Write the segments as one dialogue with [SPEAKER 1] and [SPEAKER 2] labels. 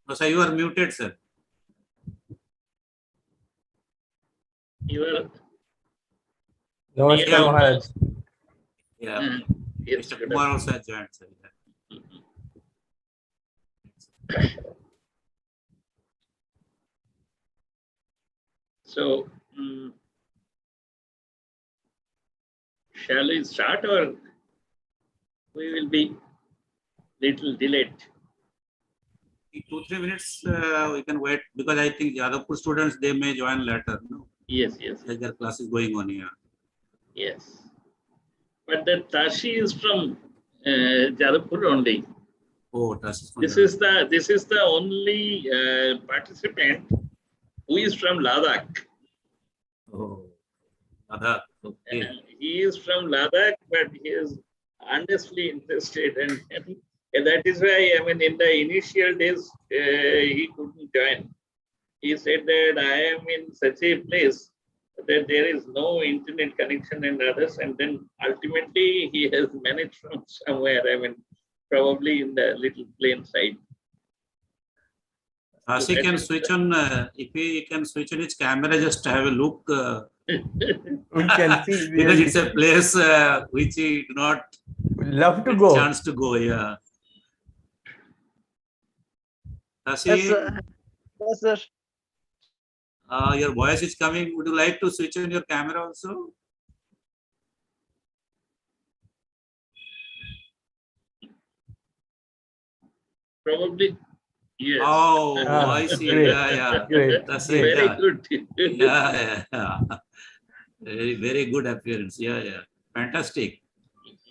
[SPEAKER 1] No, sir, you are muted, sir.
[SPEAKER 2] You are.
[SPEAKER 3] Namaskar,
[SPEAKER 2] Yeah.
[SPEAKER 3] Maharaj.
[SPEAKER 1] Yeah.
[SPEAKER 2] Yes,
[SPEAKER 1] Mr.
[SPEAKER 2] good
[SPEAKER 1] Kumar also has joined, sir. Yeah.
[SPEAKER 2] So, shall we start or we will be little delayed?
[SPEAKER 1] 2-3 minutes we can wait because I think Jadavpur students they may join later. No,
[SPEAKER 2] Yes.
[SPEAKER 1] as their class is going on here.
[SPEAKER 2] Yes. But the Tashi is from Jadavpur only.
[SPEAKER 1] Oh, that's
[SPEAKER 2] This is the only participant who is from Ladakh.
[SPEAKER 1] Oh, Ladakh. Okay.
[SPEAKER 2] He is from Ladakh, but he is honestly interested, and that is why in the initial days he couldn't join. He said that I am in such a place that there is no internet connection and others, and then ultimately he has managed from somewhere. Probably in the little plain side.
[SPEAKER 1] He can switch on, if he can switch on his camera, just have a look.
[SPEAKER 3] We can see.
[SPEAKER 1] Because it's a place which he do not
[SPEAKER 3] love to
[SPEAKER 1] get
[SPEAKER 3] go.
[SPEAKER 1] chance to go. Yeah. Tashi,
[SPEAKER 4] Yes, sir.
[SPEAKER 1] your voice is coming. Would you like to switch on your camera also?
[SPEAKER 2] Probably, yes.
[SPEAKER 1] Oh,
[SPEAKER 3] Ah,
[SPEAKER 1] I see.
[SPEAKER 3] great.
[SPEAKER 1] Yeah.
[SPEAKER 3] Great.
[SPEAKER 1] That's
[SPEAKER 3] Great.
[SPEAKER 1] it.
[SPEAKER 2] Very
[SPEAKER 1] Yeah.
[SPEAKER 2] good.
[SPEAKER 1] Yeah. Very good appearance. Yeah. Fantastic.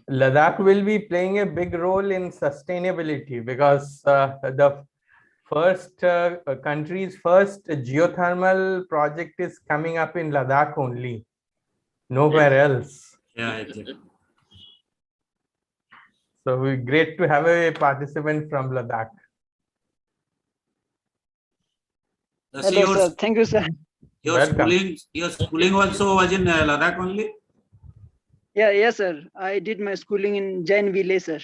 [SPEAKER 3] Ladakh will be playing a big role in sustainability because the country's first geothermal project is coming up in Ladakh only, nowhere else.
[SPEAKER 1] Yeah, exactly.
[SPEAKER 3] So great to have a participant from Ladakh.
[SPEAKER 1] Tashi,
[SPEAKER 4] Hello, sir. Thank you, sir.
[SPEAKER 3] Welcome.
[SPEAKER 1] Your schooling also was in Ladakh only?
[SPEAKER 4] Yes, sir. I did my schooling in Jain village, sir.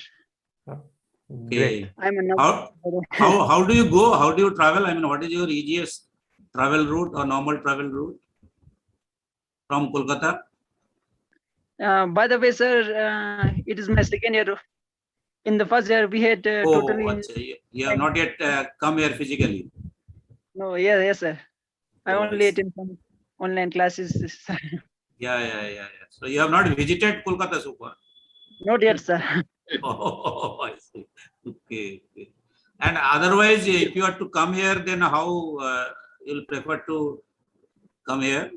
[SPEAKER 3] Great.
[SPEAKER 1] Okay.
[SPEAKER 4] I'm a
[SPEAKER 1] How do you go? How do you travel? What is your easiest travel route or normal travel route from Kolkata?
[SPEAKER 4] By the way, sir, it is my second year. In the first year, we had totally.
[SPEAKER 1] You have not yet come here physically.
[SPEAKER 4] No, yes, sir. I only attend some online classes. Sir.
[SPEAKER 1] Yeah. So you have not visited Kolkata so far?
[SPEAKER 4] Not yet, sir.
[SPEAKER 1] Oh, I see. Okay. And otherwise, if you are to come here, then how you'll prefer to come here?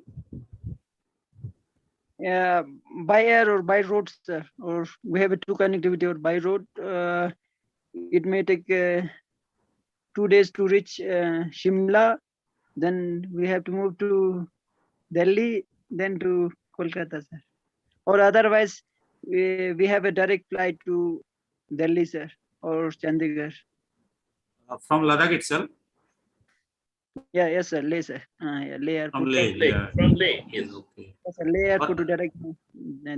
[SPEAKER 4] By air or by road, sir. Or we have a two connectivity or by road. It may take 2 days to reach Shimla. Then we have to move to Delhi, then to Kolkata, sir. Or otherwise, we have a direct flight to Delhi, sir, or Chandigarh.
[SPEAKER 1] From Ladakh itself?
[SPEAKER 4] Yes, sir. Leh, sir. Leh airport.
[SPEAKER 1] From Leh, yeah.
[SPEAKER 2] From Leh, yes.
[SPEAKER 1] Okay.
[SPEAKER 4] Yes, sir. Leh airport to direct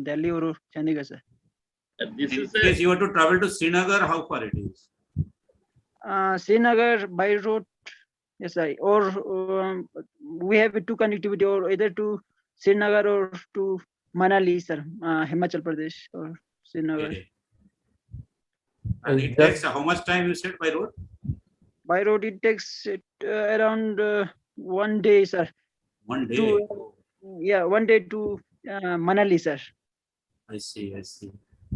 [SPEAKER 4] Delhi or Chandigarh, sir.
[SPEAKER 2] This
[SPEAKER 1] In
[SPEAKER 2] is
[SPEAKER 1] case you were to travel to Srinagar, how far it is?
[SPEAKER 4] Srinagar by road, yes, sir. Or we have two connectivity, or either to Srinagar or to Manali, sir, Himachal Pradesh or Srinagar.
[SPEAKER 1] Okay. And it takes how much time you said by road?
[SPEAKER 4] By road, it takes around 1 day, sir.
[SPEAKER 1] 1 day.
[SPEAKER 4] 1 day to Manali, sir.
[SPEAKER 1] I see.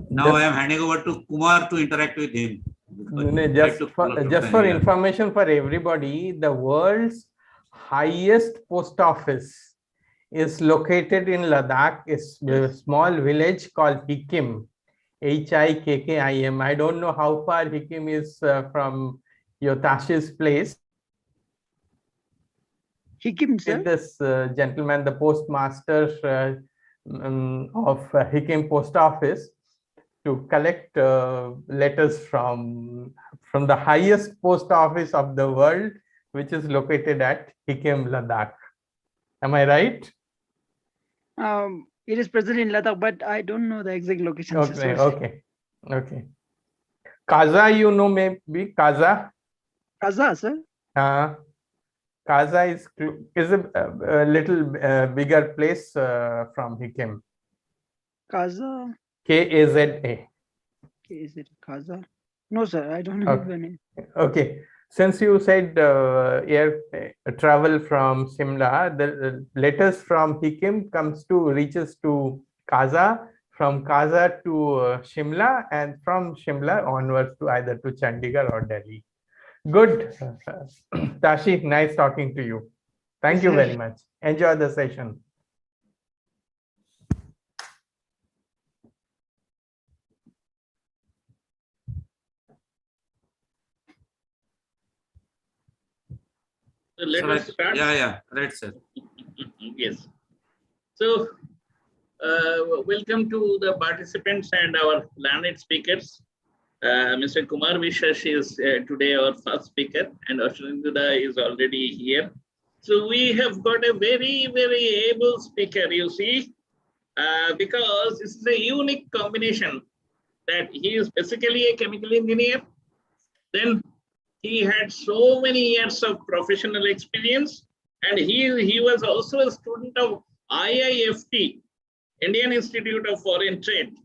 [SPEAKER 1] Now I am handing over to Kumar to interact with him.
[SPEAKER 3] Just for information for everybody, the world's highest post office is located in Ladakh. It's a small village called Hikim, Hikkim. I don't know how far Hikim is from your Tashi's place.
[SPEAKER 4] Hikim, sir?
[SPEAKER 3] This gentleman, the postmaster of Hikim post office, to collect letters from the highest post office of the world, which is located at Hikim, Ladakh. Am I right?
[SPEAKER 4] It is present in Ladakh, but I don't know the exact location.
[SPEAKER 3] Okay. Kaza, maybe Kaza?
[SPEAKER 4] Kaza, sir?
[SPEAKER 3] Kaza is a little bigger place from Hikim.
[SPEAKER 4] Kaza.
[SPEAKER 3] Kaza.
[SPEAKER 4] Is it Kaza? No, sir, I don't know
[SPEAKER 3] Okay.
[SPEAKER 4] the name.
[SPEAKER 3] Okay. Since you said air travel from Shimla, the letters from Hikim reaches to Kaza, from Kaza to Shimla, and from Shimla onwards to either to Chandigarh or Delhi. Good. Tashi, nice talking to you. Thank you very much. Enjoy the session.
[SPEAKER 2] So let us start.
[SPEAKER 1] Yeah, right, sir.
[SPEAKER 2] Yes. So, welcome to the participants and our learned speakers. Mr. Kumar Vishash is today our first speaker, and Ashwinduda is already here. So we have got a very, very able speaker, you see, because this is a unique combination that he is basically a chemical engineer. Then he had so many years of professional experience, and he was also a student of IIFT, Indian Institute of Foreign Trade.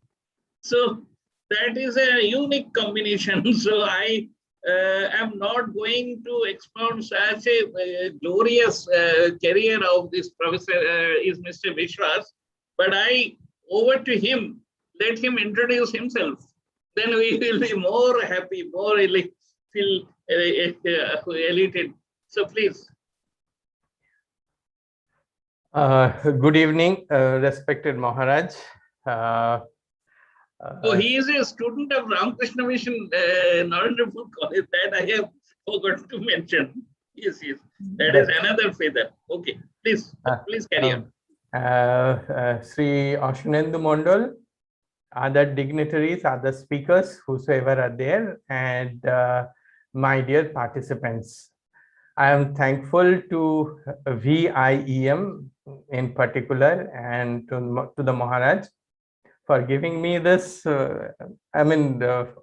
[SPEAKER 2] So that is a unique combination. So I am not going to expound such a glorious career of this professor is Mr. Vishwas, but I over to him. Let him introduce himself. Then we will be more happy, more feel elated. So please.
[SPEAKER 3] Good evening, respected Maharaj.
[SPEAKER 2] So he is a student of Ramakrishna Mission, Narendra College. That I have forgotten to mention. Yes. That is another feather. Okay, please carry on.
[SPEAKER 3] Sri Ashwinendu Mondal, other dignitaries, other speakers, whosoever are there, and my dear participants. I am thankful to VIEM in particular and to the Maharaj for giving me this,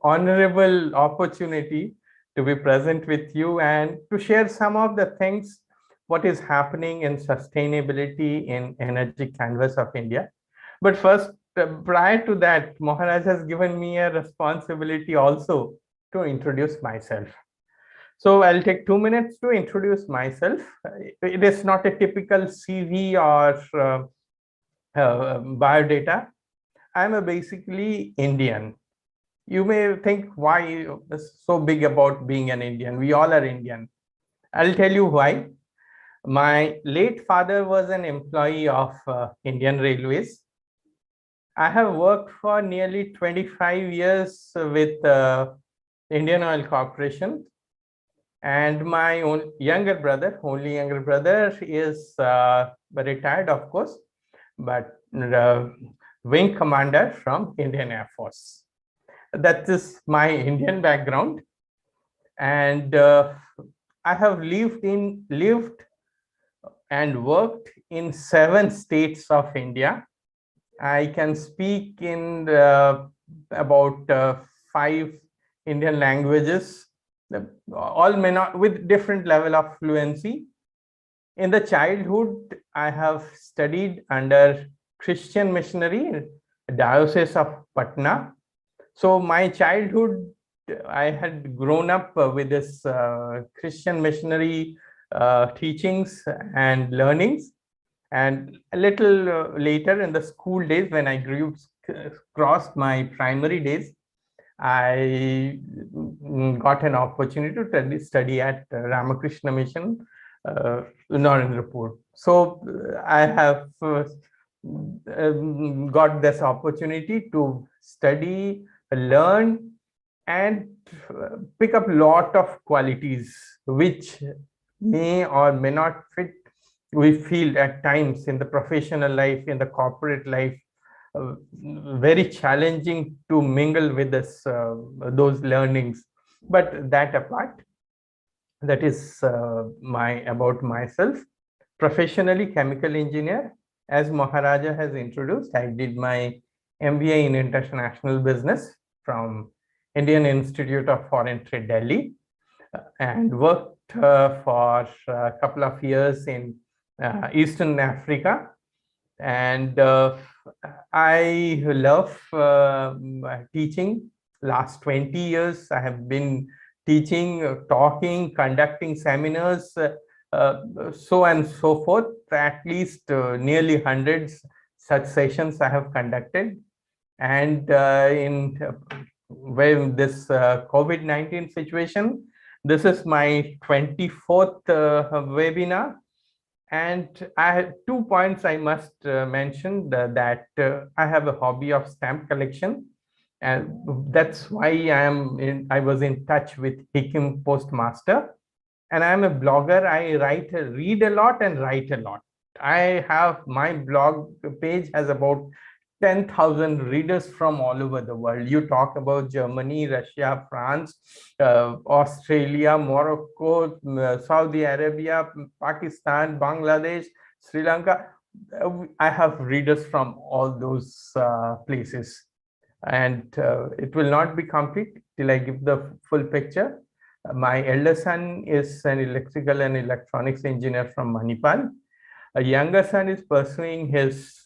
[SPEAKER 3] honorable opportunity to be present with you and to share some of the things, what is happening in sustainability in energy canvas of India. But first, prior to that, Maharaj has given me a responsibility also to introduce myself. So I'll take 2 minutes to introduce myself. It is not a typical CV or biodata. I'm a basically Indian. You may think why it's so big about being an Indian. We all are Indian. I'll tell you why. My late father was an employee of Indian Railways. I have worked for nearly 25 years with Indian Oil Corporation. And my only younger brother is retired, of course, but wing commander from Indian Air Force. That is my Indian background. And I have lived and worked in 7 states of India. I can speak in about 5 Indian languages, all may not, with different level of fluency. In the childhood, I have studied under Christian missionary, Diocese of Patna. So my childhood, I had grown up with this Christian missionary teachings and learnings. And a little later in the school days, when I crossed my primary days, I got an opportunity to study at Ramakrishna Mission, Narendrapur. So I have got this opportunity to study, learn, and pick up a lot of qualities which may or may not fit, we feel at times in the professional life, in the corporate life, very challenging to mingle with this, those learnings. But that apart, that is about myself. Professionally, chemical engineer. As Maharaja has introduced, I did my MBA in international business from Indian Institute of Foreign Trade, Delhi, and worked for a couple of years in Eastern Africa, and I love teaching. Last 20 years, I have been teaching, talking, conducting seminars, so and so forth. At least nearly hundreds such sessions I have conducted. And in when this COVID-19 situation, this is my 24th webinar. And I have 2 points I must mention, that I have a hobby of stamp collection. And that's why I was in touch with Hikim Postmaster. And I'm a blogger. I read a lot and write a lot. I have, my blog page has about 10,000 readers from all over the world. You talk about Germany, Russia, France, Australia, Morocco, Saudi Arabia, Pakistan, Bangladesh, Sri Lanka. I have readers from all those places. And it will not be complete till I give the full picture. My elder son is an electrical and electronics engineer from Manipal. A younger son is pursuing his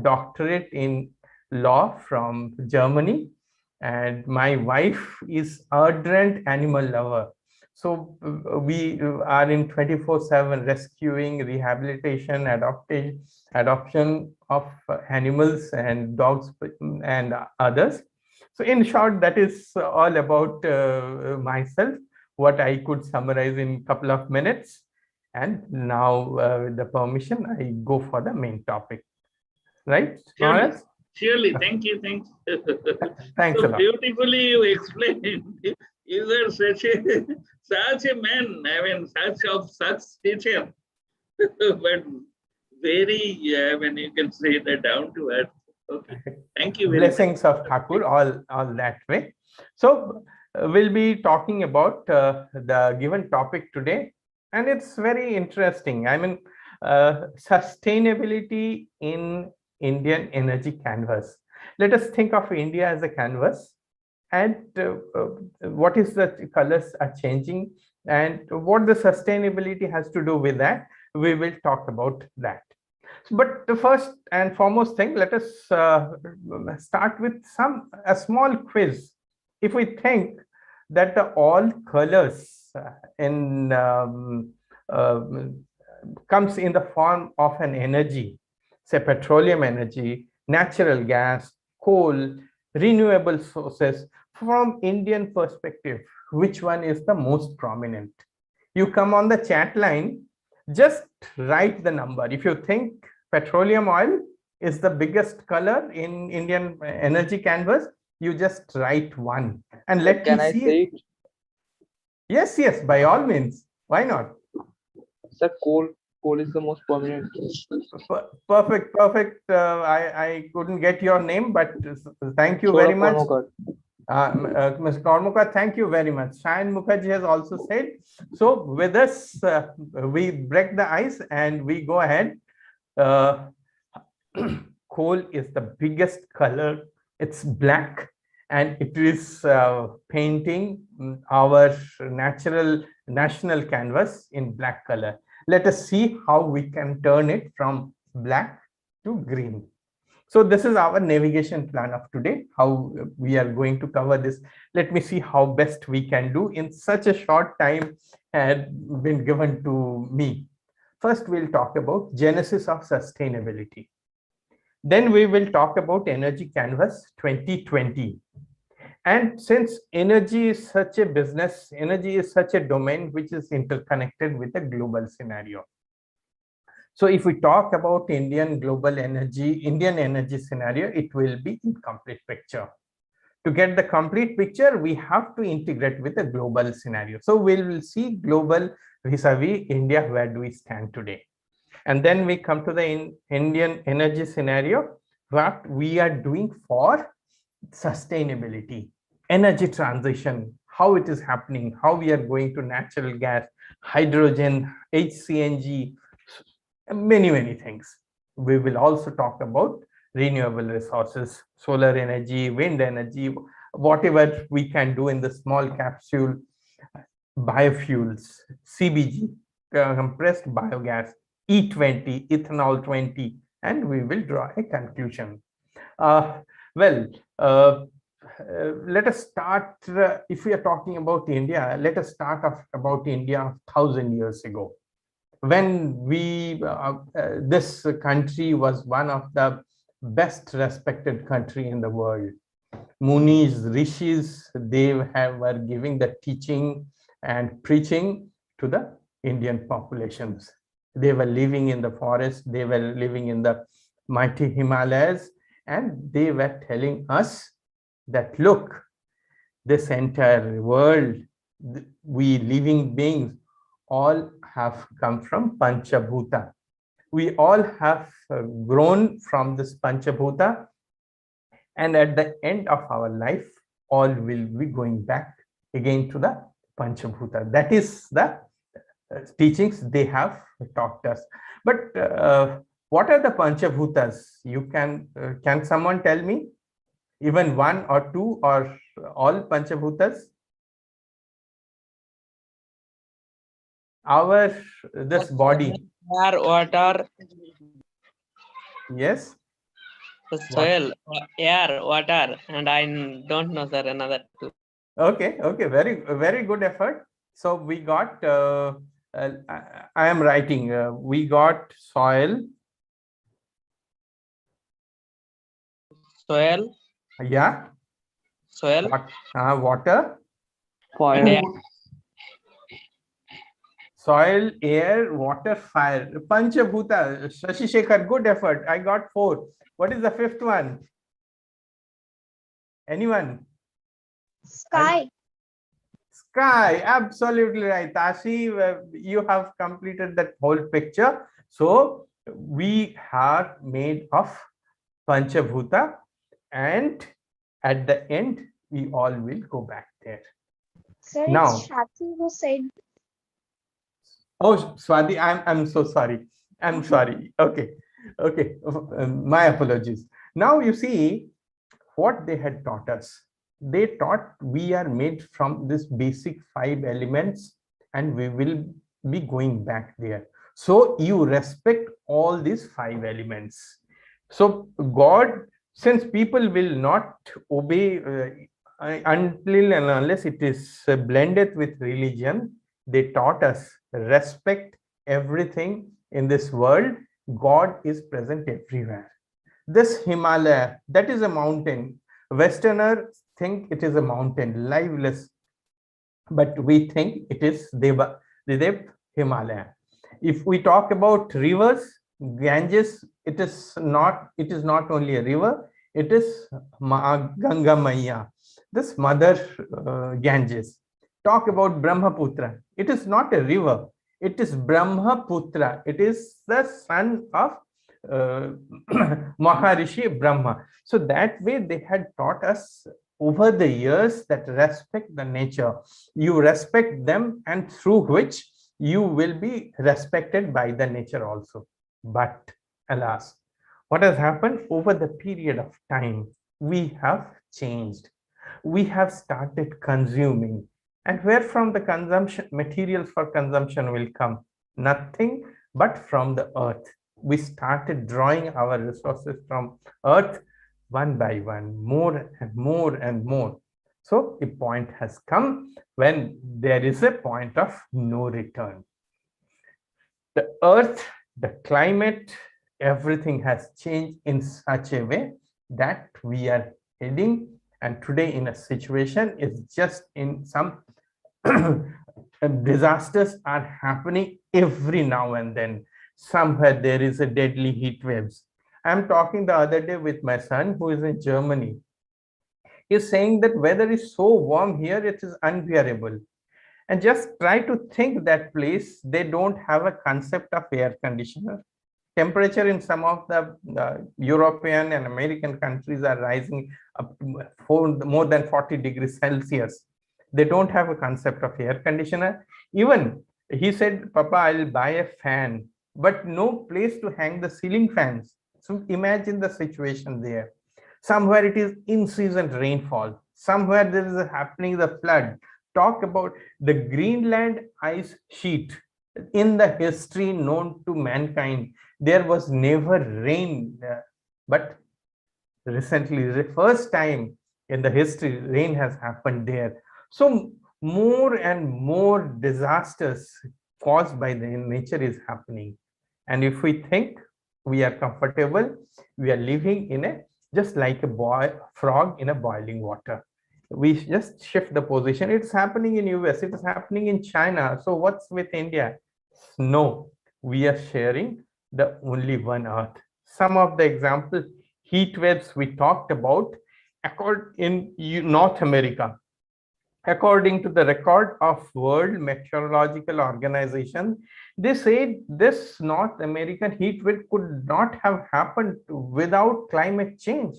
[SPEAKER 3] doctorate in law from Germany. And my wife is ardent animal lover. So we are in 24/7 rescuing, rehabilitation, adoption of animals and dogs and others. So in short, that is all about myself, what I could summarize in a couple of minutes. And now, with the permission, I go for the main topic. Right?
[SPEAKER 2] Surely, surely. Thank you. Thanks.
[SPEAKER 3] Thanks
[SPEAKER 2] so
[SPEAKER 3] a lot.
[SPEAKER 2] Beautifully you explained. You are such a man. I mean, such teacher, but very. I mean, you can say that down to earth. Okay. Thank you.
[SPEAKER 3] Blessings of Thakur, all that way. So we'll be talking about the given topic today. And it's very interesting. I mean, sustainability in Indian energy canvas. Let us think of India as a canvas, and what is the colors are changing, and what the sustainability has to do with that. We will talk about that. But the first and foremost thing, let us start with a small quiz. If we think that all colors comes in the form of an energy, say petroleum energy, natural gas, coal, renewable sources, from Indian perspective, which one is the most prominent? You come on the chat line, just write the number. If you think petroleum oil is the biggest color in Indian energy canvas, you just write 1 and let me see it. Yes, by all means. Why not?
[SPEAKER 5] Sir, coal is the most prominent.
[SPEAKER 3] Perfect. I couldn't get your name, but thank you very much. Mr. Kormukar, thank you very much. Shayan Mukherjee has also said. So with us, we break the ice and we go ahead. Coal is the biggest color. It's black. And it is painting our national canvas in black color. Let us see how we can turn it from black to green. So this is our navigation plan of today, how we are going to cover this. Let me see how best we can do in such a short time had been given to me. First, we'll talk about genesis of sustainability. Then we will talk about Energy Canvas 2020. And since energy is such a business, energy is such a domain which is interconnected with a global scenario. So if we talk about Indian energy scenario, it will be incomplete picture. To get the complete picture, we have to integrate with a global scenario. So we will see global vis-a-vis India, where do we stand today? And then we come to the Indian energy scenario, what we are doing for sustainability, energy transition, how it is happening, how we are going to natural gas, hydrogen, HCNG, many things. We will also talk about renewable resources, solar energy, wind energy, whatever we can do in the small capsule. biofuels, CBG, compressed biogas, E20, ethanol 20, and we will draw a conclusion. Well, let us start, if we are talking about India, let us start off about India 1,000 years ago. When this country was one of the best respected country in the world. Munis, rishis, they were giving the teaching and preaching to the Indian populations. They were living in the forest, they were living in the mighty Himalayas, and they were telling us that, look, this entire world, we living beings, all have come from Panchabhuta. We all have grown from this Panchabhuta, and at the end of our life, all will be going back again to the Panchabhuta. That is the teachings they have taught us. But what are the Panchabhutas? You can someone tell me? Even one or two or all Panchabhutas? This body.
[SPEAKER 6] Air, water,
[SPEAKER 3] Yes.
[SPEAKER 6] the soil, air, water, and I don't know, sir, another two.
[SPEAKER 3] Okay. Very good effort. So we got, I am writing, we got soil.
[SPEAKER 6] Soil,
[SPEAKER 3] Yeah.
[SPEAKER 6] soil,
[SPEAKER 3] Water.
[SPEAKER 6] and air.
[SPEAKER 3] Soil, air, water, fire. Panchabhuta. Shashi Shekhar, good effort. I got 4. What is the 5th one? Anyone?
[SPEAKER 7] Sky.
[SPEAKER 3] Sky. Absolutely right. Tashi, you have completed that whole picture. So we are made of Panchabhuta, and at the end, we all will go back there.
[SPEAKER 7] Sir,
[SPEAKER 3] Now,
[SPEAKER 7] it's Shati who said.
[SPEAKER 3] oh, Swati, I'm so sorry. I'm sorry. Okay. My apologies. Now you see what they had taught us. They taught we are made from this basic 5 elements, and we will be going back there. So you respect all these 5 elements. So God, since people will not obey until and unless it is blended with religion, they taught us respect everything in this world. God is present everywhere. This Himalaya, that is a mountain. Westerners think it is a mountain, lifeless, but we think it is Dev Himalaya. If we talk about rivers, Ganges, it is not only a river, it is Ganga Maya, this mother Ganges. Talk about Brahmaputra, it is not a river, it is Brahmaputra, it is the son of Maharishi Brahma. So that way they had taught us over the years that respect the nature. You respect them, and through which you will be respected by the nature also. But alas, what has happened over the period of time? We have changed. We have started consuming. And where from the consumption, materials for consumption will come? Nothing but from the earth. We started drawing our resources from earth one by one, more and more and more. So a point has come when there is a point of no return. The earth, the climate, everything has changed in such a way that we are heading, and today in a situation is just in some disasters are happening every now and then. Somewhere there is a deadly heat waves. I'm talking the other day with my son who is in Germany. He's saying that weather is so warm here, it is unbearable. And just try to think that place, they don't have a concept of air conditioner. Temperature in some of the European and American countries are rising up for more than 40 degrees Celsius. They don't have a concept of air conditioner. Even he said, Papa, I'll buy a fan, but no place to hang the ceiling fans. So imagine the situation there. Somewhere it is in-season rainfall. Somewhere there is happening the flood. talk about the Greenland ice sheet. In the history known to mankind, there was never rain, but recently, the first time in the history, rain has happened there. So more and more disasters caused by the nature is happening. And if we think we are comfortable, we are living in a just like a frog in a boiling water. We just shift the position. It's happening in US, it is happening in China. So what's with India? No, we are sharing the only one earth. Some of the examples, heat waves we talked about in North America. According to the record of World Meteorological Organization, they say this North American heat wave could not have happened without climate change.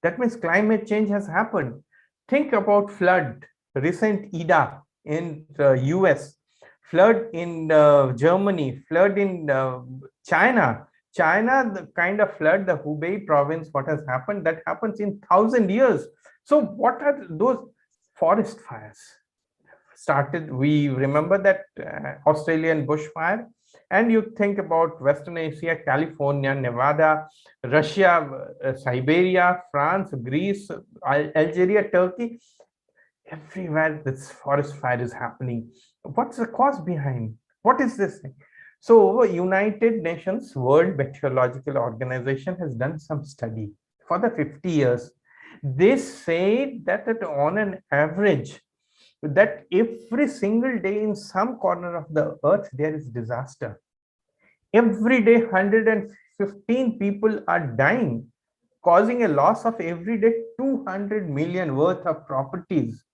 [SPEAKER 3] That means climate change has happened. Think about flood, recent Ida in the US, flood in Germany, flood in China. China, the kind of flood, the Hubei province, what has happened, that happens in 1,000 years. So what are those forest fires? Started, we remember that Australian bushfire, and you think about Western Asia, California, Nevada, Russia, Siberia, France, Greece, Algeria, Turkey, everywhere this forest fire is happening. What's the cause behind? What is this thing? So United Nations World Meteorological Organization has done some study for the 50 years. They say that on an average, that every single day in some corner of the earth, there is disaster. Every day, 115 people are dying, causing a loss of every day 200 million worth of properties.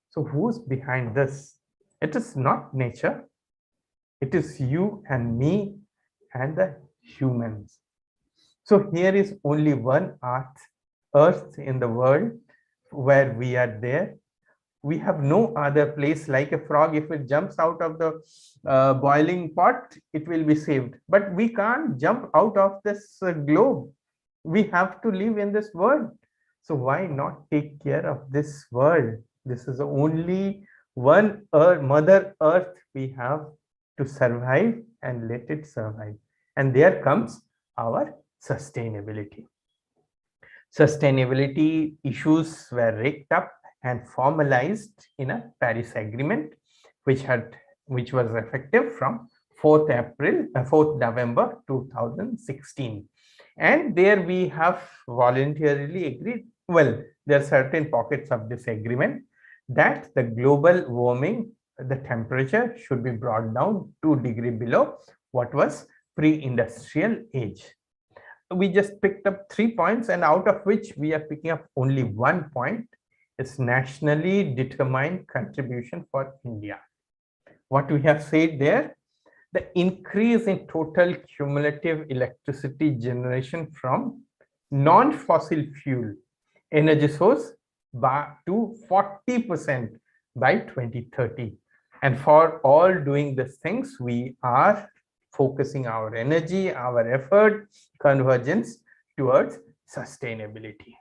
[SPEAKER 3] So who's behind this? It is not nature. It is you and me and the humans. So here is only one earth in the world where we are there. We have no other place. Like a frog, if it jumps out of the boiling pot, it will be saved. But we can't jump out of this globe. We have to live in this world. So why not take care of this world? This is the only one Mother Earth we have to survive, and let it survive. And there comes our sustainability. Sustainability issues were raked up and formalized in a Paris Agreement, which was effective from 4th November 2016. And there we have voluntarily agreed, well, there are certain pockets of this agreement, that the global warming, the temperature should be brought down 2 degrees below what was pre-industrial age. We just picked up 3 points, and out of which we are picking up only 1 point. It's nationally determined contribution for India. What we have said there, the increase in total cumulative electricity generation from non-fossil fuel energy source to 40% by 2030. And for all doing these things, we are focusing our energy, our effort, convergence towards sustainability.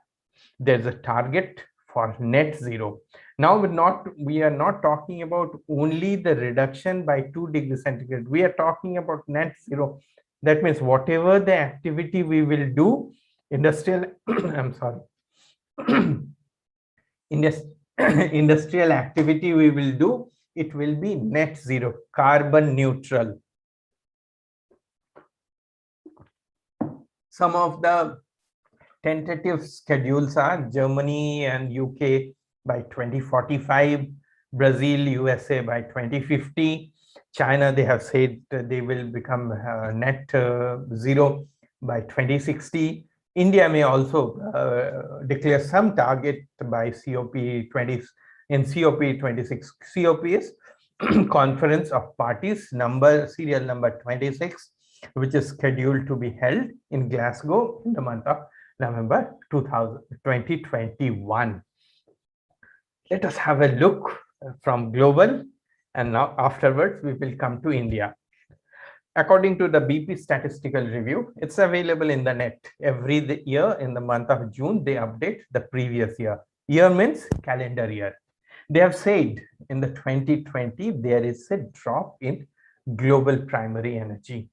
[SPEAKER 3] There's a target for net zero. Now we are not talking about only the reduction by 2 degrees centigrade. We are talking about net zero. That means whatever the activity we will do, industrial, I'm sorry, industrial activity we will do, it will be net zero, carbon neutral. Some of the tentative schedules are Germany and UK by 2045, Brazil, USA by 2050. China, they have said they will become net zero by 2060. India may also declare some target by COP26. COP is Conference of Parties serial number 26, which is scheduled to be held in Glasgow in the month of November 2021. Let us have a look from global, and now afterwards we will come to India. According to the BP Statistical Review, it's available in the net. Every year in the month of June, they update the previous year. Year means calendar year. They have said in the 2020 there is a drop in global primary energy.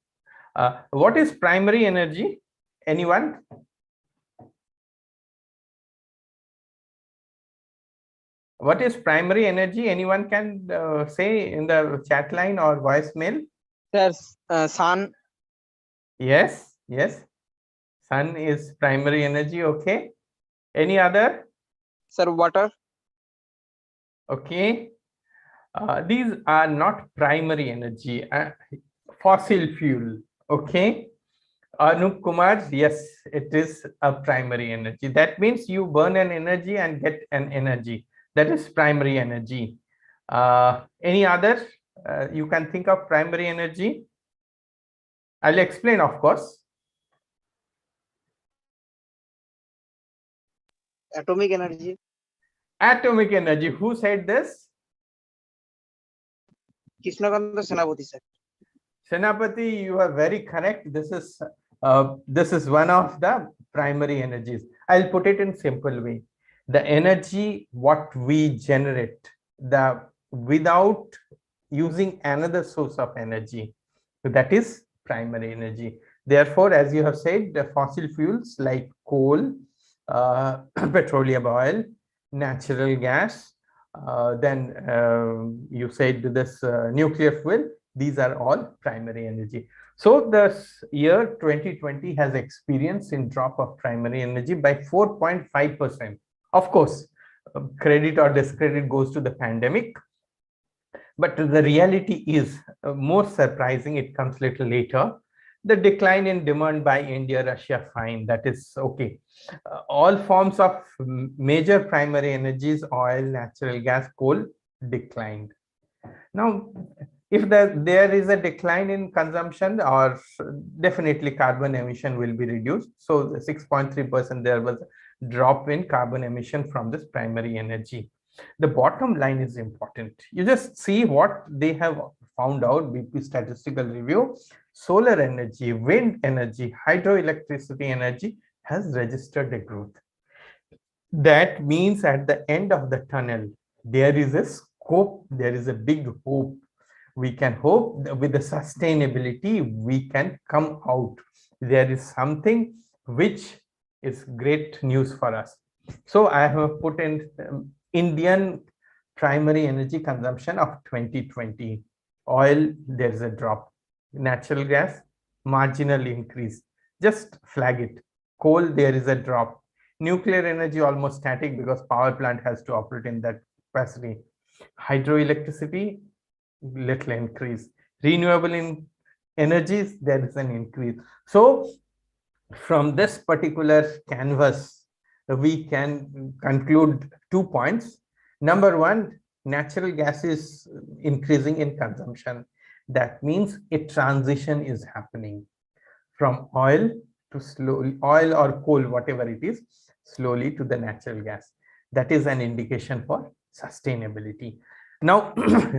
[SPEAKER 3] What is primary energy? Anyone? What is primary energy? Anyone can say in the chat line or voicemail?
[SPEAKER 6] Sir, sun.
[SPEAKER 3] Yes, yes. Sun is primary energy. Okay. Any other?
[SPEAKER 6] Sir, water.
[SPEAKER 3] Okay. These are not primary energy. Fossil fuel. Okay. Anup Kumar, yes, it is a primary energy. That means you burn an energy and get an energy. That is primary energy. Any other? You can think of primary energy. I'll explain, of course.
[SPEAKER 6] Atomic energy.
[SPEAKER 3] Atomic energy. Who said this?
[SPEAKER 6] Krishnakanta Senapati, sir.
[SPEAKER 3] Senapati, you are very correct. This is one of the primary energies. I'll put it in simple way. The energy what we generate, without using another source of energy, that is primary energy. Therefore, as you have said, the fossil fuels like coal, petroleum oil, natural gas, then you said this nuclear fuel, these are all primary energy. So the year 2020 has experienced in drop of primary energy by 4.5%. Of course, credit or discredit goes to the pandemic, but the reality is more surprising. It comes little later. The decline in demand by India, Russia, fine, that is okay. All forms of major primary energies, oil, natural gas, coal, declined. Now, if there is a decline in consumption, or definitely carbon emission will be reduced. So 6.3% there was a drop in carbon emission from this primary energy. The bottom line is important. You just see what they have found out, BP statistical review. Solar energy, wind energy, hydroelectricity energy has registered a growth. That means at the end of the tunnel, there is a scope, there is a big hope. We can hope that with the sustainability, we can come out. There is something which is great news for us. So I have put in Indian primary energy consumption of 2020. Oil, there is a drop. Natural gas, marginal increase. Just flag it. Coal, there is a drop. Nuclear energy almost static because power plant has to operate in that capacity. Hydroelectricity, little increase. Renewable energies, there is an increase. So from this particular canvas, we can conclude 2 points. Number one, natural gas is increasing in consumption. That means a transition is happening from oil to slowly, oil or coal, whatever it is, slowly to the natural gas. That is an indication for sustainability. Now,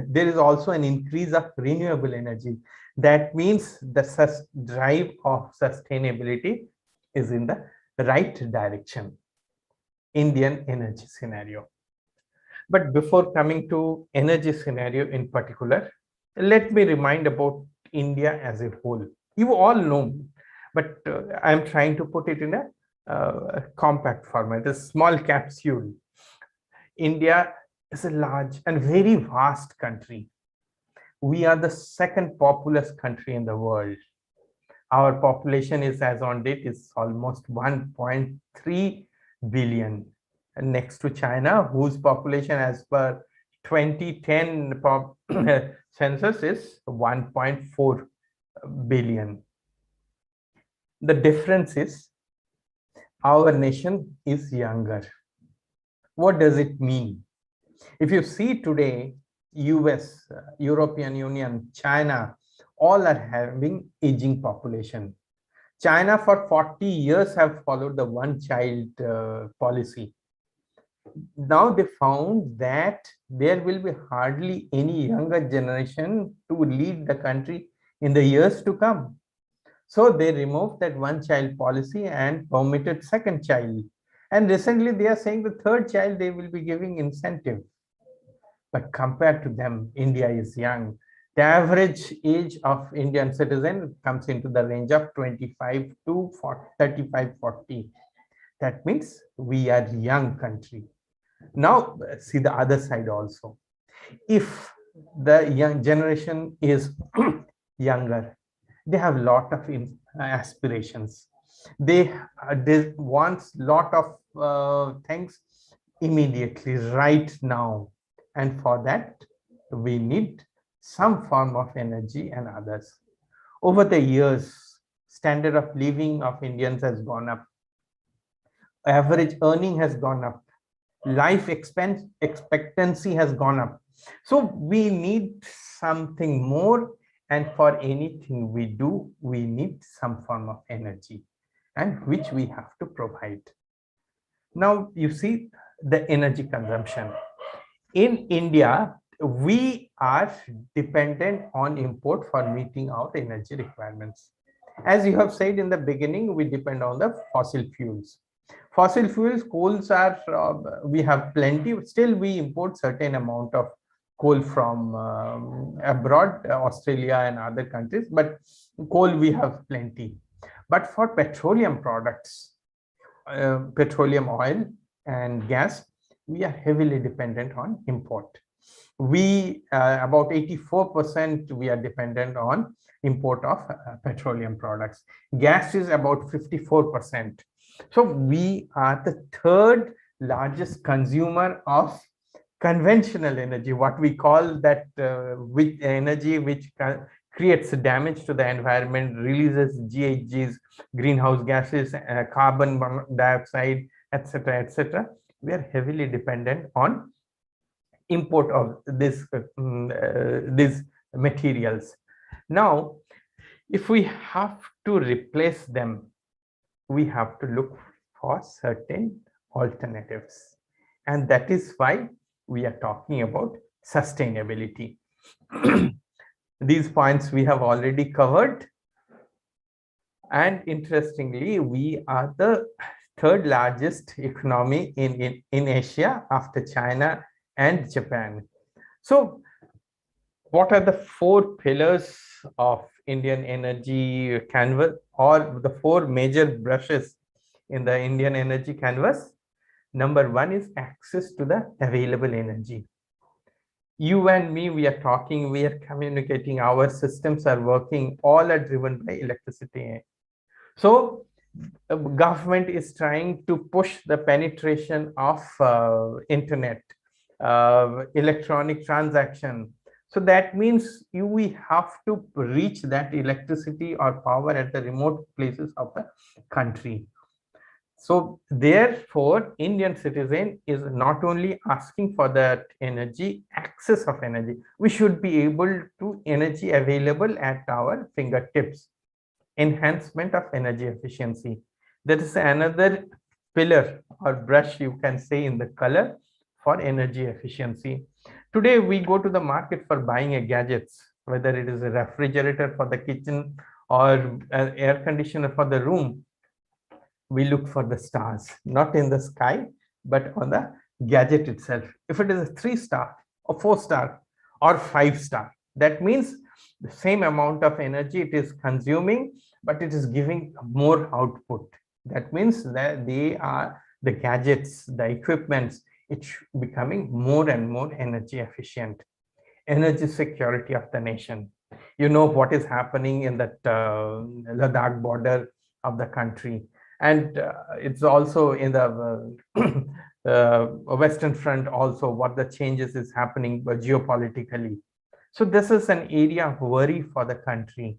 [SPEAKER 3] there is also an increase of renewable energy. That means the drive of sustainability is in the right direction. Indian energy scenario. But before coming to energy scenario in particular, let me remind about India as a whole. You all know, but I'm trying to put it in a compact format, a small capsule. India is a large and very vast country. We are the second populous country in the world. Our population is, as on date, is almost 1.3 billion. And next to China, whose population as per 2010 census is 1.4 billion. The difference is our nation is younger. What does it mean? If you see today, US, European Union, China, all are having aging population. China for 40 years have followed the one-child policy. Now they found that there will be hardly any younger generation to lead the country in the years to come. So they removed that one-child policy and permitted second child. And recently they are saying the third child they will be giving incentive. but compared to them, India is young. The average age of Indian citizen comes into the range of 25 to 40, 35, 40. That means we are a young country. Now, see the other side also. If the young generation is younger, they have a lot of aspirations. They want lot of things immediately, right now. And for that, we need some form of energy and others. Over the years, standard of living of Indians has gone up. Average earning has gone up. Life expectancy has gone up. So we need something more, and for anything we do, we need some form of energy, and which we have to provide. Now you see the energy consumption. In India, we are dependent on import for meeting our energy requirements. As you have said in the beginning, we depend on the fossil fuels. Fossil fuels, coals are, we have plenty, still we import certain amount of coal from abroad, Australia and other countries, but coal we have plenty. But for petroleum products, petroleum oil and gas, we are heavily dependent on import. We about 84% we are dependent on import of petroleum products. Gas is about 54%. So we are the third largest consumer of conventional energy, what we call that with energy which creates damage to the environment, releases GHGs, greenhouse gases, carbon dioxide, etc., etc. We are heavily dependent on import of these materials. Now, if we have to replace them, we have to look for certain alternatives, and that is why we are talking about sustainability. These points we have already covered, and interestingly, we are the third largest economy in Asia after China and Japan. So what are the four pillars of Indian energy canvas, or the four major brushes in the Indian energy canvas? Number one is access to the available energy. You and me, we are talking, we are communicating, our systems are working, all are driven by electricity. So government is trying to push the penetration of internet, electronic transaction. So that means we have to reach that electricity or power at the remote places of the country. So therefore, Indian citizen is not only asking for that energy, access of energy. We should be able to energy available at our fingertips. Enhancement of energy efficiency. That is another pillar or brush, you can say, in the color for energy efficiency. Today, we go to the market for buying a gadgets, whether it is a refrigerator for the kitchen or an air conditioner for the room. We look for the stars, not in the sky, but on the gadget itself. If it is a 3-star or 4-star or 5-star, that means the same amount of energy it is consuming, but it is giving more output. That means that they are the gadgets, the equipments, it's becoming more and more energy efficient. Energy security of the nation. You know what is happening in that Ladakh border of the country. And it's also in the Western Front also, what the changes is happening geopolitically. So this is an area of worry for the country.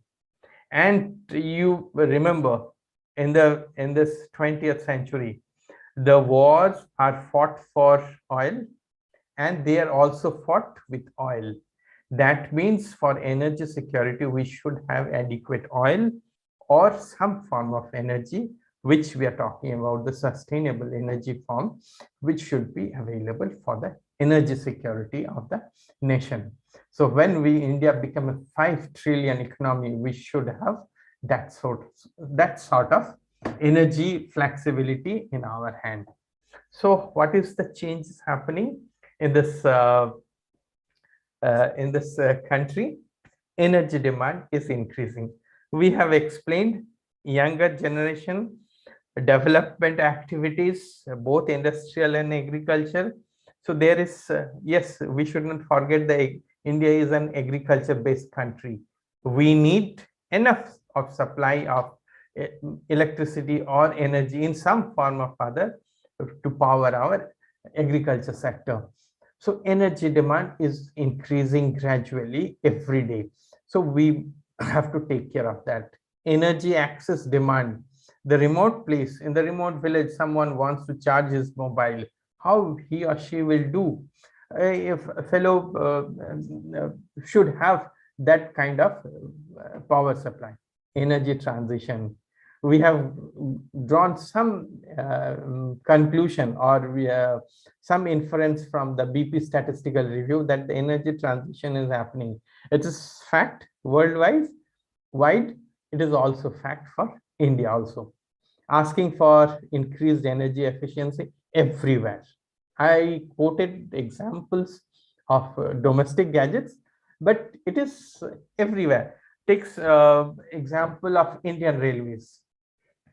[SPEAKER 3] And you remember in this 20th century, the wars are fought for oil, and they are also fought with oil. That means for energy security, we should have adequate oil or some form of energy, which we are talking about the sustainable energy form, which should be available for the energy security of the nation. So when India become a 5 trillion economy, we should have that sort of energy flexibility in our hand. So what is the changes happening in this in this country, energy demand is increasing. We have explained younger generation development activities, both industrial and agriculture. So there is, yes, we should not forget that India is an agriculture based country. We need enough of supply of electricity or energy in some form or other to power our agriculture sector. So energy demand is increasing gradually every day. So we have to take care of that. Energy access demand. The remote place, in the remote village, someone wants to charge his mobile. How he or she will do? If a fellow should have that kind of power supply. Energy transition. We have drawn some conclusion, or we have some inference from the BP statistical review that the energy transition is happening. It is fact worldwide. It is also fact for India also. Asking for increased energy efficiency everywhere. I quoted examples of domestic gadgets, but it is everywhere. Takes example of Indian Railways.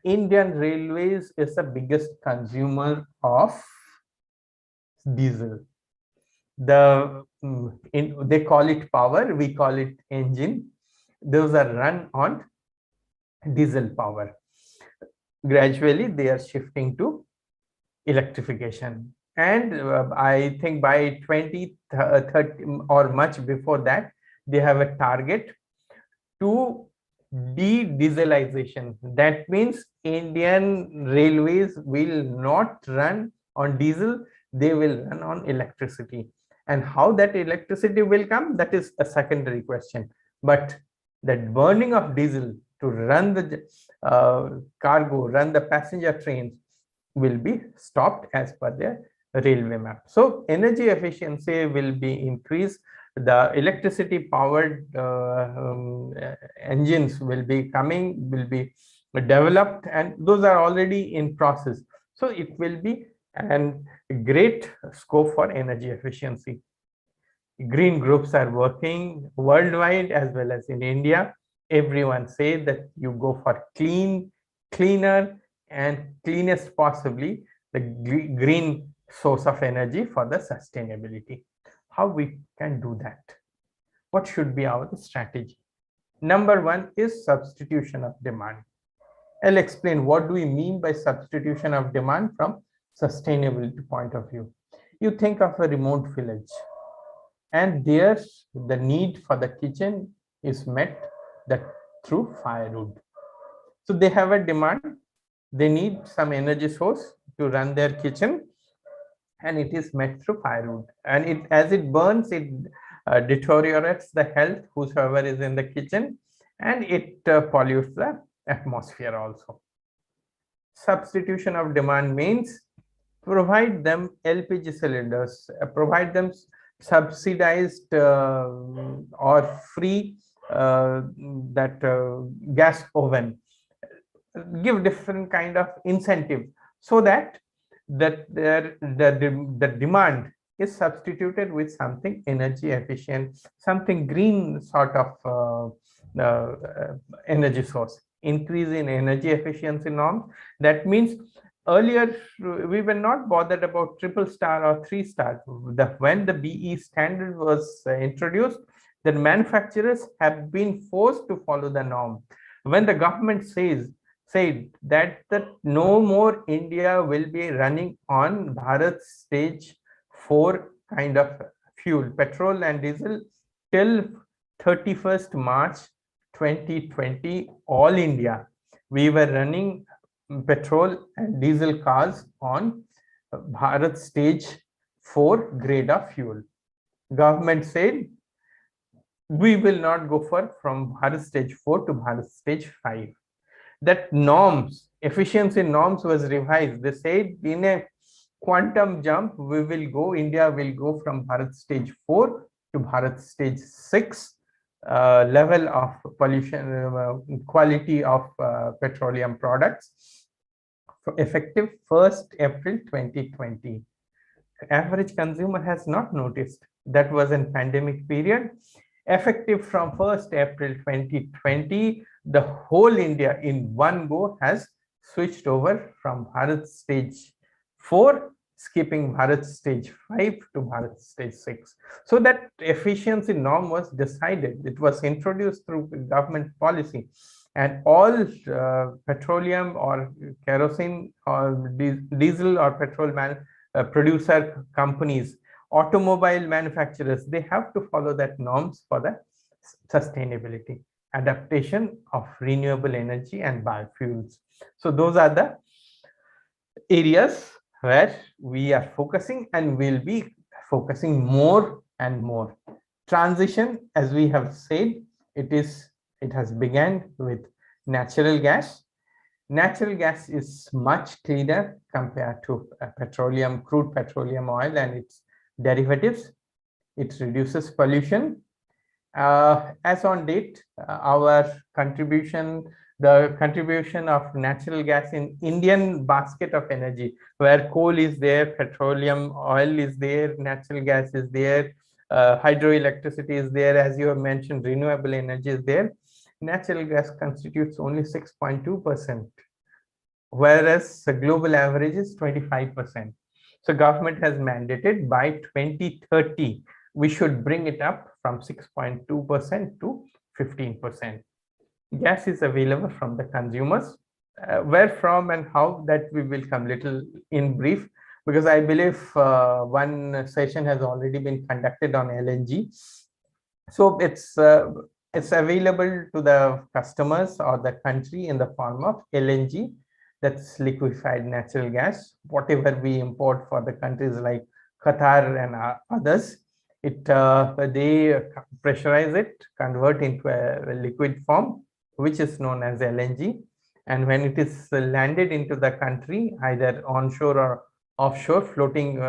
[SPEAKER 3] Indian Railways is the biggest consumer of diesel. They call it power, we call it engine. Those are run on diesel power. Gradually, they are shifting to electrification. And I think by 2030 or much before that, they have a target to de-dieselization. That means Indian Railways will not run on diesel, they will run on electricity. And how that electricity will come, that is a secondary question. But that burning of diesel to run the cargo, run the passenger trains will be stopped as per their railway map. So energy efficiency will be increased. The electricity powered engines will be coming, will be developed, and those are already in process. So it will be a great scope for energy efficiency. Green groups are working worldwide as well as in India. Everyone say that you go for cleaner and cleanest possibly the green source of energy for the sustainability. How we can do that? What should be our strategy? Number one is substitution of demand. I'll explain what do we mean by substitution of demand from sustainability point of view. You think of a remote village, and there the need for the kitchen is met through firewood. So they have a demand, they need some energy source to run their kitchen, and it is met through firewood. And as it burns, it deteriorates the health whosoever is in the kitchen, and it pollutes the atmosphere also. Substitution of demand means provide them LPG cylinders, provide them subsidized or free gas oven, give different kind of incentive so that the demand is substituted with something energy efficient, something green sort of energy source. Increase in energy efficiency norms. That means earlier we were not bothered about triple star or 3-star. When the BE standard was introduced, the manufacturers have been forced to follow the norm. When the government said that no more India will be running on Bharat stage 4 kind of fuel, petrol and diesel, till 31st March 2020, all India, we were running petrol and diesel cars on Bharat stage 4 grade of fuel. Government said we will not go from Bharat stage 4 to Bharat stage 5. That norms, efficiency norms was revised. They said in a quantum jump, India will go from Bharat stage 4 to Bharat stage 6 level of pollution, quality of petroleum products, effective 1st April 2020. average consumer has not noticed. That was in pandemic period. Effective from 1st April 2020, the whole India in one go has switched over from Bharat stage 4, skipping Bharat stage 5 to Bharat stage 6. So that efficiency norm was decided. It was introduced through government policy, and all petroleum or kerosene or diesel or petrol producer companies, automobile manufacturers, they have to follow that norms for the sustainability, adaptation of renewable energy and biofuels. So those are the areas where we are focusing and will be focusing more and more. Transition, as we have said, it has begun with natural gas. Natural gas is much cleaner compared to crude petroleum oil and its derivatives. It reduces pollution. As on date, our contribution, the contribution of natural gas in Indian basket of energy, where coal is there, petroleum oil is there, natural gas is there, hydroelectricity is there, as you have mentioned, renewable energy is there. Natural gas constitutes only 6.2%, whereas the global average is 25%. So government has mandated by 2030, we should bring it up from 6.2% to 15%. Gas is available from the consumers. Where from and how, that we will come little in brief, because I believe one session has already been conducted on LNG. So it's available to the customers or the country in the form of LNG, that's liquefied natural gas. Whatever we import for the countries like Qatar and others, they pressurize it, convert into a liquid form, which is known as LNG. And when it is landed into the country, either onshore or offshore, floating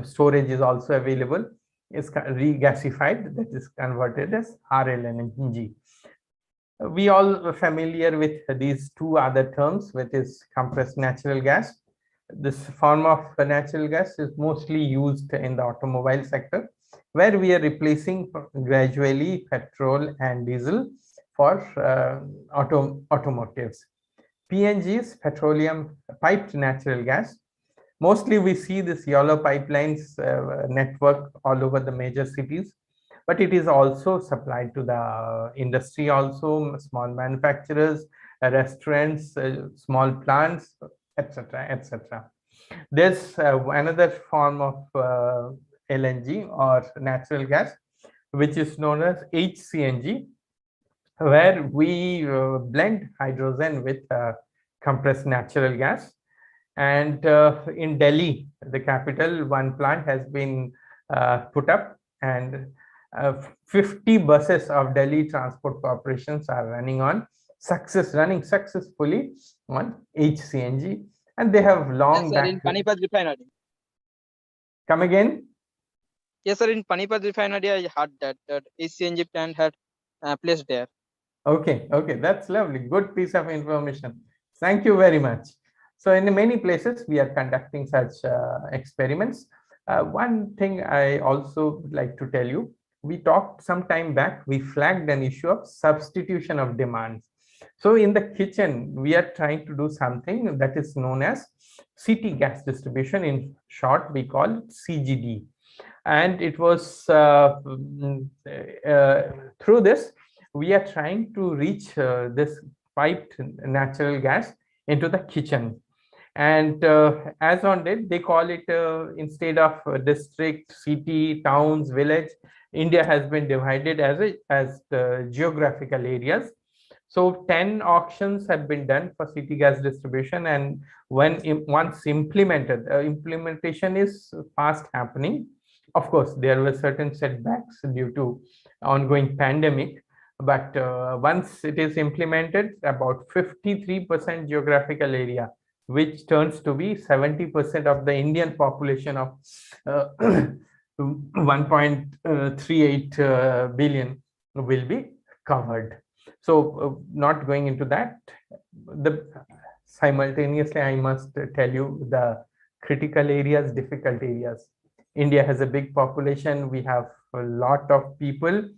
[SPEAKER 3] storage is also available, is regasified, that is converted as RLNG. We all are familiar with these two other terms, which is compressed natural gas. This form of natural gas is mostly used in the automobile sector, where we are replacing gradually petrol and diesel for automotives. PNG is petroleum piped natural gas. Mostly we see this yellow pipelines network all over the major cities, but it is also supplied to the industry, also small manufacturers, restaurants, small plants, etc., etc. There's another form of LNG or natural gas, which is known as HCNG, where we blend hydrogen with compressed natural gas. And in Delhi, the capital, one plant has been put up, and 50 buses of Delhi Transport Corporations are running successfully on HCNG, and they have long
[SPEAKER 5] Yes, sir, in Panipat refinery.
[SPEAKER 3] Come again?
[SPEAKER 5] Yes, sir, in Panipat refinery, I heard that HCNG plant had placed there.
[SPEAKER 3] Okay, that's lovely. Good piece of information. Thank you very much. So in many places, we are conducting such experiments. One thing I also would like to tell you, we talked some time back, we flagged an issue of substitution of demands. So in the kitchen, we are trying to do something that is known as city gas distribution. In short, we call it CGD. And it was through this, we are trying to reach this piped natural gas into the kitchen. And as on date, they call it instead of district, city, towns, village, India has been divided as geographical areas. So 10 auctions have been done for city gas distribution, and once implemented, implementation is fast happening. Of course, there were certain setbacks due to ongoing pandemic, but once it is implemented, about 53% geographical area, which turns to be 70% of the Indian population of 1.38 billion, will be covered. So not going into that, simultaneously, I must tell you the critical areas, difficult areas. India has a big population. We have a lot of people,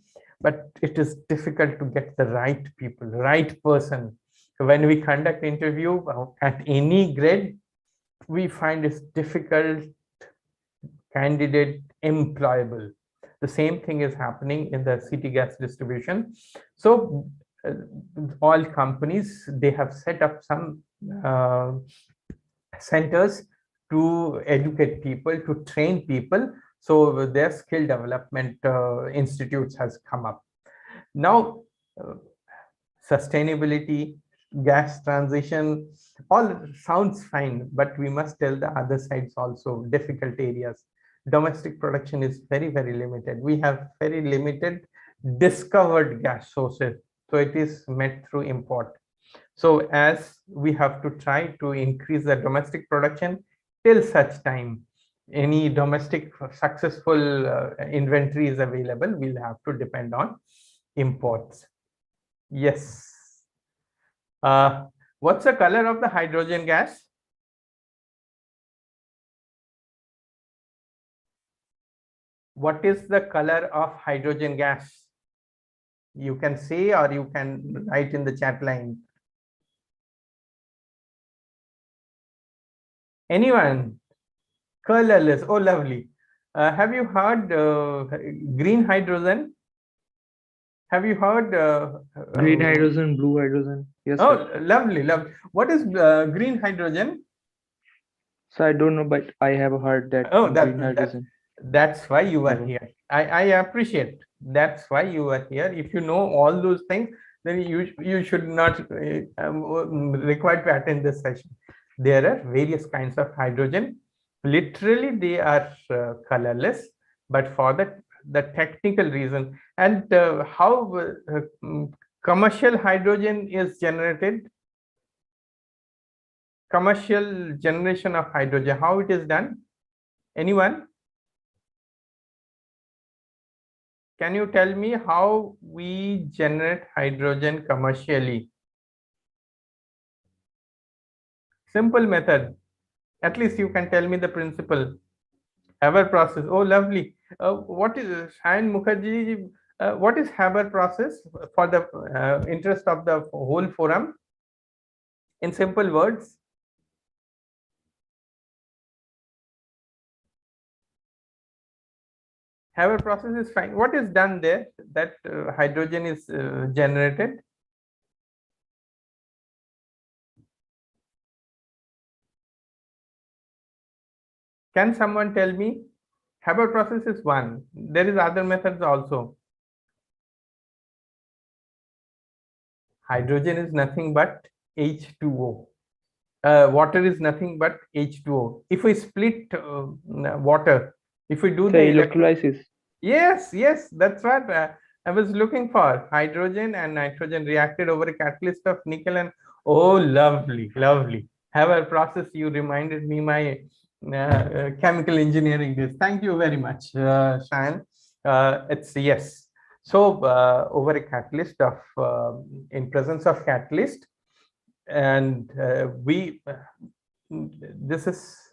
[SPEAKER 3] but it is difficult to get the right people, right person. So when we conduct interview at any grade, we find it's difficult candidate employable. The same thing is happening in the city gas distribution. So all companies, they have set up some centers to educate people, to train people. So their skill development institutes has come up. Now, sustainability, gas transition, all sounds fine, but we must tell the other sides also, difficult areas. Domestic production is very, very limited. We have very limited discovered gas sources. So it is met through import. So as we have to try to increase the domestic production, till such time any domestic successful inventory is available, we'll have to depend on imports. Yes. What's the color of the hydrogen gas? What is the color of hydrogen gas? You can say, or you can write in the chat line. Anyone? Colorless. Oh, lovely. Have you heard green hydrogen? Have you heard
[SPEAKER 8] green hydrogen, blue hydrogen? Yes.
[SPEAKER 3] Oh,
[SPEAKER 8] Sir.
[SPEAKER 3] lovely, lovely. What is green hydrogen?
[SPEAKER 8] So I don't know, but I have heard that.
[SPEAKER 3] Oh,
[SPEAKER 8] green hydrogen.
[SPEAKER 3] That's why you are here. I appreciate. That's why you are here. If you know all those things, then you should not required to attend this session. There are various kinds of hydrogen. Literally, they are colorless, but for the technical reason. And how commercial hydrogen is generated, commercial generation of hydrogen, how it is done? Anyone? Can you tell me how we generate hydrogen commercially? Simple method. At least you can tell me the principle. Haber process. Oh, lovely. What is Shayan Mukherjee? What is Haber process for the interest of the whole forum? In simple words. Haber process is fine. What is done there that hydrogen is generated? Can someone tell me? Haber process is one. There is other methods also. Hydrogen is nothing but H2O. Water is nothing but H2O. If we split water, if we do the
[SPEAKER 8] electrolysis.
[SPEAKER 3] Yes, that's what I was looking for. Hydrogen and nitrogen reacted over a catalyst of nickel and oh, lovely, lovely. Haber process, you reminded me my chemical engineering days. Thank you very much, Shayan. It's yes. So over a catalyst of in presence of catalyst, and this is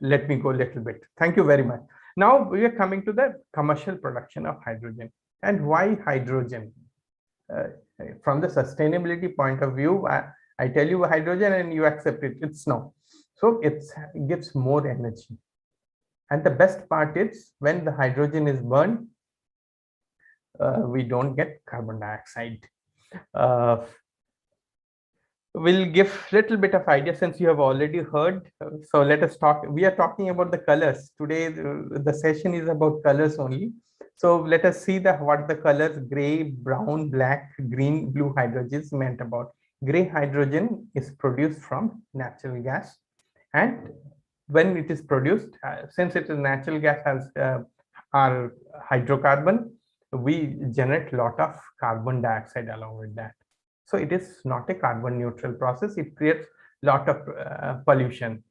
[SPEAKER 3] let me go a little bit. Thank you very much. Now we are coming to the commercial production of hydrogen. And why hydrogen? From the sustainability point of view, I tell you hydrogen and you accept it. It's no. So it gives more energy. And the best part is when the hydrogen is burned, we don't get carbon dioxide. We'll give little bit of idea since you have already heard. So let us talk. We are talking about the colors today. The session is about colors only. So let us see what the colors gray, brown, black, green, blue hydrogen is meant about. Gray hydrogen is produced from natural gas, and when it is produced, since it is natural gas has our hydrocarbon, we generate a lot of carbon dioxide along with that. So it is not a carbon neutral process. It creates a lot of pollution.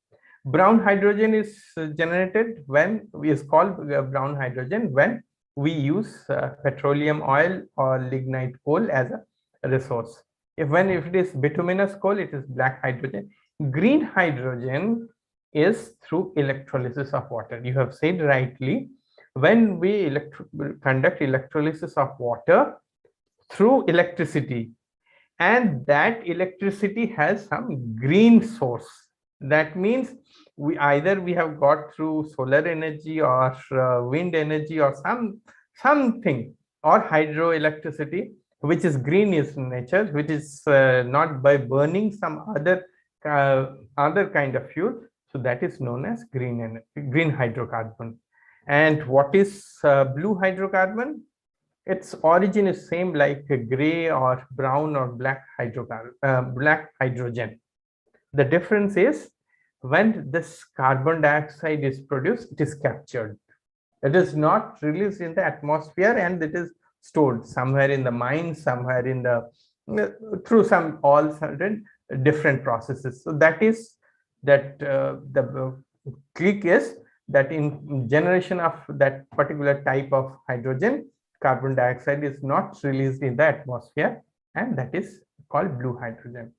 [SPEAKER 3] Brown hydrogen is generated when is called brown hydrogen when we use petroleum oil or lignite coal as a resource. If it is bituminous coal, it is black hydrogen. Green hydrogen is through electrolysis of water. You have said rightly, when we conduct electrolysis of water through electricity, and that electricity has some green source. That means we have got through solar energy or wind energy or something, or hydroelectricity, which is green in nature, which is not by burning some other kind of fuel. So that is known as green hydrocarbon. And what is blue hydrocarbon? Its origin is same like a gray or brown or black hydrogen. The difference is when this carbon dioxide is produced, it is captured. It is not released in the atmosphere, and it is stored somewhere in the mine, somewhere in the through some all certain different processes. So that is that the click is that in generation of that particular type of hydrogen, carbon dioxide is not released in the atmosphere, and that is called blue hydrogen.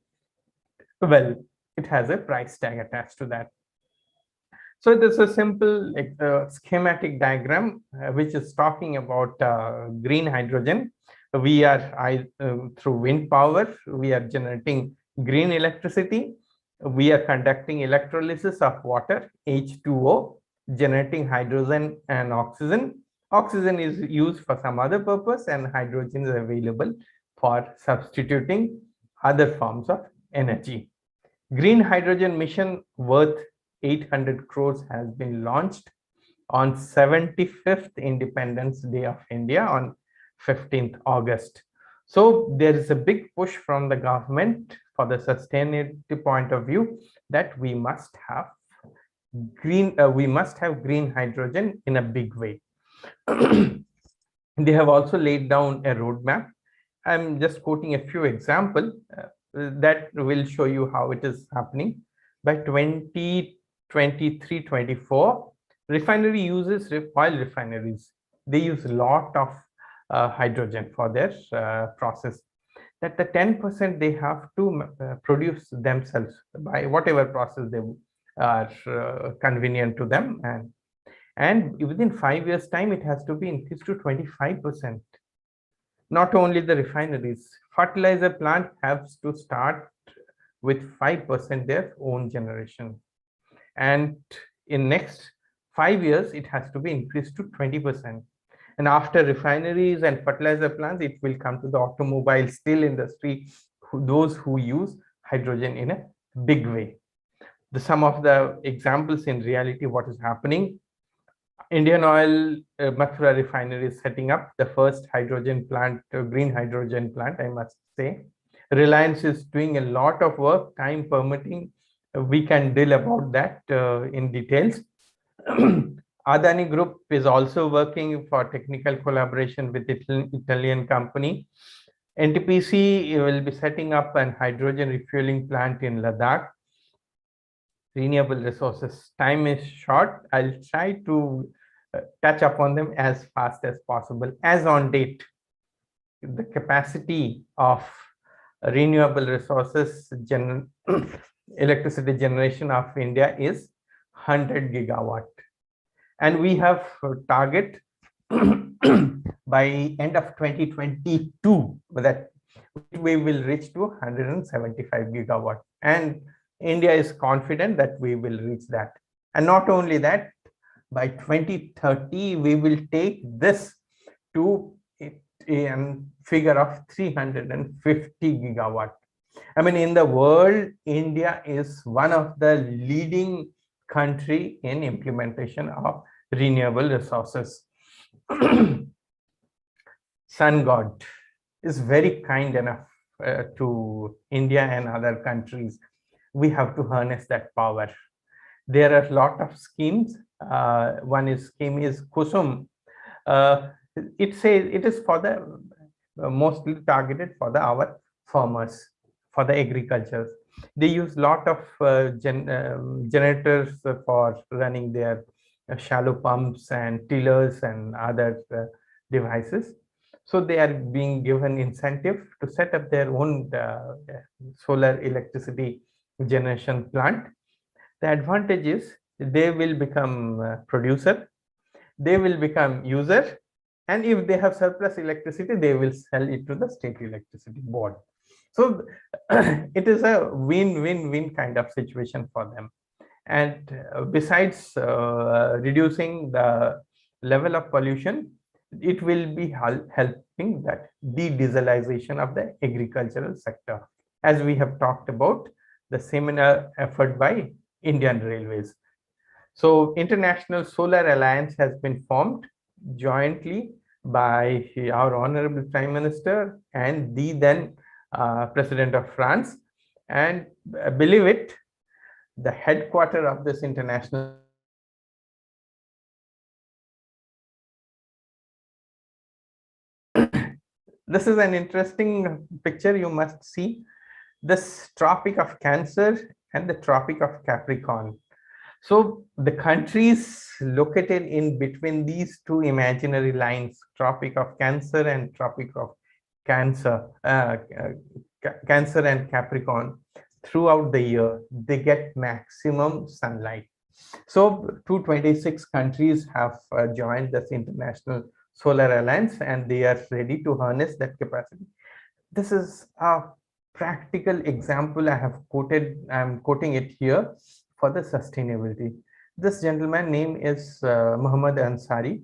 [SPEAKER 3] Well, it has a price tag attached to that. So this is a simple schematic diagram which is talking about green hydrogen. We are through wind power, we are generating green electricity. We are conducting electrolysis of water, H2O, generating hydrogen and oxygen. Oxygen is used for some other purpose, and hydrogen is available for substituting other forms of energy. Green hydrogen mission worth 800 crores has been launched on 75th Independence Day of India on 15th August. So there is a big push from the government for the sustainability point of view that we must have green hydrogen in a big way. They have also laid down a roadmap. I'm just quoting a few examples that will show you how it is happening. By 2023-24, refinery uses oil refineries. They use a lot of hydrogen for their process. That the 10% they have to produce themselves by whatever process they are convenient to them, and within 5 years time it has to be increased to 25%. Not only the refineries, fertilizer plant has to start with 5% their own generation, and in next 5 years it has to be increased to 20%. And after refineries and fertilizer plants, it will come to the automobile, steel industry, those who use hydrogen in a big way. Some of the examples in reality, what is happening: Indian Oil Mathura refinery is setting up the first hydrogen plant, green hydrogen plant, I must say. Reliance is doing a lot of work, time permitting. We can deal about that in details. Adani Group is also working for technical collaboration with Italian company. NTPC will be setting up an hydrogen refueling plant in Ladakh. Renewable resources, time is short. I'll try to touch upon them as fast as possible. As on date, the capacity of renewable resources electricity generation of India is 100 gigawatt, and we have a target by end of 2022 that we will reach to 175 gigawatt, and India is confident that we will reach that. And not only that, by 2030 we will take this to a figure of 350 gigawatt. I mean, in the world, India is one of the leading country in implementation of renewable resources. Sun God is very kind enough to India and other countries. We have to harness that power. There are a lot of schemes. One scheme is Kusum. It says it is for the mostly targeted for our farmers, for the agriculture. They use lot of generators for running their shallow pumps and tillers and other devices. So they are being given incentive to set up their own solar electricity generation plant. The advantage is they will become producer, they will become user, and if they have surplus electricity, they will sell it to the state electricity board. So it is a win-win-win kind of situation for them. And besides reducing the level of pollution, it will be helping that de-dieselization of the agricultural sector, as we have talked about the similar effort by Indian Railways. So International Solar Alliance has been formed jointly by our Honorable Prime Minister and the then President of France. And believe it, the headquarter of this international this is an interesting picture you must see. This Tropic of Cancer and the Tropic of Capricorn. So the countries located in between these two imaginary lines, Tropic of Cancer and Tropic of Cancer, Cancer and Capricorn, throughout the year, they get maximum sunlight. So 226 countries have joined this International Solar Alliance, and they are ready to harness that capacity. This is a practical example I have quoted. I'm quoting it here for the sustainability. This gentleman name is Muhammad Ansari.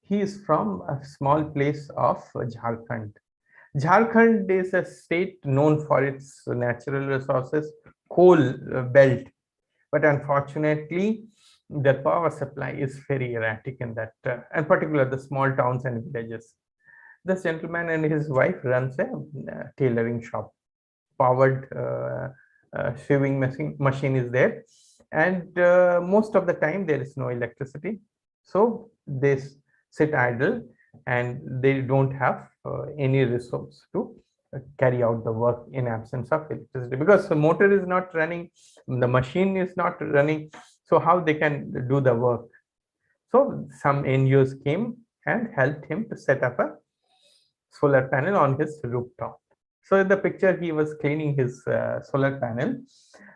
[SPEAKER 3] He is from a small place of Jharkhand. Jharkhand is a state known for its natural resources, coal belt, but unfortunately, the power supply is very erratic in that, and particularly the small towns and villages. This gentleman and his wife runs a tailoring shop. Powered sewing machine is there, and most of the time there is no electricity, so they sit idle and they don't have any resource to carry out the work in absence of electricity, because the motor is not running, the machine is not running, so how they can do the work? So some NGOs came and helped him to set up a solar panel on his rooftop. So in the picture, he was cleaning his solar panel.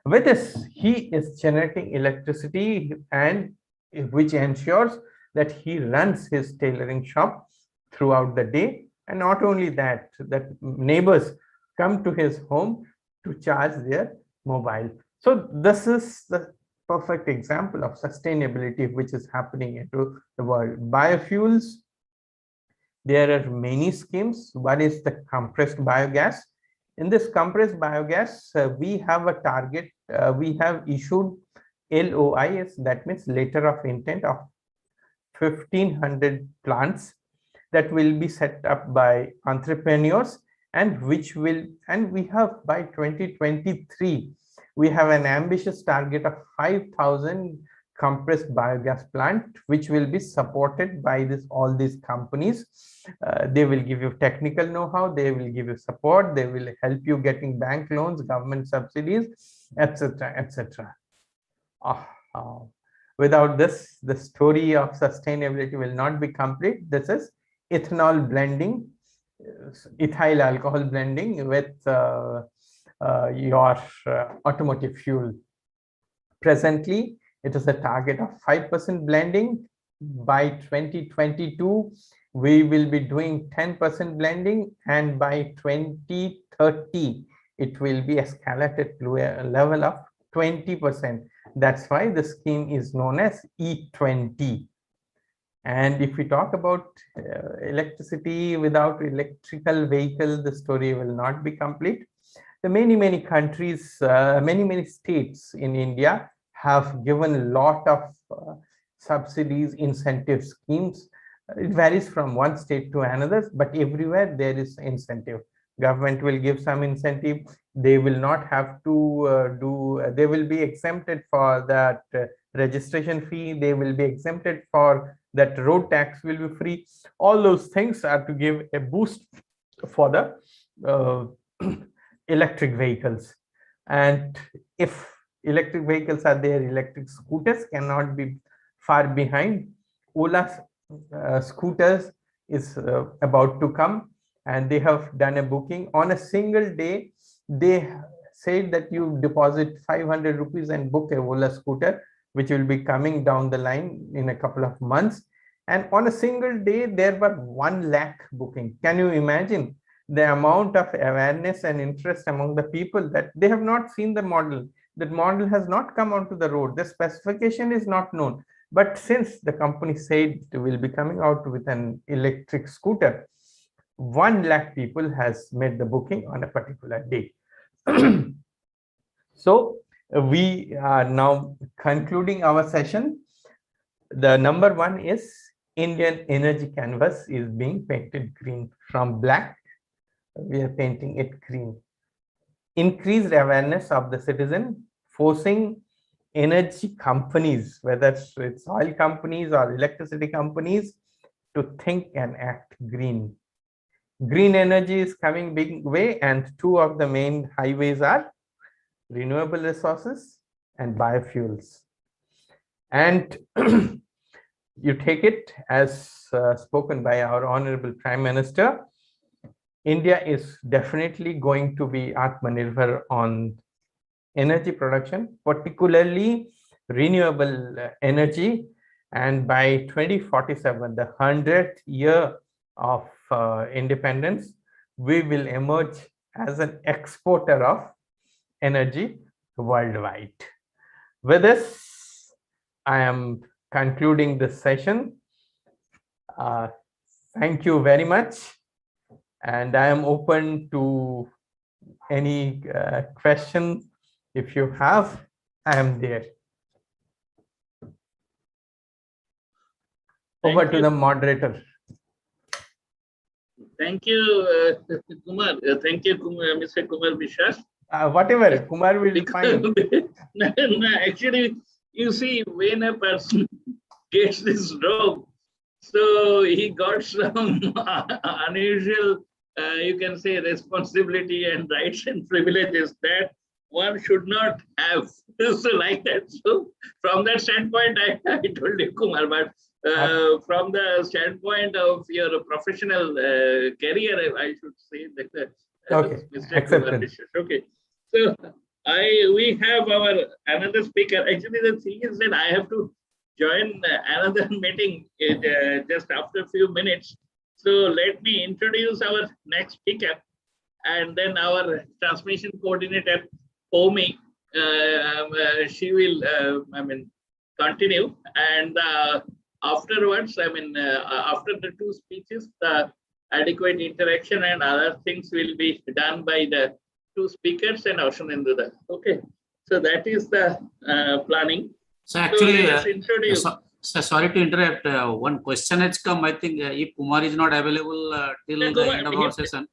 [SPEAKER 3] With this, he is generating electricity, and which ensures that he runs his tailoring shop throughout the day. And not only that, that neighbors come to his home to charge their mobile. So this is the perfect example of sustainability which is happening into the world. Biofuels, there are many schemes. One is the compressed biogas. In this compressed biogas, we have a target. We have issued LOIs, that means letter of intent, of 1,500 plants that will be set up by entrepreneurs, and which will, and we have by 2023, we have an ambitious target of 5,000 compressed biogas plant, which will be supported by all these companies. They will give you technical know-how, they will give you support, they will help you getting bank loans, government subsidies, etc., etc. Without this, the story of sustainability will not be complete. This is ethanol blending, ethyl alcohol blending with your automotive fuel. Presently, it is a target of 5% blending. By 2022, we will be doing 10% blending, and by 2030, it will be escalated to a level of 20%. That's why the scheme is known as E20. And if we talk about electricity, without electrical vehicle, the story will not be complete. The many countries, many states in India have given a lot of subsidies, incentive schemes. It varies from one state to another, but everywhere there is incentive. Government will give some incentive. They will not have to they will be exempted for that registration fee. They will be exempted for that road tax will be free. All those things are to give a boost for the electric vehicles. And if electric vehicles are there, electric scooters cannot be far behind. Ola scooters is about to come, and they have done a booking on a single day. They said that you deposit 500 rupees and book a Ola scooter, which will be coming down the line in a couple of months. And on a single day, there were 1 lakh booking. Can you imagine the amount of awareness and interest among the people that they have not seen the model? That model has not come onto the road. The specification is not known. But since the company said it will be coming out with an electric scooter, 1 lakh people has made the booking on a particular day. So we are now concluding our session. The number 1 is Indian energy canvas is being painted green. From black, we are painting it green. Increased awareness of the citizen, forcing energy companies, whether it's oil companies or electricity companies, to think and act green. Green energy is coming big way, and 2 of the main highways are renewable resources and biofuels. And you take it as spoken by our Honorable Prime Minister, India is definitely going to be Atmanirbhar on energy production, particularly renewable energy. And by 2047, the 100th year of independence, we will emerge as an exporter of energy worldwide. With this, I am concluding this session. Thank you very much. And I am open to any questions. If you have, I am there. Over to the moderator.
[SPEAKER 2] Thank you, Kumar. Thank you, Mr. Kumar Vishwas.
[SPEAKER 3] Whatever, Kumar will find.
[SPEAKER 2] No, actually, you see, when a person gets this job, so he got some unusual, you can say, responsibility and rights and privileges that one should not have. So like that. So from that standpoint, I told you, Kumar, but from the standpoint of your professional career, I should say that
[SPEAKER 3] okay,
[SPEAKER 2] Mr.
[SPEAKER 3] accepted.
[SPEAKER 2] Okay, so we have our another speaker. Actually, the thing is that I have to join another meeting just after a few minutes. So let me introduce our next speaker, and then our transmission coordinator, Omi. She will, continue, and afterwards, after the 2 speeches, the adequate interaction and other things will be done by the 2 speakers and Ashanindra. Okay, so that is the planning.
[SPEAKER 1] So actually,
[SPEAKER 2] sorry
[SPEAKER 1] to interrupt. One question has come. I think if Kumar is not available till the end of our session.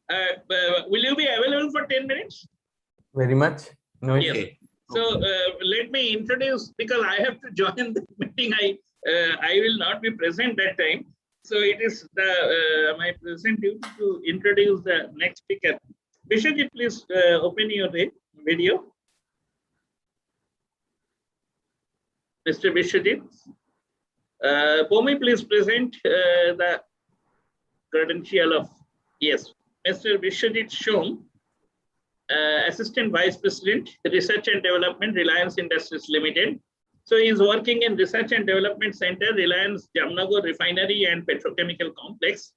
[SPEAKER 2] Will you be available for 10 minutes?
[SPEAKER 3] Very much. No.
[SPEAKER 2] Yes. Okay. So let me introduce, because I have to join the meeting. I will not be present that time. So it is my present duty to introduce the next speaker. Vishwajit, please open your video. Mr. Vishwajit. Pomi, please present the credential of, yes, Mr. Vishwajit Shom, Assistant Vice President, Research and Development, Reliance Industries Limited. So he is working in Research and Development Center, Reliance Jamnagar Refinery and Petrochemical Complex,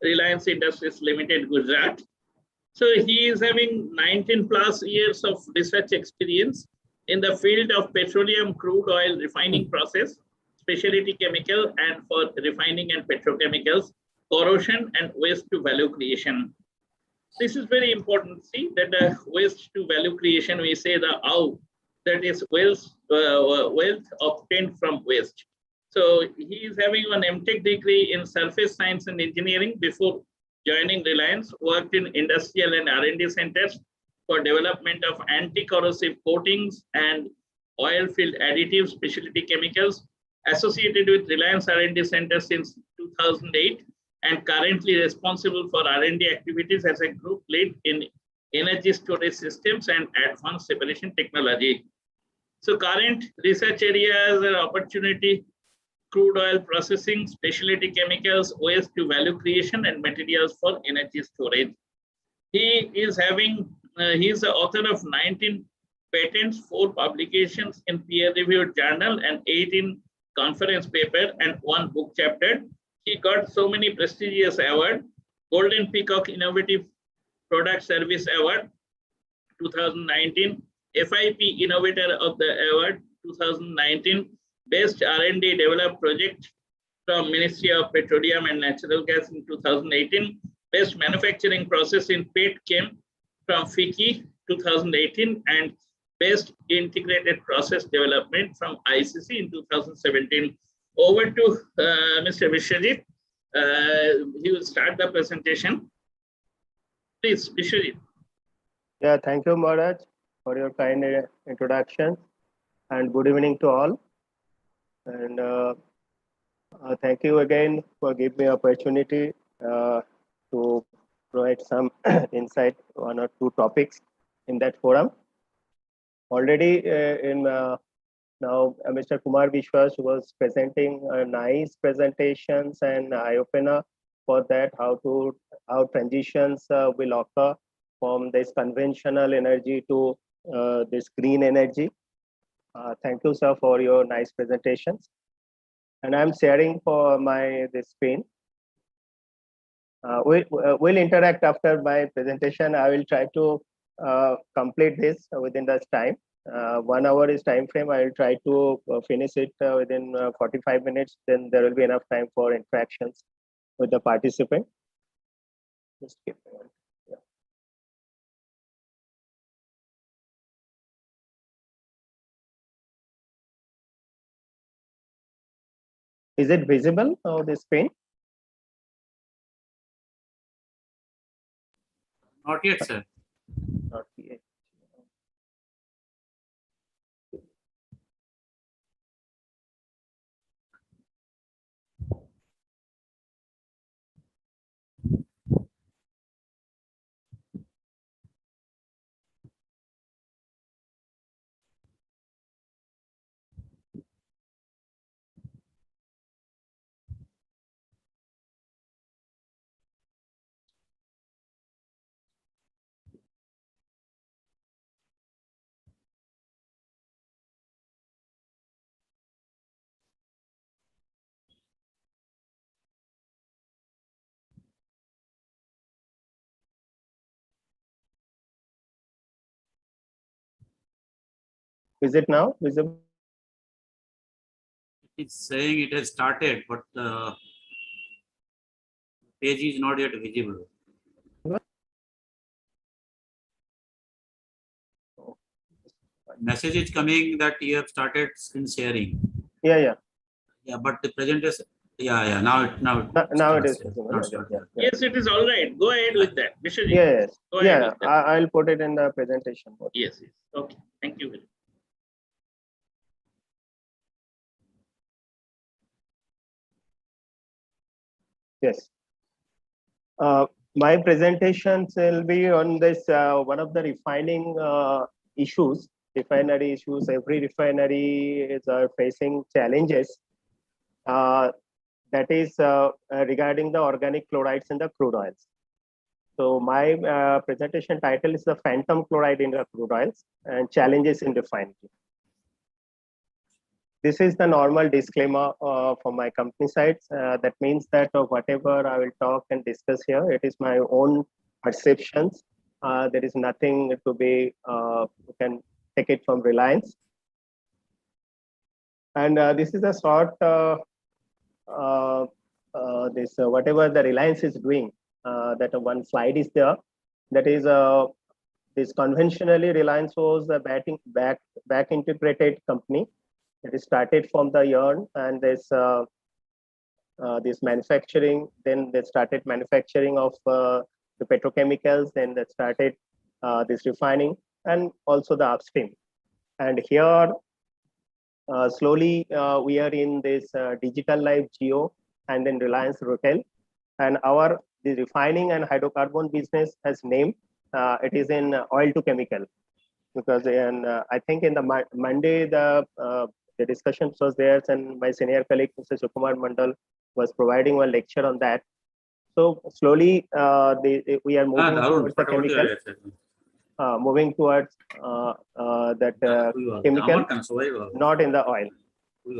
[SPEAKER 2] Reliance Industries Limited, Gujarat. So he is having 19 plus years of research experience in the field of petroleum crude oil refining process, specialty chemical, and for refining and petrochemicals, corrosion and waste to value creation. This is very important. See that the waste to value creation, we say the OW, that is wealth obtained from waste. So he is having an MTech degree in surface science and engineering before joining Reliance, worked in industrial and R&D centers for development of anti-corrosive coatings and oil field additives, specialty chemicals, associated with Reliance R&D Center since 2008, and currently responsible for R&D activities as a group lead in energy storage systems and advanced separation technology. So current research areas are opportunity, crude oil processing, specialty chemicals, waste to value creation, and materials for energy storage. He is having He is the author of 19 patents, 4 publications in peer-reviewed journal, and 18 conference paper and 1 book chapter. He got so many prestigious awards: Golden Peacock Innovative Product Service Award 2019, FIP Innovator of the Award 2019, Best R&D Developed Project from Ministry of Petroleum and Natural Gas in 2018, Best Manufacturing Process in PET Chem from FICCI 2018, and Best Integrated Process Development from ICC in 2017. Over to Mr. Vishwajit. He will start the presentation. Please, Vishwajit.
[SPEAKER 9] Yeah, thank you, Maharaj, for your kind introduction, and good evening to all. And thank you again for giving me opportunity to provide some insight on 1 or 2 topics in that forum. Already now Mr. Kumar Vishwas was presenting nice presentations and eye-opener for that, how transitions will occur from this conventional energy to this green energy. Thank you, sir, for your nice presentations. And I'm sharing for this screen. We'll interact after my presentation. I will try to complete this within this time. 1 hour is time frame. I will try to finish it within 45 minutes. Then there will be enough time for interactions with the participant. Just keep going. Yeah. Is it visible on the screen?
[SPEAKER 1] Not yet, sir.
[SPEAKER 9] Not yet. Is it now visible?
[SPEAKER 1] It's saying it has started, but the page is not yet visible. Message is coming that you have started screen sharing.
[SPEAKER 9] Yeah.
[SPEAKER 1] Yeah, but the presentation. Yeah. Now
[SPEAKER 9] Now it is visible. Yeah.
[SPEAKER 2] Yes, it is all right. Go ahead with that, Vishwajit.
[SPEAKER 9] Yes.
[SPEAKER 2] Go ahead with that.
[SPEAKER 9] I'll put it in the presentation mode.
[SPEAKER 2] Yes. Okay. Thank you very much.
[SPEAKER 9] Yes. My presentations will be on this one of the refining issues, refinery issues. Every refinery is facing challenges. That is regarding the organic chlorides in the crude oils. So my presentation title is the phantom chloride in the crude oils and challenges in refinery. This is the normal disclaimer from my company side. That means that whatever I will talk and discuss here, it is my own perceptions. There is nothing to be, you can take it from Reliance. And this is a short, whatever the Reliance is doing, that one slide is there. That is this conventionally Reliance was a back integrated company. It started from the yarn and this manufacturing. Then they started manufacturing of the petrochemicals. Then they started this refining and also the upstream. And here slowly we are in this Digital Life Geo and then Reliance Retail. And the refining and hydrocarbon business has named. It is in oil to chemical. Because I think in the Monday the discussion was there, and my senior colleague Mr. Sukumar Mandal was providing a lecture on that. So slowly we are moving towards the chemical. moving towards that chemical, not in the oil.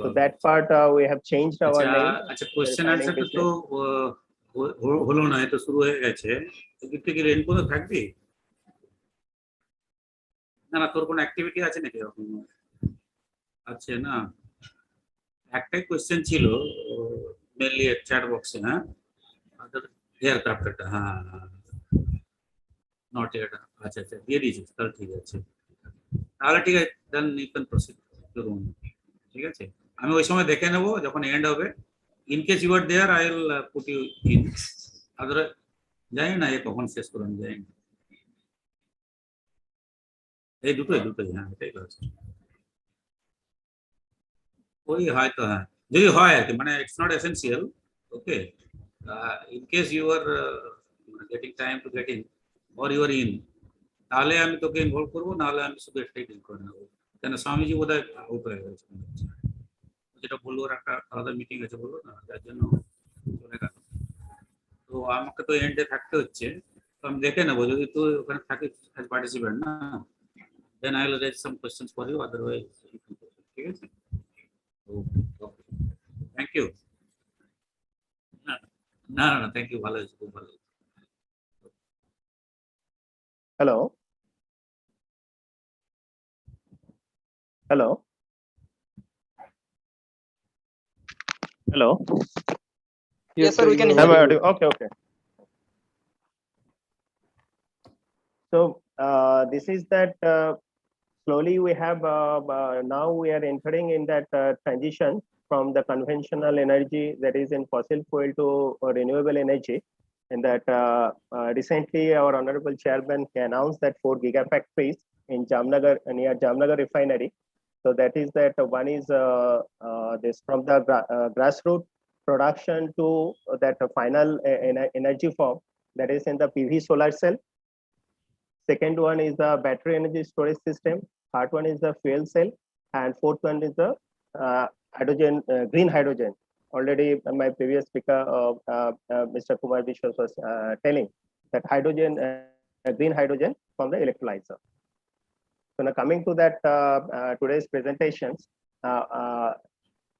[SPEAKER 9] So that part we have changed our name.
[SPEAKER 1] আচ্ছা question
[SPEAKER 9] refining
[SPEAKER 1] আনসারটা তো
[SPEAKER 9] business.
[SPEAKER 1] হলো না, এটা শুরু হয়ে গেছে। এদিক থেকে রেন পর্যন্ত থাকবি না, না তোর কোনো অ্যাক্টিভিটি আছে নাকি এরকম? আছে না, একটাই কোশ্চেন ছিল মেনলি চ্যাট বক্সে। হ্যাঁ এয়ারক্রাফটটা, হ্যাঁ নট এটা, আচ্ছা আচ্ছা দিয়ে দিয়েছিস, তাহলে ঠিক আছে। তাহলে ঠিক আছে, দেন ইউ ক্যান প্রসিড করুন। ঠিক আছে, আমি ওই সময় দেখে নেবো যখন এন্ড হবে। In case you are there I will put you in, other জানি না এ কখন শেষ করুন, জানি না। এই দুটোই, হ্যাঁ এটাই লাস্ট। ওই হয়তো, হ্যাঁ যদি হয় আর কি, মানে it's not essential. Okay, in case you are getting time to get in or you are in, তাহলে আমি তোকে ইনভলভ করবো, নাহলে আমি শুধু এটাই ডিল করে নেবো। কেন স্বামীজি বোধহয় আউট হয়ে গেছে, যেটা বললো ওর একটা আলাদা মিটিং আছে বললো না, যার জন্য চলে গেল। তো আমাকে তো এন্ডে থাকতে হচ্ছে, তো আমি দেখে নেবো যদি তুই ওখানে থাকিস অ্যাজ পার্টিসিপেন্ট না, then I will raise some questions for you, otherwise ঠিক আছে। Thank you. না না না, থ্যাংক ইউ, ভালো হয়েছে, খুব ভালো হয়েছে।
[SPEAKER 9] Hello. Hello. Hello.
[SPEAKER 5] Yes, sir, we can
[SPEAKER 9] Am
[SPEAKER 5] hear
[SPEAKER 9] I
[SPEAKER 5] you.
[SPEAKER 9] audible? Okay, okay. So this is that slowly we have now we are entering in that transition from the conventional energy that is in fossil fuel to renewable energy. And that recently our honorable chairman announced that 4 gigafactories in Jamnagar, near Jamnagar refinery. So that is that one is this from the grassroots production to that final energy form, that is in the PV solar cell. Second one is the battery energy storage system. Third one is the fuel cell, and fourth one is the hydrogen, green hydrogen. Already my previous speaker, Mr. Kumar Vishwas was telling that hydrogen, green hydrogen from the electrolyzer. So now coming to that today's presentations,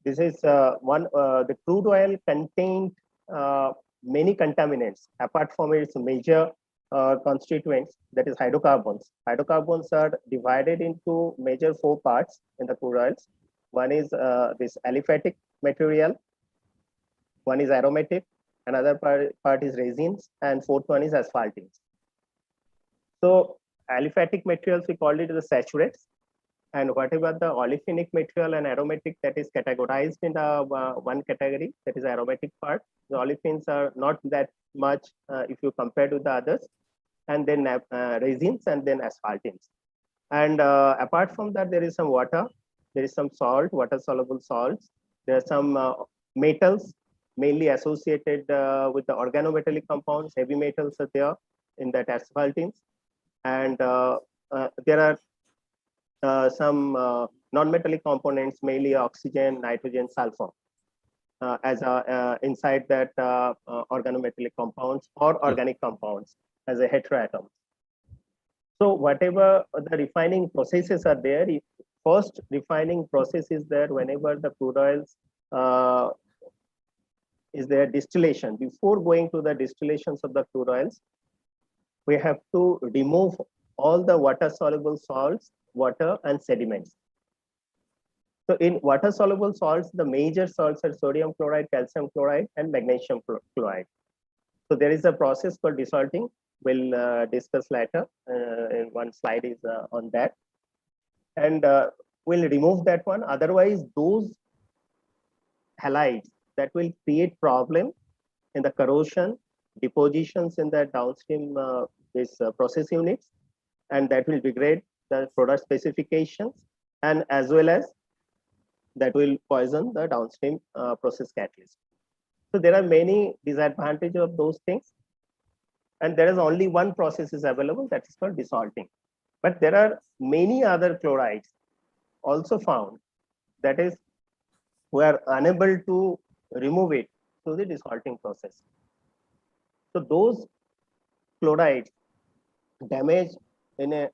[SPEAKER 9] this is one, the crude oil contained many contaminants apart from its major constituents, that is hydrocarbons. Hydrocarbons are divided into major 4 parts in the crude oils. One is this aliphatic material, one is aromatic, another part is resins, and fourth one is asphaltings. So aliphatic materials, we call it the saturates, and whatever the olefinic material and aromatic, that is categorized in the one category, that is aromatic part. The olefins are not that much if you compare to the others, and then resins, and then asphaltings. And apart from that, there is some water, there is some salt, water soluble salts, there are some metals mainly associated with the organometallic compounds. Heavy metals are there in that asphaltings, and there are some non-metallic components, mainly oxygen, nitrogen, sulfur, as inside that organometallic compounds or organic compounds as a heteroatom. So whatever the refining processes are there, first refining process is there whenever the crude oils is there distillation. Before going to the distillations of the crude oils, we have to remove all the water soluble salts, water, and sediments. So in water soluble salts, the major salts are sodium chloride, calcium chloride, and magnesium chloride. So there is a process for desalting. We'll discuss later. In one slide is on that, and we'll remove that one. Otherwise, those halides that will create problem in the corrosion, depositions in the downstream process units, and that will degrade the product specifications, and as well as that will poison the downstream process catalyst. So there are many disadvantages of those things, and there is only one process is available, that is called desalting. But there are many other chlorides also found, that is we are unable to remove it through the desalting process. So those chlorides damage in a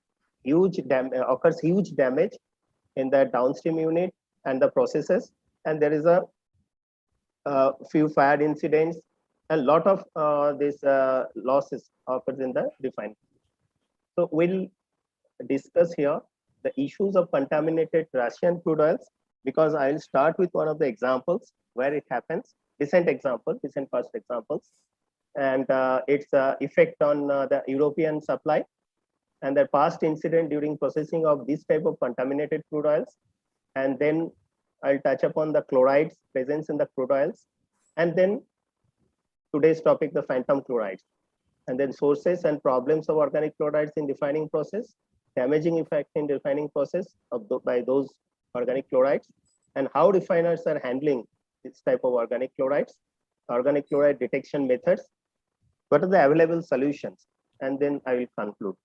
[SPEAKER 9] occurs huge damage in the downstream unit and the processes, and there is a few fire incidents, a lot of these losses occurs in the refinery. So we'll discuss here the issues of contaminated Russian crude oils, because I'll start with one of the examples where it happens, recent past examples, and its effect on the European supply, and the past incident during processing of this type of contaminated crude oils. And then I'll touch upon the chlorides presence in the crude oils, and then today's topic, the phantom chlorides, and then sources and problems of organic chlorides in refining process, damaging effect in refining process by those organic chlorides, and how refiners are handling this type of organic chlorides, organic chloride detection methods, what are the available solutions, and then I will conclude.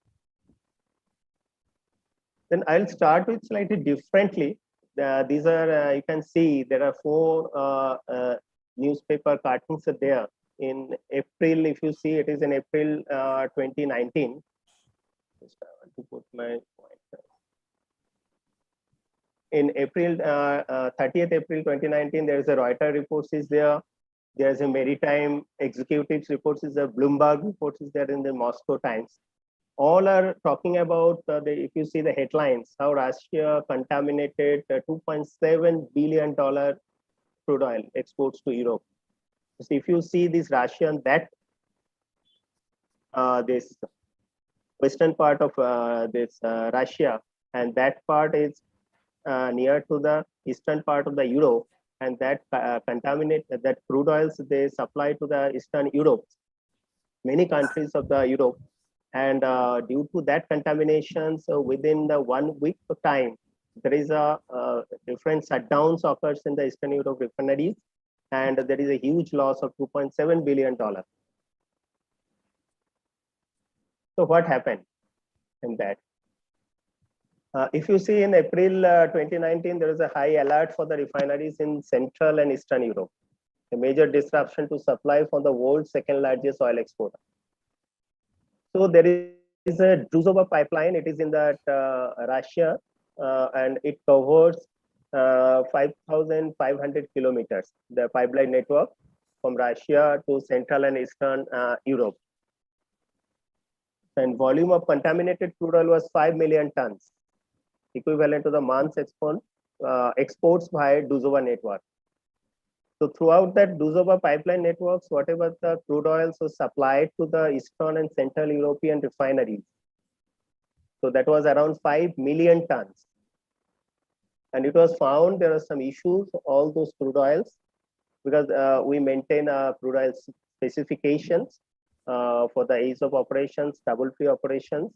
[SPEAKER 9] Then I'll start with slightly differently. These are, you can see there are 4 newspaper cartoons are there in April. If you see, it is in April 2019. Just I want to put my pointer. In April 30th April 2019, there is a Reuters reports is there. There is a Maritime Executives reports is there. Bloomberg reports is there in the Moscow Times. All are talking about if you see the headlines, how Russia contaminated $2.7 billion crude oil exports to Europe. So if you see this Russian, that this western part of this Russia, and that part is near to the eastern part of the Europe, and that contaminate that crude oils they supply to the Eastern Europe, many countries of the Europe. And due to that contamination, so within the 1 week of time, there is a different shutdowns occurs in the Eastern Europe refineries, and there is a huge loss of $2.7 billion. So what happened in that? If you see in April 2019, there is a high alert for the refineries in Central and Eastern Europe, a major disruption to supply for the world's second largest oil exporter. So there is a Druzhova pipeline. It is in that Russia, and it covers 5,500 kilometers, the pipeline network from Russia to Central and Eastern Europe. And volume of contaminated crude oil was 5 million tons, equivalent to the month's exports via Druzhova network. So throughout that Druzhova pipeline networks, whatever the crude oils was supplied to the Eastern and Central European refineries, so that was around 5 million tons. And it was found there are some issues, all those crude oils, because we maintain crude oil specifications for the ease of operations, trouble-free operations.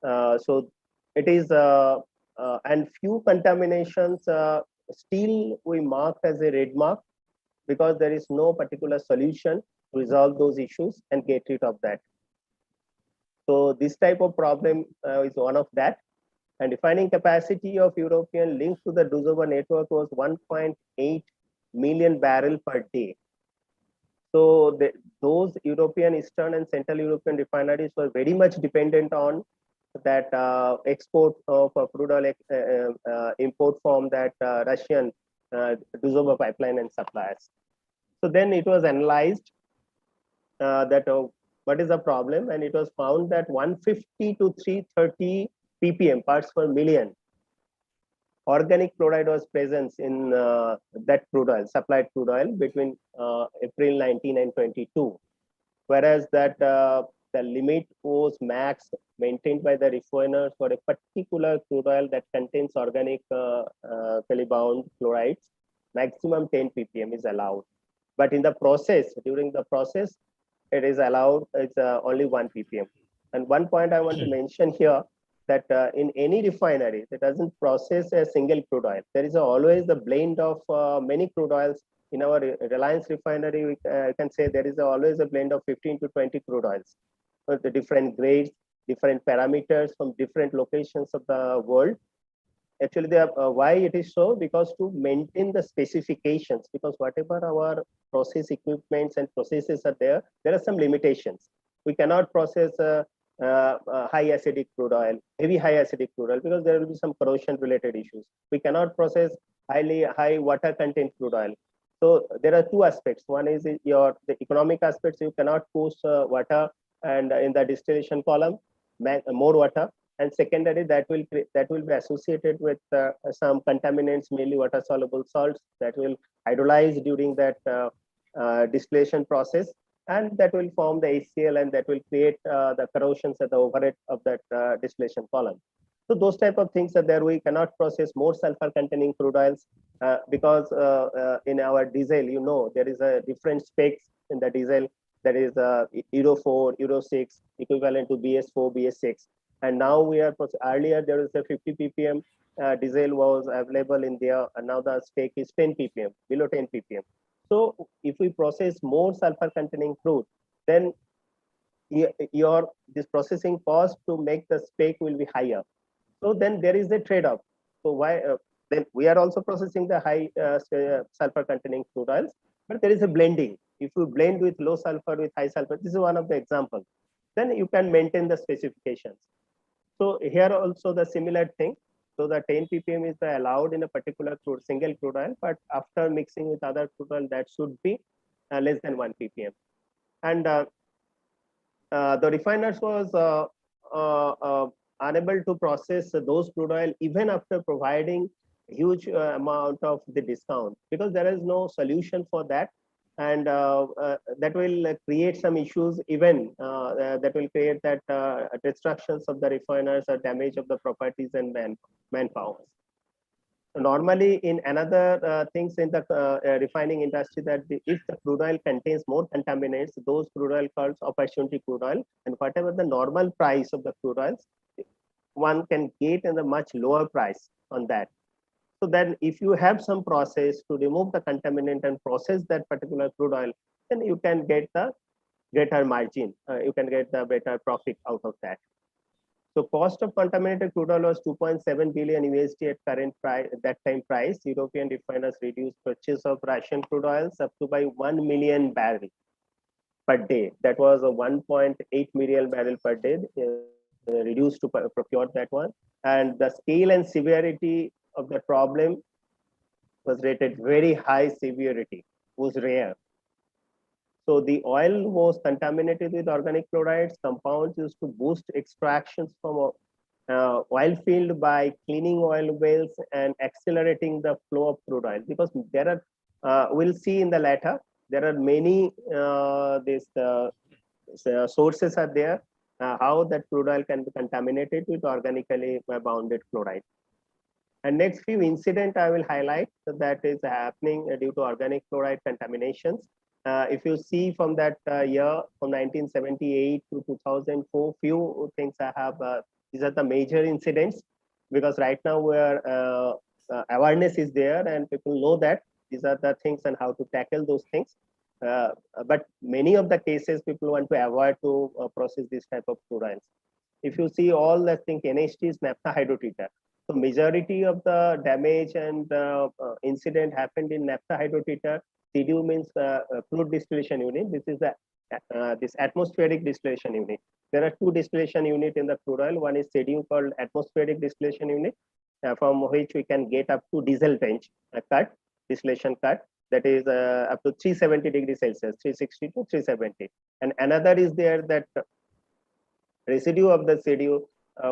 [SPEAKER 9] So it is, and few contaminations still we mark as a red mark, because there is no particular solution to resolve those issues and get rid of that. So this type of problem is one of that. And refining capacity of European linked to the Druzhova network was 1.8 million barrel per day. So those European, Eastern and Central European refineries were very much dependent on that export of crude oil import from that Russian Druzhova pipeline and suppliers. So then it was analyzed that what is the problem, and it was found that 150 to 330 ppm parts per million organic chloride was present in that crude oil, supplied crude oil between April 19 and 22, whereas that the limit was max maintained by the refiners for a particular crude oil that contains organic bound chlorides. Maximum 10 ppm is allowed, but in the process, during the process, it is allowed, it's only 1 ppm. And one point I want to mention here, that in any refinery that doesn't process a single crude oil, there is always a blend of many crude oils. In our Reliance refinery, we can say there is always a blend of 15 to 20 crude oils with the different grades, different parameters from different locations of the world. Actually, why it is so? Because to maintain the specifications, because whatever our process equipments and processes are there, there are some limitations. We cannot process high acidic crude oil, high acidic crude oil, because there will be some corrosion related issues. We cannot process high water content crude oil. So there are two aspects. One is the economic aspects. You cannot push water and in the distillation column, more water. And secondary, that will be associated with some contaminants, mainly water soluble salts, that will hydrolyze during that distillation process, and that will form the HCl, and that will create the corrosions at the overhead of that distillation column. So those type of things are there. We cannot process more sulfur containing crude oils because in our diesel, you know, there is a different specs in the diesel. That is Euro 4, Euro 6, equivalent to BS4, BS6. And now we are, earlier there is a 50 ppm diesel was available in there, and now the spec is 10 ppm, below 10 ppm. So if we process more sulfur containing crude, then this processing cost to make the spec will be higher. So then there is a trade-off. So why then we are also processing the high sulfur containing crude oils, but there is a blending. If you blend with low sulfur with high sulfur, this is one of the examples, then you can maintain the specifications. So here also the similar thing. So the 10 ppm is allowed in a particular single crude oil, but after mixing with other crude oil, that should be less than 1 ppm. And the refiners was unable to process those crude oil even after providing huge amount of the discount, because there is no solution for that. And that will create some issues, even that will create that destructions of the refiners or damage of the properties and manpower. So normally in another things in the refining industry, that if the crude oil contains more contaminants, those crude oil called opportunity crude oil, and whatever the normal price of the crude oils, one can get in a much lower price on that. So then if you have some process to remove the contaminant and process that particular crude oil, then you can get the greater margin. You can get the better profit out of that. So cost of contaminated crude oil was 2.7 billion USD at current price. At that time price, European refiners reduced purchase of Russian crude oils up to by 1 million barrel per day. That was a 1.8 million barrel per day, reduced to procure that one. And the scale and severity of the problem was rated very high severity, was rare. So the oil was contaminated with organic chlorides, compounds used to boost extractions from oil field by cleaning oil wells and accelerating the flow of crude oil. Because there are, we'll see in the latter, there are many sources are there, how that crude oil can be contaminated with organically bounded chloride. And next few incidents I will highlight that is happening due to organic chloride contaminations. If you see from that year, from 1978 to 2004, few things I have, these are the major incidents, because right now where awareness is there and people know that these are the things and how to tackle those things. But many of the cases people want to avoid to process this type of crude oils. If you see all, I think NHT is naphtha hydrotreater. So majority of the damage and incident happened in naphtha hydrotreater. CDU means crude distillation unit. This is the this atmospheric distillation unit. There are two distillation units in the crude oil. One is CDU called atmospheric distillation unit, from which we can get up to diesel bench cut, distillation cut, that is up to 370 degrees Celsius, 360 to 370. And another is there that residue of the CDU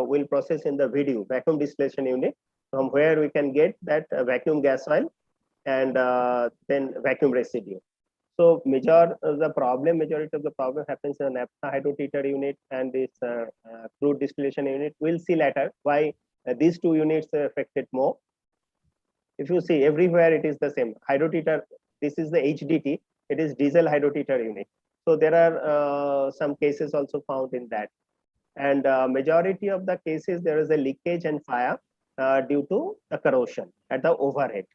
[SPEAKER 9] will process in the VDU, vacuum distillation unit, from where we can get that vacuum gas oil and then vacuum residue. So majority of the problem happens in the naphtha hydrotreater unit and this crude distillation unit. We'll see later why these two units are affected more. If you see everywhere, it is the same. Hydrotreater, this is the HDT, it is diesel hydrotreater unit. So there are some cases also found in that. And majority of the cases, there is a leakage and fire due to the corrosion at the overhead.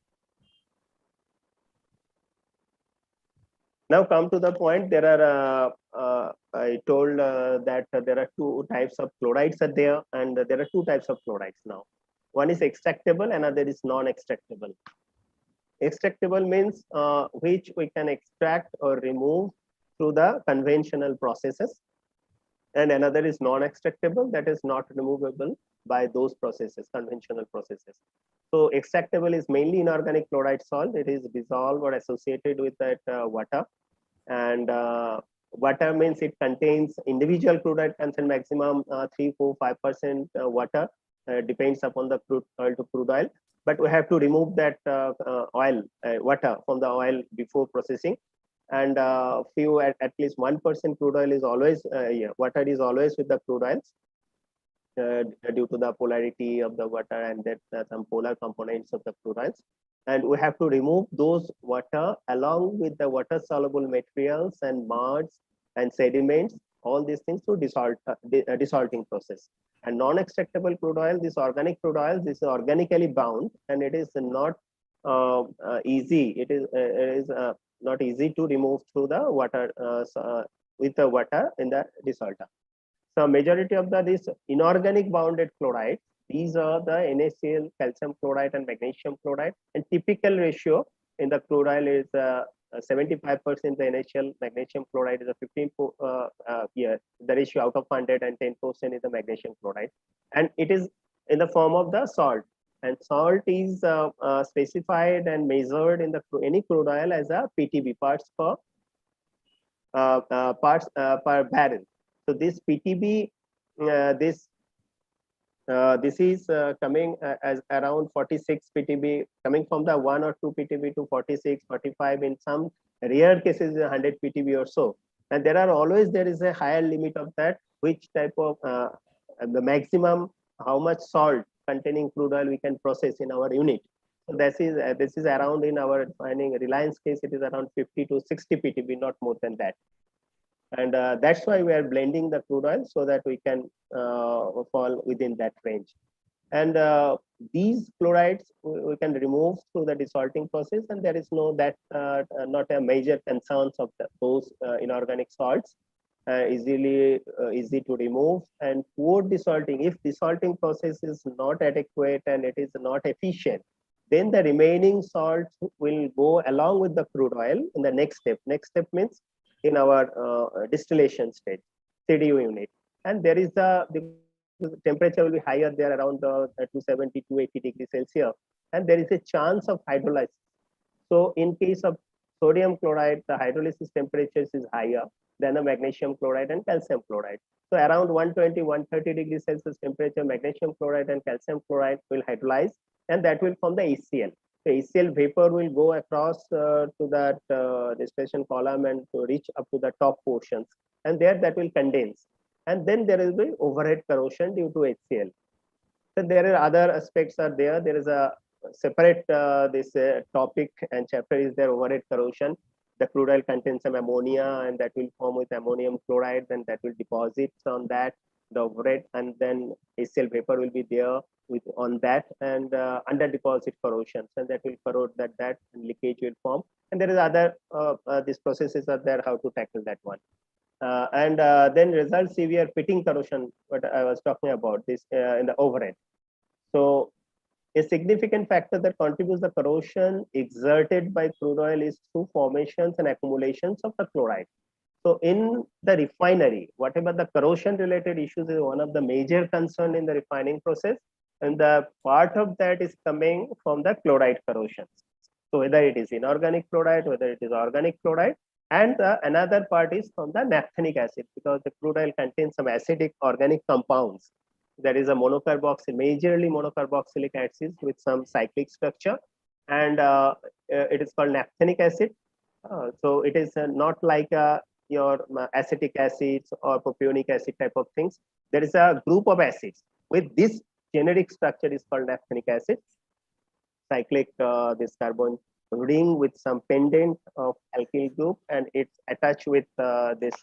[SPEAKER 9] Now come to the point, there are, I told that there are two types of chlorides are there, and there are two types of chlorides now. One is extractable, another is non-extractable. Extractable means which we can extract or remove through the conventional processes. and another is non-extractable, that is not removable by those processes, conventional processes. So extractable is mainly inorganic chloride salt. It is dissolved or associated with that water, and water means it contains individual chloride content maximum 3, 4, 5% water, depends upon the crude oil to crude oil. But we have to remove that water from the oil before processing. And few at least 1% crude oil is always water is always with the crude oils due to the polarity of the water and that some polar components of the crude oils. And we have to remove those water along with the water soluble materials and muds and sediments, all these things through desalting process. And non-extractable crude oil, this organic crude oil, this is organically bound, and it is not easy. It is not easy to remove through the water with the water in the desalter. So majority of this inorganic bounded chloride, these are the NaCl, calcium chloride and magnesium chloride, and typical ratio in the crude oil is 75% the NaCl, magnesium chloride is a 15 the ratio out of 100, and 10% is the magnesium chloride, and it is in the form of the salt. And salt is specified and measured in the any crude oil as a ppb, parts per barrel. So this ppb, this is coming as around 46 ppb, coming from the 1 or 2 ppb to 46, 45, in some rare cases 100 ppb or so. And there is a higher limit of that, which type of the maximum, how much salt containing crude oil we can process in our unit. So this is around, in our refining Reliance case, it is around 50 to 60 ppb, not more than that. And that's why we are blending the crude oil so that we can fall within that range. And these chlorides we can remove through the desalting process, and there is not a major concerns of those inorganic salts. Easy to remove. And poor desalting, if desalting process is not adequate and it is not efficient, then the remaining salts will go along with the crude oil in the next step. Next step means in our distillation stage, CDU unit. And there is the temperature will be higher there, around 270 to 80 degrees Celsius, and there is a chance of hydrolysis. So in case of sodium chloride, the hydrolysis temperatures is higher than the magnesium chloride and calcium chloride. So around 120, 130 degrees Celsius temperature, magnesium chloride and calcium chloride will hydrolyze, and that will form the HCl. The HCl vapor will go across to that distillation column and to reach up to the top portions, and there that will condense. And then there will be overhead corrosion due to HCl. So there are other aspects are there. There is a separate this topic and chapter is there, overhead corrosion. The crude oil contains some ammonia, and that will form with ammonium chloride, then that will deposit on that, the overhead, and then HCl vapor will be there with on that, and under deposit corrosion, and that will corrode that and leakage will form. And there is other these processes are there, how to tackle that one. And then result severe pitting corrosion, what I was talking about this in the overhead. So a significant factor that contributes the corrosion exerted by crude oil is through formations and accumulations of the chloride. So in the refinery, whatever the corrosion related issues is one of the major concern in the refining process, and the part of that is coming from the chloride corrosions. So whether it is inorganic chloride, whether it is organic chloride, and another part is from the naphthenic acid, because the crude oil contains some acidic organic compounds. There is a majorly monocarboxylic acid with some cyclic structure, and it is called naphthenic acid. So it is not like your acetic acids or propionic acid type of things. There is a group of acids with this generic structure is called naphthenic acid. Cyclic this carbon ring with some pendant of alkyl group, and it's attached with this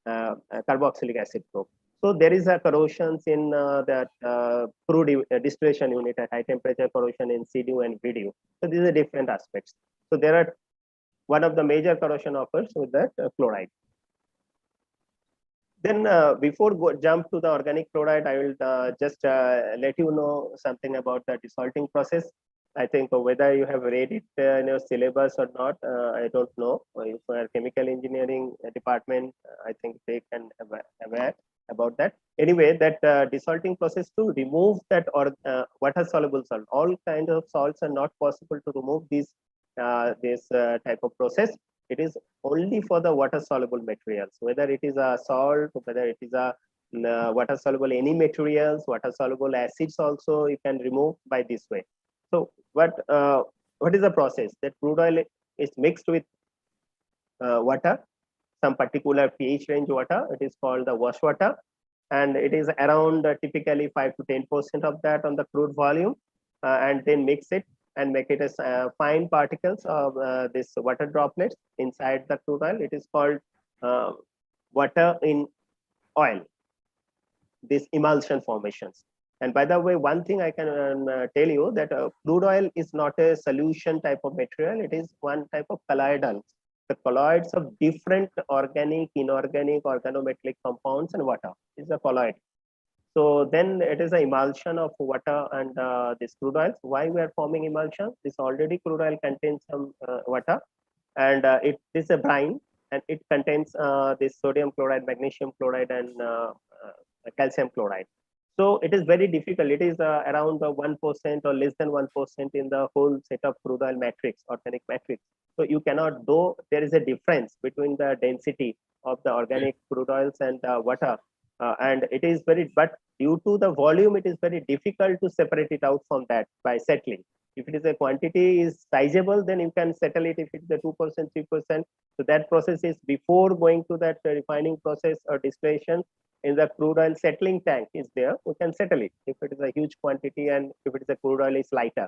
[SPEAKER 9] carboxylic acid group. So there is a corrosions in that crude distillation unit at high temperature, corrosion in CDU and VDU. So these are different aspects. So there are one of the major corrosion occurs with that chloride. Then before jump to the organic chloride, I will just let you know something about the desalting process. I think whether you have read it in your syllabus or not, I don't know. If you are chemical engineering department, I think they can aware. about that. Anyway, that desalting process to remove that or water soluble salt. All kinds of salts are not possible to remove this type of process. It is only for the water soluble materials, whether it is a salt, whether it is a water soluble any materials, water soluble acids also you can remove by this way. So what is the process? That crude oil is mixed with water, some particular pH range water. It is called the wash water, and it is around typically 5 to 10% of that on the crude volume, and then mix it and make it as fine particles of this water droplets inside the crude oil. It is called water in oil, these emulsion formations. And by the way, one thing I can tell you that crude oil is not a solution type of material. It is one type of colloidal. The colloids of different organic, inorganic, organometallic compounds and water is a colloid. So then it is an emulsion of water and this crude oil. Why we are forming emulsion? This already crude oil contains some water, and it is a brine, and it contains this sodium chloride, magnesium chloride, and calcium chloride. So it is very difficult. It is around 1% or less than 1% in the whole set of crude oil matrix, organic matrix. So you cannot, though there is a difference between the density of the organic crude oils and water, and it is very, but due to the volume, it is very difficult to separate it out from that by settling. If it is a quantity is sizable, then you can settle it. If it is a 2%, 3%, so that process is before going to that refining process or distillation. In the crude oil settling tank is there, we can settle it if it is a huge quantity and if it is a crude oil is lighter.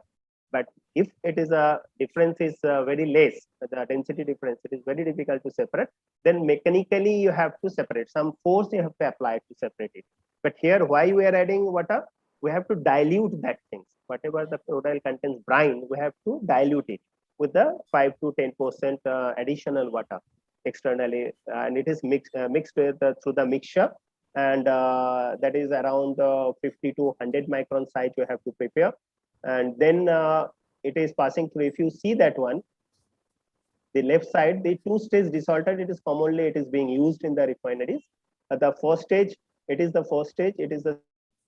[SPEAKER 9] But if it is a difference is very less, the density difference, it is very difficult to separate, then mechanically you have to separate. Some force you have to apply to separate it. But here, why we are adding water? We have to dilute that things. Whatever the crude oil contains brine, we have to dilute it with the 5 to 10% additional water externally, and it is mixed with through the mixture, and that is around 50 to 100 micron size you have to prepare, and then it is passing through. If you see that one, the left side, the two-stage desalter, it is commonly it is being used in the refineries. The first stage, it is the first stage. It is the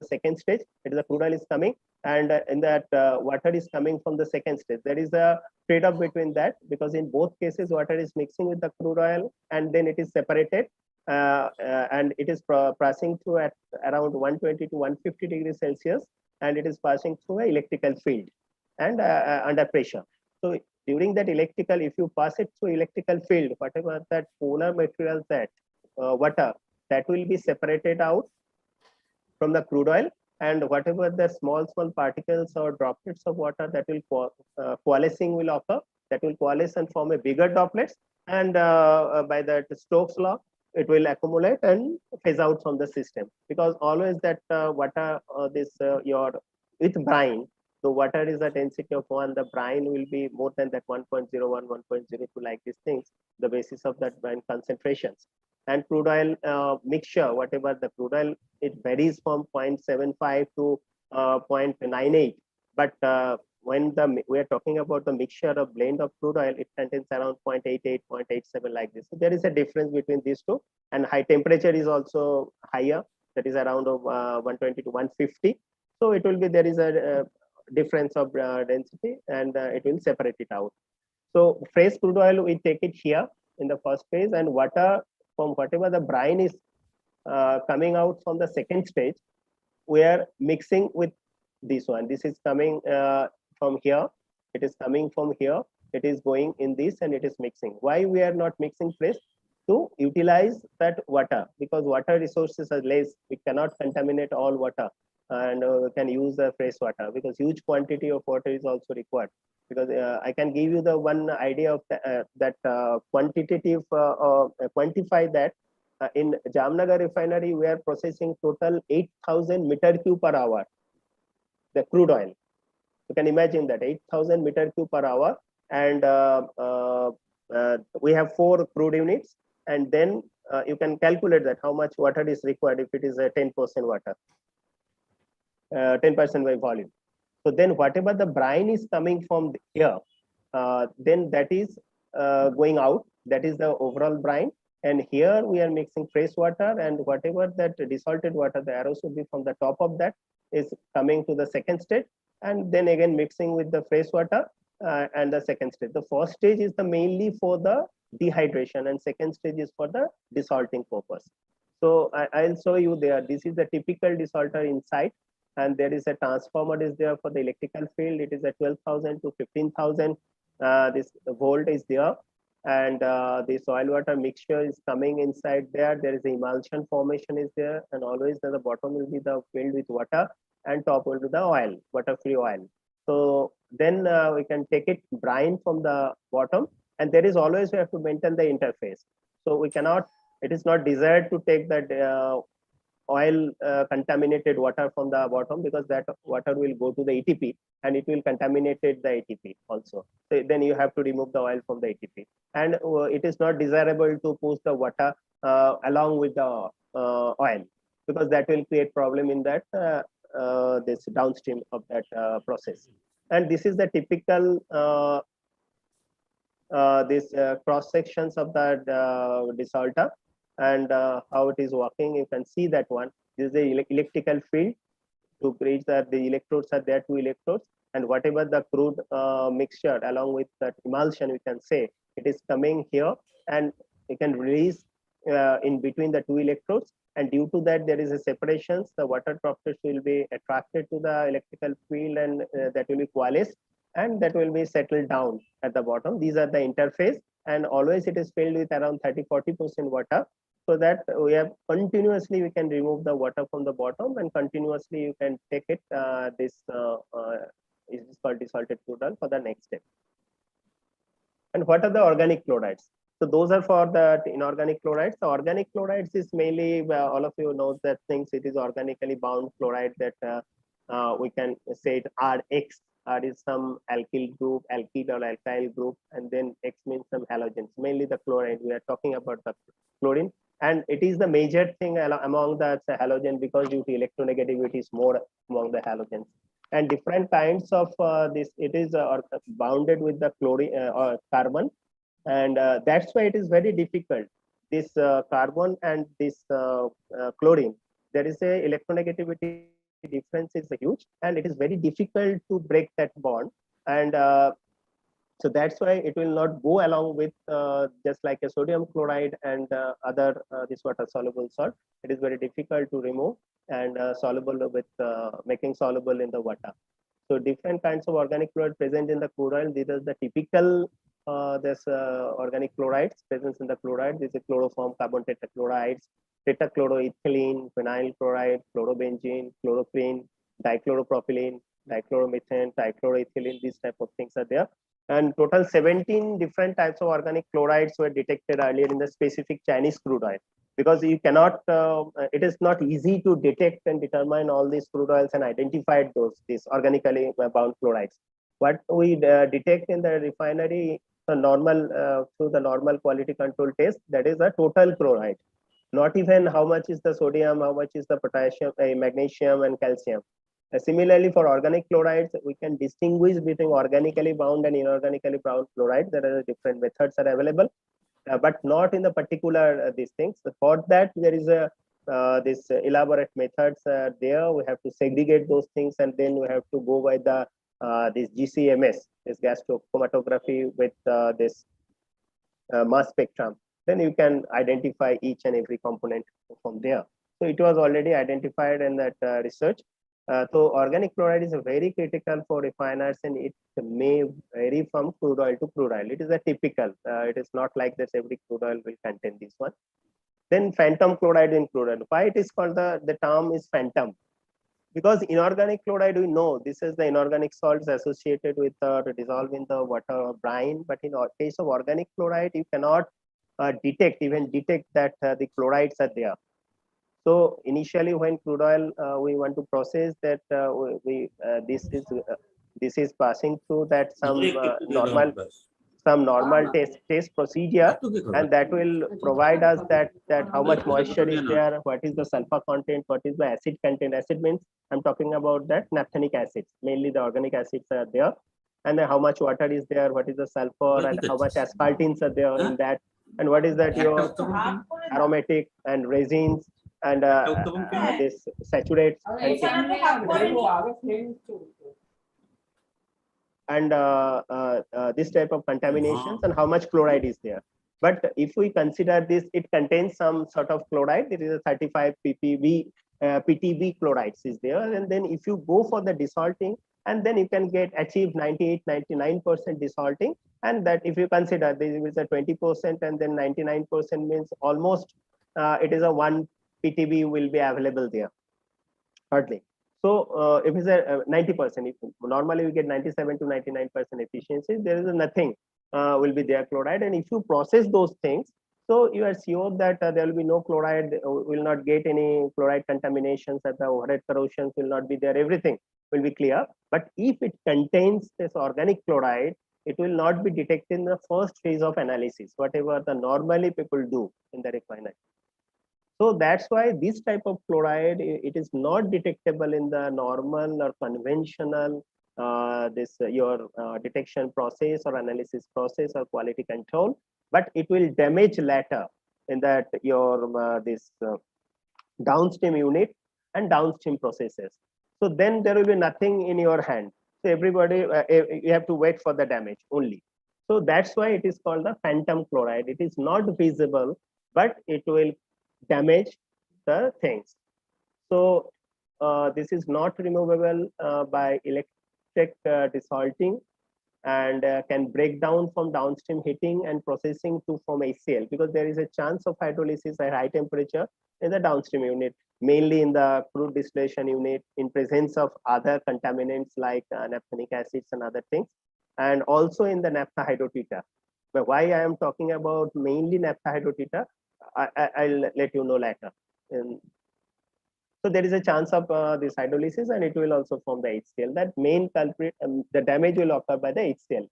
[SPEAKER 9] second stage. It is the crude oil is coming, and in that water is coming from the second stage. There is a trade-off between that, because in both cases water is mixing with the crude oil, and then it is separated, and it is passing through at around 120 to 150 degrees Celsius, and it is passing through an electrical field and under pressure. So during that electrical, if you pass it through electrical field, whatever that polar materials, that water, that will be separated out from the crude oil, and whatever the small particles or droplets of water that will coalescing will occur, that will coalesce and form a bigger droplets, and by that Stokes law, it will accumulate and phase out from the system. Because always that water, your with brine, the water is a density of 1, the brine will be more than that 1.01, 1.02, like these things, the basis of that brine concentrations. And crude oil mixture, whatever the crude oil, it varies from 0.75 to 0.98. But when we are talking about the mixture of blend of crude oil, it contains around 0.88, 0.87 like this. So there is a difference between these two, and high temperature is also higher, that is around 120 to 150. So it will be, there is a difference of density, and it will separate it out. So fresh crude oil, we take it here in the first phase, and water from whatever the brine is coming out from the second stage, we are mixing with this one. This is coming from here, it is coming from here, it is going in this, and it is mixing. Why we are not mixing fresh? To utilize that water, because water resources are less, we cannot contaminate all water, and we can use the fresh water, because huge quantity of water is also required. Because I can give you the one idea of that quantitative quantify that in Jamnagar refinery, we are processing total 8,000 meter cube per hour, the crude oil. You can imagine that 8,000 meter cube per hour, and we have 4 crude units, and then you can calculate that how much water is required if it is a 10% water, 10% by volume. So then whatever the brine is coming from here, then that is going out, that is the overall brine, And here we are mixing fresh water, and whatever that desalted water, the arrows would be from the top of that, is coming to the second stage, and then again mixing with the fresh water and the second stage. The first stage is the mainly for the dehydration, and second stage is for the desalting purpose. So I'll show you there. This is the typical desalter inside, and there is a transformer is there for the electrical field. It is a 12,000 to 15,000. This volt is there, and the soil water mixture is coming inside there. There is the emulsion formation is there, and always the bottom will be the filled with water, and top will be the oil, water-free oil. So then we can take it brine from the bottom, and there is always we have to maintain the interface. So we cannot. It is not desired to take that oil contaminated water from the bottom, because that water will go to the ATP and it will contaminate the ATP also. So then you have to remove the oil from the ATP, and it is not desirable to push the water along with the oil, because that will create problem in that this downstream of that process. And this is the typical this cross sections of that desalter, and how it is working. You can see that one. This is the electrical field. To bridge that, the electrodes are there, 2 electrodes, and whatever the crude mixture along with that emulsion, we can say it is coming here, and you can release in between the 2 electrodes, and due to that there is a separation. The water droplets will be attracted to the electrical field, and that will be coalesced, and that will be settled down at the bottom. These are the interface, and always it is filled with around 30-40% water, so that we have continuously we can remove the water from the bottom, and continuously you can take it this is called desalted crude oil for the next step. And what are the organic chlorides? So those are for the inorganic chlorides. The organic chlorides is mainly all of you know that things. It is organically bound chloride that we can say it RX. R is some alkyl group, alkyd or alkyl group, and then X means some halogens. Mainly the chloride. We are talking about the chlorine, and it is the major thing among the halogen, because due to electronegativity is more among the halogens. And different kinds of this, it is bounded with the chlorine or carbon, and that's why it is very difficult. This carbon and this chlorine, there is a electronegativity difference is huge, and it is very difficult to break that bond. And so that's why it will not go along with just like a sodium chloride and other this water soluble salt. It is very difficult to remove and soluble with making soluble in the water. So different kinds of organic chloride present in the crude oil. These are the typical this organic chlorides present in the chloride. This is chloroform, carbon tetrachlorides, tetrachloroethylene, phenyl chloride, chlorobenzene, chloroprene, dichloropropylene, dichloromethane, trichloroethylene. These type of things are there. And total 17 different types of organic chlorides were detected earlier in the specific Chinese crude oil, because you cannot, it is not easy to detect and determine all these crude oils and identify these organically bound chlorides. What we detect in the refinery, the normal through the normal quality control test, that is a total chloride. Not even how much is the sodium, how much is the potassium, magnesium, and calcium. Similarly, for organic chlorides, we can distinguish between organically bound and inorganically bound chloride. There are different methods are available, but not in the particular these things. So for that, there is a this elaborate methods there. We have to segregate those things, and then we have to go by the this GCMS, this gas chromatography with this mass spectrum. Then you can identify each and every component from there. So it was already identified in that research. So organic chloride is very critical for refiners, and it may vary from crude oil to crude oil. It is a typical. It is not like that every crude oil will contain this one. Then phantom chloride in crude oil. Why it is called the term is phantom? Because inorganic chloride, we know this is the inorganic salts associated with dissolve in the water or brine. But in case of organic chloride, you cannot detect that the chlorides are there. So initially, when crude oil we want to process that, this is passing through that some normal test procedure, and that will provide us that how much moisture is there, what is the sulfur content, what is the acid content. Acid means I'm talking about that naphthenic acids, mainly the organic acids are there, and then how much water is there, what is the sulfur, and how much asphaltenes are there in that. And what is that? Your aromatic and resins and this saturates and this type of contaminations and how much chloride is there. But if we consider this, it contains some sort of chloride. It is a 35 ppb PTB chlorides is there. And then if you go for the desalting, and then you can achieve 98, 99% desalting. And that if you consider this is a 20% and then 99% means almost it is a 1 PTB will be available there, hardly. So if it's a 90%, if normally we get 97 to 99% efficiency, there is nothing will be there chloride. And if you process those things, so you are sure that there will be no chloride, will not get any chloride contaminations, that the overhead corrosions will not be there, everything will be clear. But if it contains this organic chloride, it will not be detected in the first phase of analysis, whatever the normally people do in the refinery. So that's why this type of chloride, it is not detectable in the normal or conventional your detection process or analysis process or quality control, but it will damage later in that your downstream unit and downstream processes. So then there will be nothing in your hand. So everybody, you have to wait for the damage only. So that's why it is called the phantom chloride. It is not visible, but it will damage the things. So this is not removable by electric desalting, and can break down from downstream heating and processing to form HCl, because there is a chance of hydrolysis at high temperature in the downstream unit, mainly in the crude distillation unit, in presence of other contaminants like naphthenic acids and other things, and also in the naphtha hydrotreater. But why I am talking about mainly naphtha hydrotreater, I'll let you know later. So there is a chance of this hydrolysis, and it will also form the HCl. That main culprit, the damage will occur by the HCl.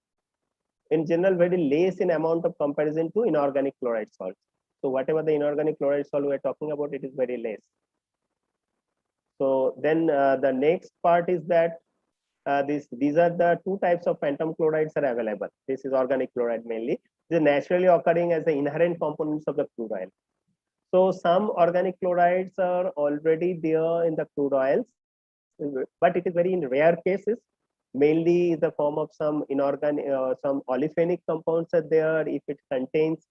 [SPEAKER 9] In general, very less in amount of comparison to inorganic chloride salts. So whatever the inorganic chloride salt we are talking about, it is very less. So then the next part is that these are the two types of phantom chlorides are available. This is organic chloride mainly. These are naturally occurring as the inherent components of the crude oil. So some organic chlorides are already there in the crude oils, but it is very in rare cases. Mainly in the form of some inorganic, some olefinic compounds are there. If it contains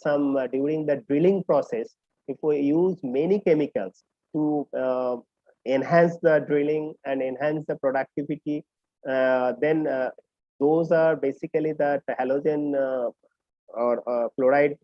[SPEAKER 9] some during the drilling process, if we use many chemicals to enhance the drilling and enhance the productivity, then those are basically the halogen or chloride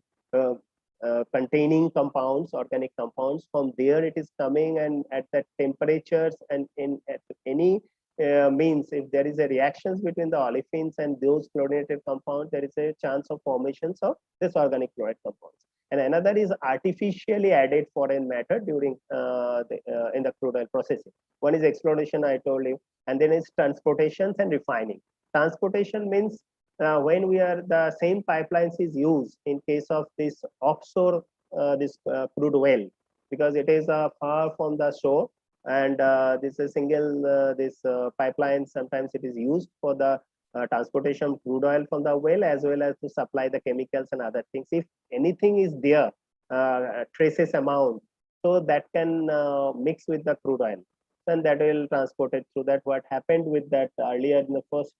[SPEAKER 9] containing compounds, organic compounds. From there it is coming, and at the temperatures and at any means, if there is a reactions between the olefins and those chlorinated compounds, there is a chance of formations of this organic chloride compounds. And another is artificially added foreign matter during in the crude oil processing. One is exploration, I told you, and then is transportations and refining. Transportation means when we are the same pipelines is used in case of this offshore this crude well, because it is far from the shore, and this is single this pipeline, sometimes it is used for the transportation of crude oil from the well, as well as to supply the chemicals and other things. If anything is there, traces amount, so that can mix with the crude oil, and that will transport it through that. What happened with that earlier in the first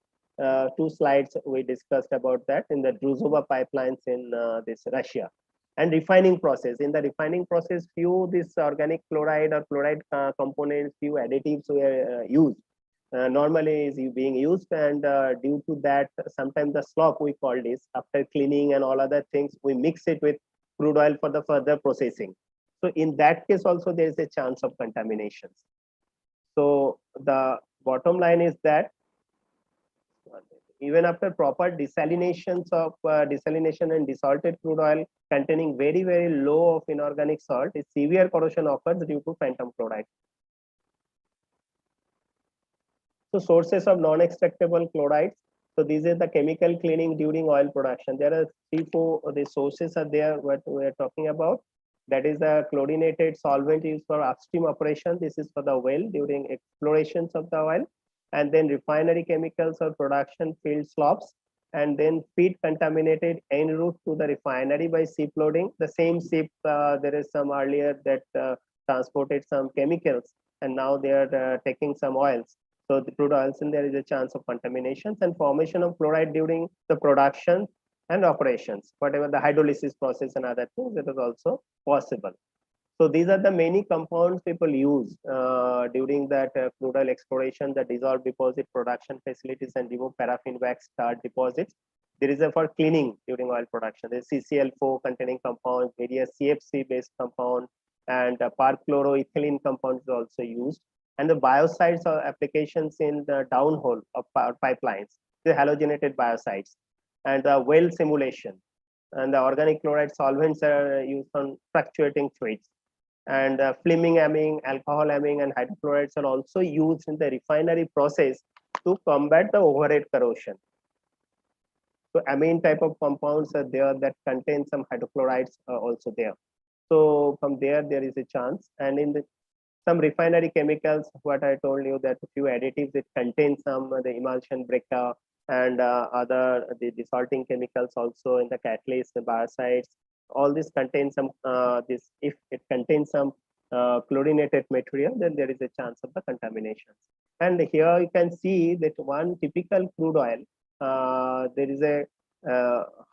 [SPEAKER 9] two slides, we discussed about that in the Druzhova pipelines in this Russia. And refining process, in the refining process, few this organic chloride or chloride components, few additives were used. Normally is being used, and due to that, sometimes the slop we call this, after cleaning and all other things, we mix it with crude oil for the further processing. So in that case also there is a chance of contaminations. So the bottom line is that even after proper desalinations of desalination and desalted crude oil containing very, very low of inorganic salt, a severe corrosion occurs due to phantom chloride. So sources of non-extractable chlorides. So these are the chemical cleaning during oil production. There are 3-4 the sources are there what we are talking about. That is a chlorinated solvent used for upstream operation. This is for the well during explorations of the oil. And then refinery chemicals or production field slops, and then feed contaminated en route to the refinery by ship loading. The same ship, there is some earlier that transported some chemicals, and now they are taking some oils. So the crude oils, and there is a chance of contaminations and formation of fluoride during the production and operations. Whatever the hydrolysis process and other things, that is also possible. So these are the many compounds people use during that crude oil exploration, the dissolved deposit production facilities, and remove paraffin wax tar deposits. There is a for cleaning during oil production. There is CCl4 containing compounds, various CFC based compounds, and perchloroethylene compounds is also used. And the biocides are applications in the downhole of power pipelines, the halogenated biocides, and the well simulation. And the organic chloride solvents are used on fluctuating fluids. And flaming amine, alcohol amine, and hydrochlorides are also used in the refinery process to combat the overhead corrosion. So amine type of compounds are there that contain some hydrochlorides are also there. So from there is a chance. And in some refinery chemicals, what I told you, that a few additives, it contains some the emulsion breaker and other the desalting chemicals also in the catalyst, the biocides. All this contains some this, if it contains some chlorinated material, then there is a chance of the contaminations. And here you can see that one typical crude oil, there is a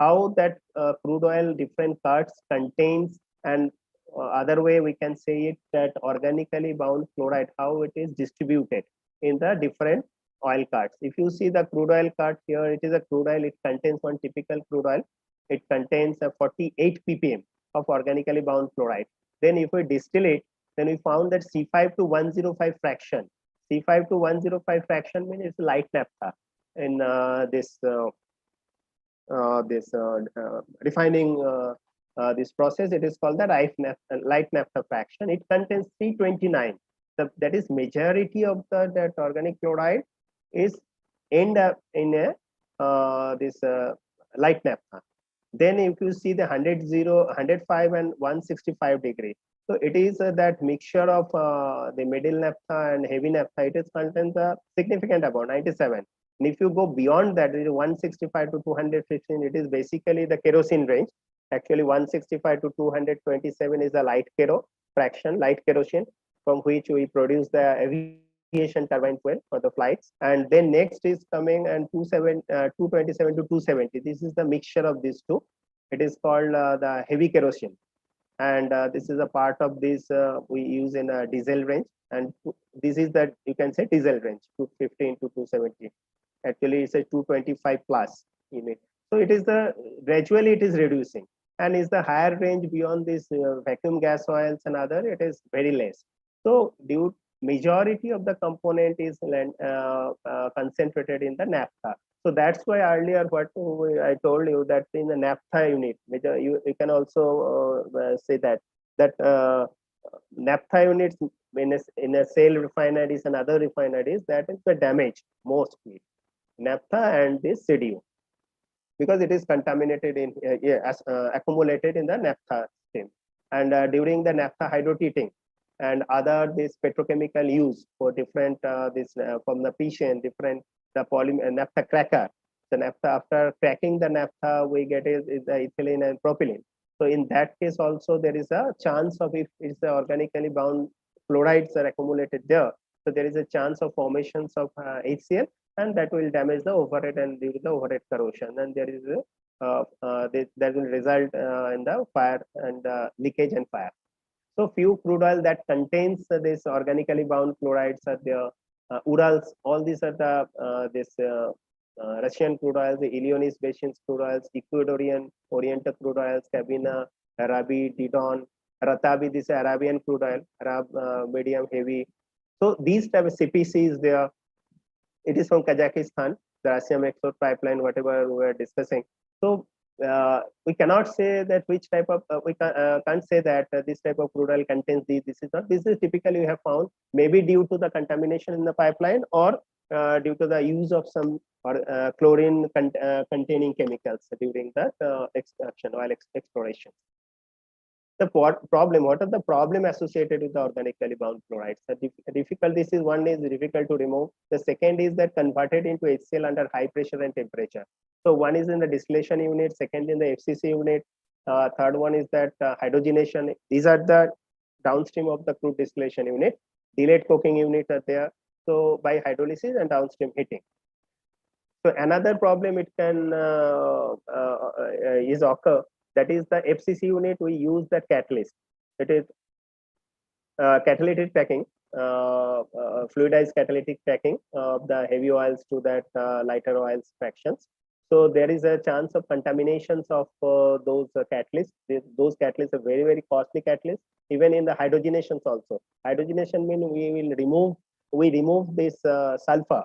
[SPEAKER 9] how that crude oil different cuts contains, and other way we can say it, that organically bound fluoride, how it is distributed in the different oil cuts. If you see the crude oil cut here, it is a crude oil, it contains one typical crude oil. It contains a 48 ppm of organically bound fluoride. Then if we distill it, then we found that C5 to 105 fraction. C5 to 105 fraction means it's light naphtha in refining this process. It is called the light naphtha fraction. It contains 329. That is majority of that organic chloride is end up in a light naphtha. Then if you see the 105 and 165 degree, so it is that mixture of the middle naphtha and heavy naphtha, it is contains a significant amount, 97. And if you go beyond that, it is 165 to 215, it is basically the kerosene range. Actually 165 to 227 is a light kero fraction, light kerosene, from which we produce the aviation turbine fuel for the flights. And then next is coming, and 227 to 270. This is the mixture of these two. It is called the heavy kerosene. And this is a part of this we use in a diesel range. And this is that you can say diesel range, 215 to 270. Actually, it's a 225 plus unit. So it is the gradually it is reducing, and is the higher range beyond this vacuum gas oils and other, it is very less. So due majority of the component is concentrated in the naphtha. So that's why earlier what I told you, that in the naphtha unit, you can also say that naphtha units in a shale refineries and other refineries, that is the damage mostly naphtha and this CDU, because it is contaminated in accumulated in the naphtha stream. And during the naphtha hydrotreating and other this petrochemical use for different from the piston, different the polymer naphtha cracker. The naphtha, after cracking the naphtha, we get is the ethylene and propylene. So in that case also there is a chance of, if it's the organically bound fluorides are accumulated there, so there is a chance of formations of HCl, and that will damage the overhead and due to the overhead corrosion, and there is that will result in the fire and leakage and fire. So few crude oil that contains this organically bound chlorides are there. Urals, all these are the Russian crude oils, the Illinois basin crude oils, Ecuadorian, Oriental crude oils, Cabina, Arabi, Didon, Ratabi, this Arabian crude oil, Arab medium heavy. So these type of CPC is there. It is from Kazakhstan, the Russian export pipeline, whatever we were discussing. So we cannot say that which type of we can't say that this type of crude oil contains these. This is not. This is typically we have found maybe due to the contamination in the pipeline, or due to the use of some chlorine containing chemicals during that extraction, oil exploration. The problem, what are the problem associated with the organically bound chlorides? The difficulties is, one is difficult to remove. The second is that converted into HCl under high pressure and temperature. So one is in the distillation unit, second in the FCC unit, third one is that hydrogenation. These are the downstream of the crude distillation unit. Delayed coking units are there. So by hydrolysis and downstream heating. So another problem it can is occur, that is the FCC unit. We use the catalyst. It is catalytic cracking, fluidized catalytic cracking of the heavy oils to that lighter oils fractions. So there is a chance of contaminations of those catalysts. Those catalysts are very, very costly catalysts. Even in the hydrogenations also. Hydrogenation means we remove this sulfur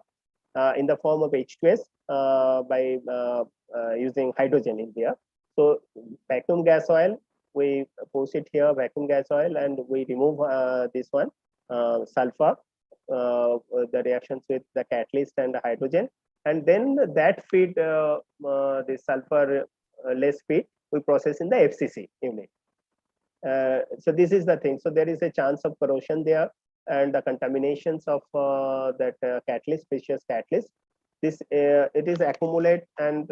[SPEAKER 9] in the form of H2S by using hydrogen in there. So vacuum gas oil, we post it here, vacuum gas oil, and we remove this one, sulfur, the reactions with the catalyst and the hydrogen. And then that feed, the sulfur less feed, we process in the FCC unit. So this is the thing. So there is a chance of corrosion there, and the contaminations of that catalyst, precious catalyst. This it is accumulate and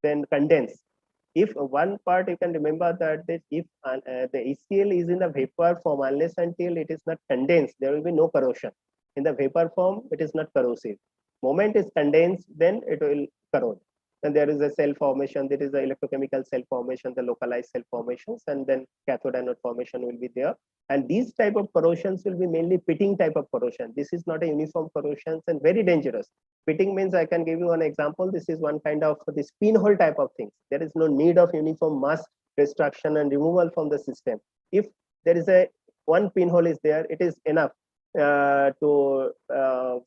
[SPEAKER 9] then condense. If one part you can remember that this, if the HCl is in the vapor form, unless until it is not condensed, there will be no corrosion. In the vapor form, it is not corrosive. Moment is condensed, then it will corrode. And there is a cell formation, there is the electrochemical cell formation, the localized cell formations, and then cathode anode formation will be there. And these type of corrosions will be mainly pitting type of corrosion. This is not a uniform corrosion and very dangerous. Pitting means, I can give you an example. This is one kind of this pinhole type of things. There is no need of uniform mass destruction and removal from the system. If there is a one pinhole is there, it is enough to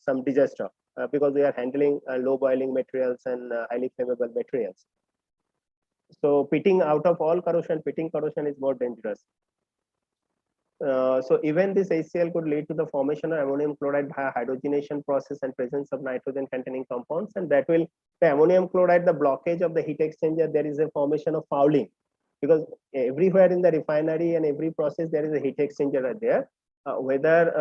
[SPEAKER 9] some disaster. Because we are handling low boiling materials and highly flammable materials. So pitting, out of all corrosion, pitting corrosion is more dangerous. So even this HCl could lead to the formation of ammonium chloride via hydrogenation process and presence of nitrogen containing compounds, and that will, the ammonium chloride, the blockage of the heat exchanger, there is a formation of fouling, because everywhere in the refinery and every process there is a heat exchanger there. Whether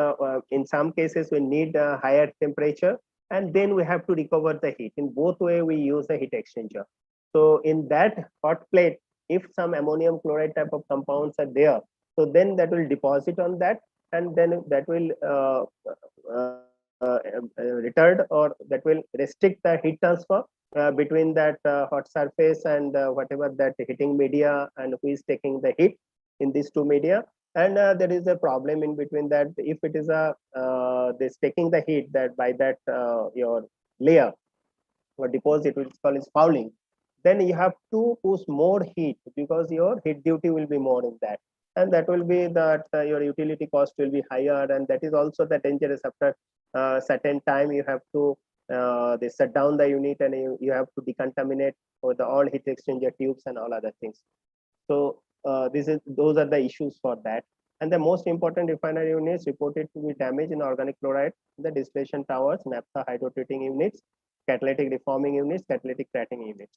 [SPEAKER 9] in some cases we need a higher temperature, and then we have to recover the heat. In both way, we use a heat exchanger. So in that hot plate, if some ammonium chloride type of compounds are there, so then that will deposit on that, and then that will retard, or that will restrict the heat transfer between that hot surface and whatever that heating media, and who is taking the heat in these two media. And there is a problem in between that. If it is a this taking the heat that by that your layer or deposit, which is called fouling, then you have to push more heat, because your heat duty will be more in that, and that will be that your utility cost will be higher, and that is also the dangerous. After certain time, you have to they shut down the unit, and you have to decontaminate for the all heat exchanger tubes and all other things. So those are the issues for that. And the most important refinery units reported to be damaged in organic chloride: the distillation towers, naphtha hydrotreating units, catalytic reforming units, catalytic cracking units.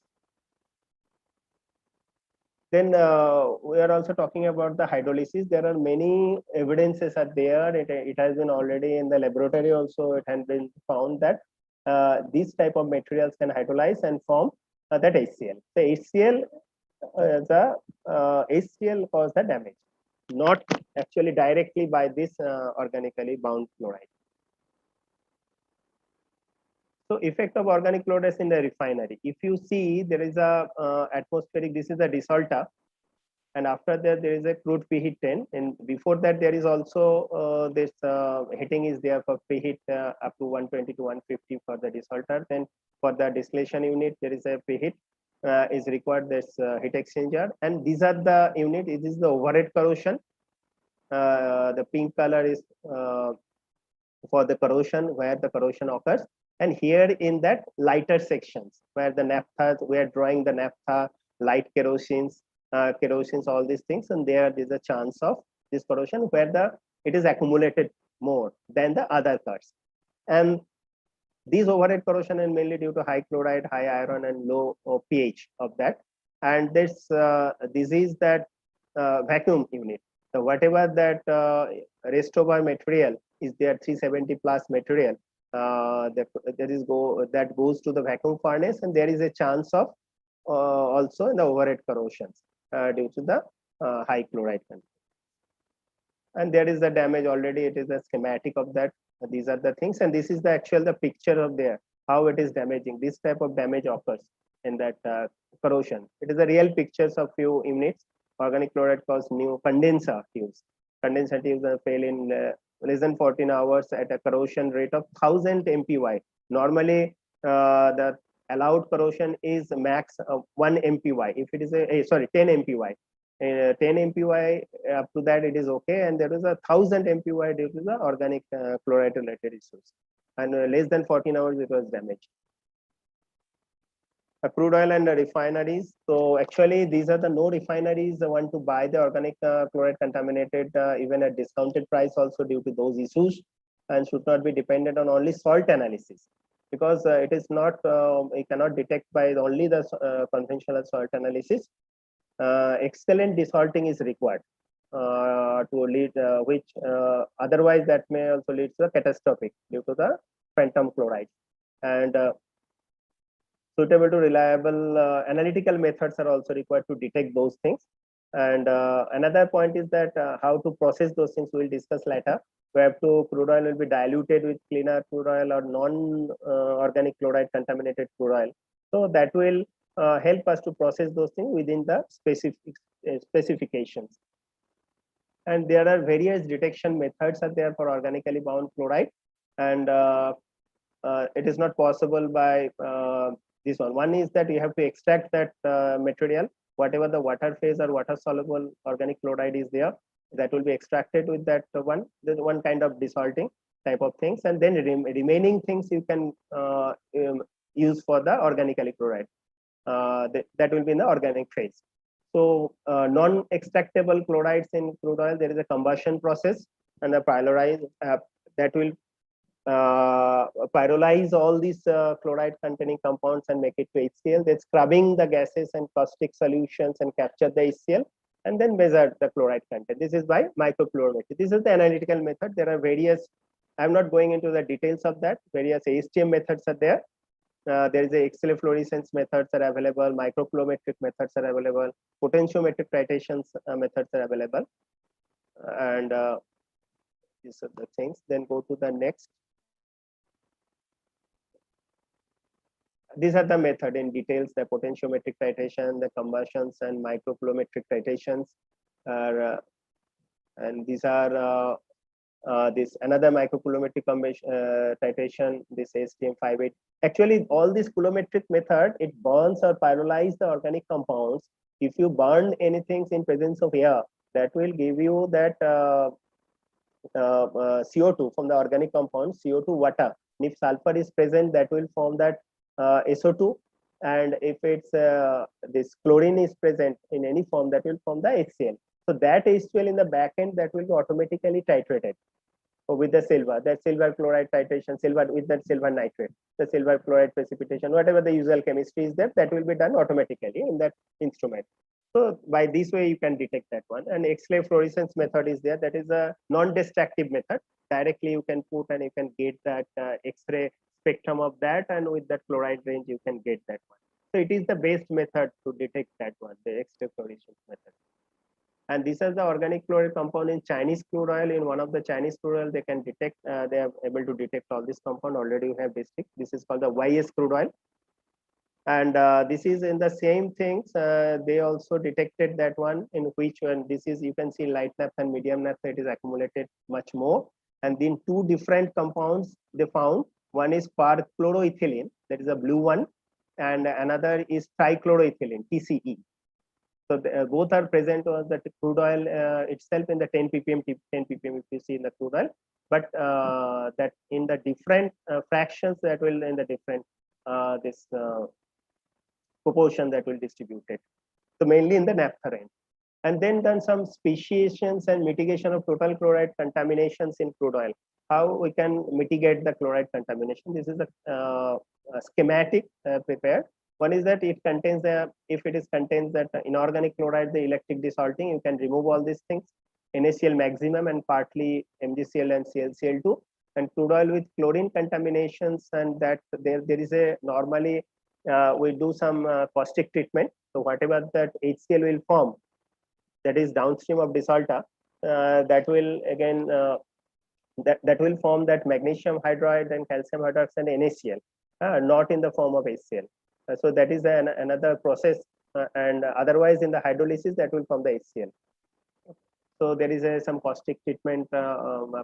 [SPEAKER 9] Then we are also talking about the hydrolysis. There are many evidences are there. It has been already in the laboratory also. It has been found that these type of materials can hydrolyze and form that HCl. The HCl cause the damage, not actually directly by this organically bound chloride. So effect of organic chlorides in the refinery. If you see, there is a atmospheric, this is a desalter, and after that there is a crude preheat 10, and before that there is also this heating is there for preheat up to 120 to 150 for the desalter. Then for the distillation unit there is a preheat is required, this heat exchanger, and these are the unit. It is the overhead corrosion. The pink color is for the corrosion, where the corrosion occurs, and here in that lighter sections where the naphtha, we are drawing the naphtha, light kerosene, all these things, and there is a chance of this corrosion where it is accumulated more than the other cuts. And these overhead corrosion is mainly due to high chloride, high iron, and low pH of that. And this disease that vacuum unit. So whatever that rest over material is there, 370 plus material, that goes to the vacuum furnace, and there is a chance of also in the overhead corrosions due to the high chloride content. And there is the damage already. It is a schematic of that. These are the things, and this is the picture of there, how it is damaging. This type of damage occurs in that corrosion. It is a real pictures of few units. Organic chloride caused new condenser tubes. Condenser tubes fail in less than 14 hours at a corrosion rate of 1000 mpy. Normally, the allowed corrosion is max 1 mpy. If it is 10 mpy. 10 mpy up to that it is okay, and there is 1000 mpy due to the organic chloride related issues, and less than 14 hours it was damaged. Crude oil and refineries. So actually these are the no refineries want to buy the organic chloride contaminated even at discounted price also due to those issues, and should not be dependent on only salt analysis, because it is not it cannot detect by only the conventional salt analysis. Excellent desalting is required to lead, which otherwise that may also lead to a catastrophic due to the phantom chloride. And suitable to reliable analytical methods are also required to detect those things. And another point is that how to process those things we'll discuss later. We have to, crude oil will be diluted with cleaner crude oil or non-organic chloride contaminated crude oil. So that will help us to process those things within the specifications. And there are various detection methods are there for organically bound chloride, and it is not possible by this one. One is that you have to extract that material, whatever the water phase or water soluble organic chloride is there, that will be extracted with that one. There's one kind of desalting type of things, and then remaining things you can use for the organically chloride. That will be in the organic phase. So non-extractable chlorides in crude oil, there is a combustion process, and the pyrolyze that will pyrolyze all these chloride containing compounds and make it to HCl. They're scrubbing the gases and caustic solutions and capture the HCl, and then measure the chloride content. This is by microchlorometry. This is the analytical method. There are various, I'm not going into the details of that. Various ASTM methods are there. There is a X-ray fluorescence methods are available, microchlorometric methods are available, potentiometric titration methods are available, and these are the things. Then go to the next. These are the method in details, the potentiometric titration, the combustions, and microchlorometric titations are, and these are this another microchlorometric titration, this STM58. Actually, all this coulometric method, it burns or pyrolyze the organic compounds. If you burn anything in presence of air, that will give you that CO2 from the organic compound, CO2 water. And if sulfur is present, that will form that SO2. And if it's this chlorine is present in any form, that will form the HCl. So that HCl in the back end, that will be automatically titrated with the silver, that silver chloride titration, silver with that silver nitrate, the silver chloride precipitation, whatever the usual chemistry is there, that will be done automatically in that instrument. So by this way, you can detect that one. And X-ray fluorescence method is there. That is a non-destructive method. Directly you can put and you can get that X-ray spectrum of that, and with that chloride range, you can get that one. So it is the best method to detect that one, the X-ray fluorescence method. And this is the organic chloride compound in Chinese crude oil. In one of the Chinese crude oil, they can detect, they are able to detect all this compound. Already you have this. This is called the YS crude oil. And this is in the same things. They also detected that one, in which one this is, you can see light naphtha and medium naphtha, it is accumulated much more. And then two different compounds they found. One is perchloroethylene, that is a blue one, and another is trichloroethylene, TCE. So both are present on the crude oil itself in the 10 ppm, 10 ppm if you see in the crude oil, but that in the different fractions, that will in the different this proportion that will distribute it. So mainly in the naphtha range. And then done some speciations and mitigation of total chloride contaminations in crude oil. How we can mitigate the chloride contamination. This is a schematic prepared, One is that it contains if it is contains that inorganic chloride, the electric desalting, you can remove all these things, NaCl maximum and partly MgCl and ClCl2. And crude oil with chlorine contaminations, and that there is a normally we do some caustic treatment. So whatever that HCl will form, that is downstream of desalter, that will again that will form that magnesium hydride and calcium hydroxide and NaCl, not in the form of HCl. So that is another process, and otherwise in the hydrolysis that will form the HCl. So there is some caustic treatment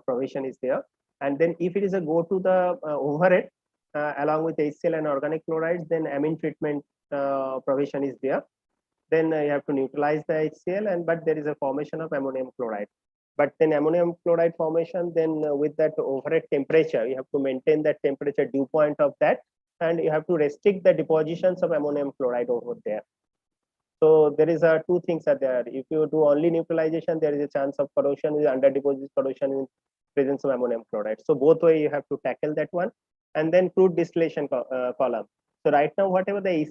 [SPEAKER 9] provision is there. And then if it is a go to the overhead along with HCl and organic chlorides, then amine treatment provision is there. Then you have to neutralize the HCl, and but there is a formation of ammonium chloride. But then ammonium chloride formation, then with that overhead temperature, you have to maintain that temperature dew point of that, and you have to restrict the depositions of ammonium chloride over there. So there is two things are there. If you do only neutralization, there is a chance of corrosion, with under deposit corrosion in presence of ammonium chloride. So both way you have to tackle that one. And then crude distillation column. So right now, whatever the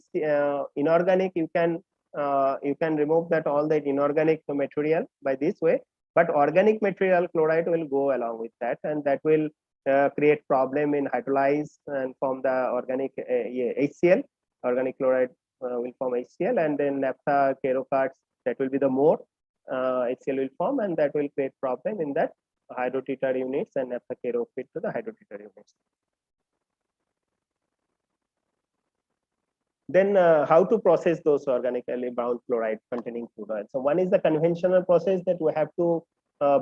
[SPEAKER 9] inorganic, you can remove that all that inorganic material by this way. But organic material chloride will go along with that, and that will create problem in hydrolyze and form the organic HCl. Organic chloride will form HCl, and then naphtha kerocards, that will be the more HCl will form, and that will create problem in that hydrotreater units and naphtha kero fit to the hydrotreater units. Then how to process those organically bound chloride containing crude oil? So one is the conventional process that we have to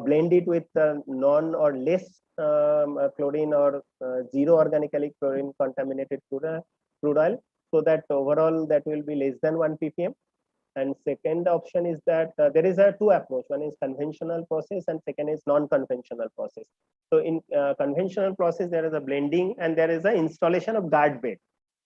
[SPEAKER 9] blend it with non or less chlorine or zero organically chlorine contaminated crude oil, so that overall that will be less than 1 ppm. And second option is that there is two approach. One is conventional process, and second is non-conventional process. So in conventional process, there is a blending and there is an installation of guard bed.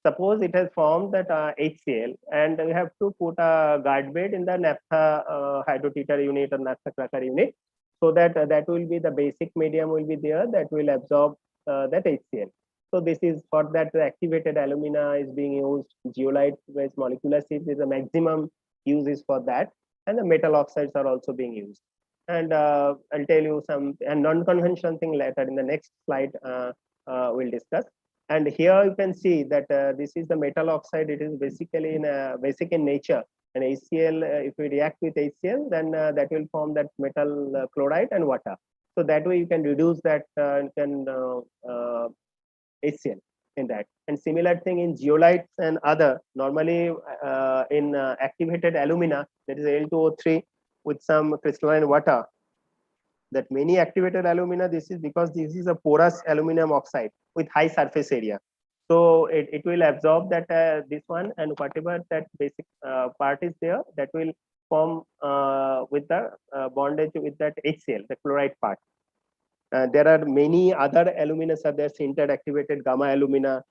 [SPEAKER 9] Suppose it has formed that HCl, and we have to put a guard bed in the naphtha hydrotreater unit or naphtha cracker unit, so that that will be the basic medium will be there that will absorb that HCl. So this is for that activated alumina is being used. Zeolite based molecular sieves is the maximum uses for that, and the metal oxides are also being used. And I'll tell you some and non-conventional thing later in the next slide we'll discuss. And here you can see that this is the metal oxide. It is basically basic in nature. And HCl, if we react with HCl, then that will form that metal chloride and water. So that way you can reduce that HCl in that. And similar thing in zeolites and other. Normally in activated alumina, that is Al2O3 with some crystalline water. That many activated alumina, this is because this is a porous aluminum oxide with high surface area. So it will absorb that this one, and whatever that basic part is there, that will form with the bondage with that HCl, the chloride part. There are many other alumina are there, sintered activated gamma alumina.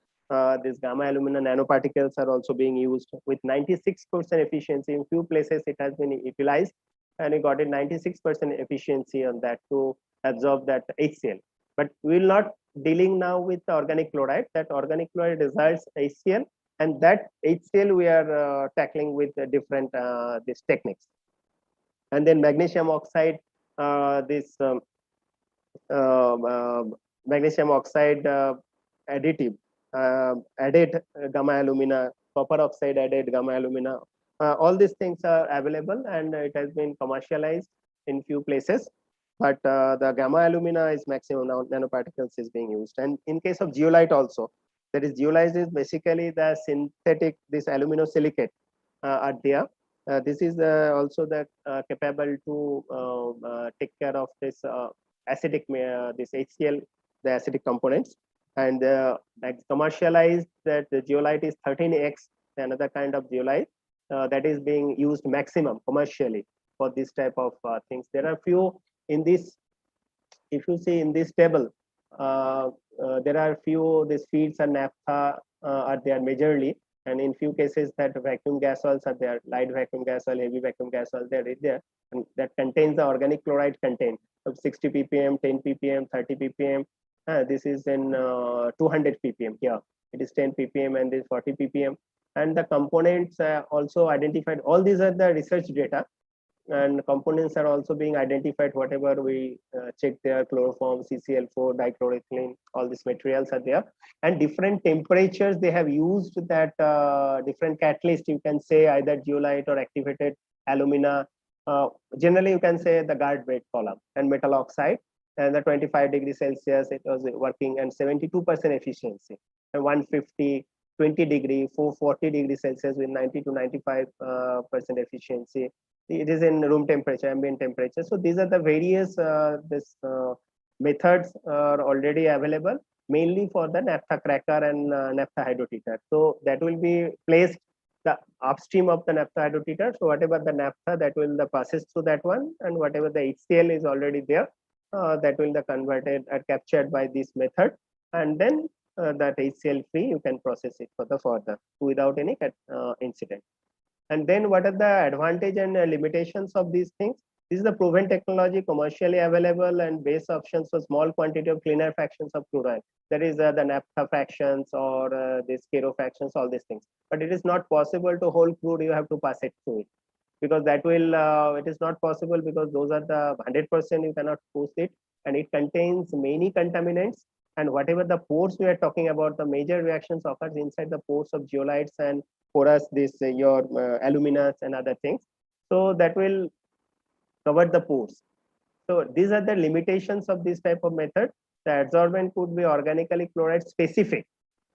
[SPEAKER 9] This gamma alumina nanoparticles are also being used with 96% efficiency. In few places it has been utilized, and we got a 96% efficiency on that to absorb that HCl. But we will not dealing now with the organic chloride. That organic chloride results HCl, and that HCl we are tackling with different these techniques. And then magnesium oxide, magnesium oxide additive, added gamma alumina, copper oxide added gamma alumina. All these things are available, and it has been commercialized in few places. But the gamma alumina is maximum nanoparticles is being used. And in case of zeolite also, that is zeolite is basically the synthetic, this aluminosilicate are there. This is also the capable to take care of this acidic, this HCl, the acidic components. And commercialized that the zeolite is 13x, another kind of zeolite that is being used maximum commercially for this type of things. There are few in this, if you see in this table, there are few these feeds and naphtha are there majorly, and in few cases that vacuum gas oils are there, light vacuum gas oil, heavy vacuum gas oil there is there, and that contains the organic chloride content of 60 ppm, 10 ppm, 30 ppm, This is in 200 ppm here. It is 10 ppm and this 40 ppm. And the components also identified. All these are the research data, and components are also being identified. Whatever we check there, chloroform, CCl4, dichloroethylene, all these materials are there. And different temperatures they have used that different catalyst. You can say either zeolite or activated alumina. Generally, you can say the guard weight column and metal oxide. And the 25 degrees Celsius, it was working and 72% efficiency. And 150, 20 degree, 440 degrees Celsius with 90 to 95% efficiency. It is in room temperature, ambient temperature. So these are the various methods are already available, mainly for the naphtha cracker and naphtha hydrotreater. So that will be placed the upstream of the naphtha hydrotreater. So whatever the naphtha, that will pass through that one, and whatever the HCl is already there, that will be converted or captured by this method, and then that HCl free, you can process it for the further without any incident. And then what are the advantage and limitations of these things? This is the proven technology, commercially available, and base options for small quantity of cleaner fractions of crude oil. That is the naphtha fractions or the kero fractions, all these things. But it is not possible to hold crude, you have to pass it through it. Because that will, it is not possible, because those are the 100%, you cannot post it, and it contains many contaminants. And whatever the pores we are talking about, the major reactions occurs inside the pores of zeolites and porous, this your aluminas and other things. So that will cover the pores. So these are the limitations of this type of method. The adsorbent could be organically chloride specific,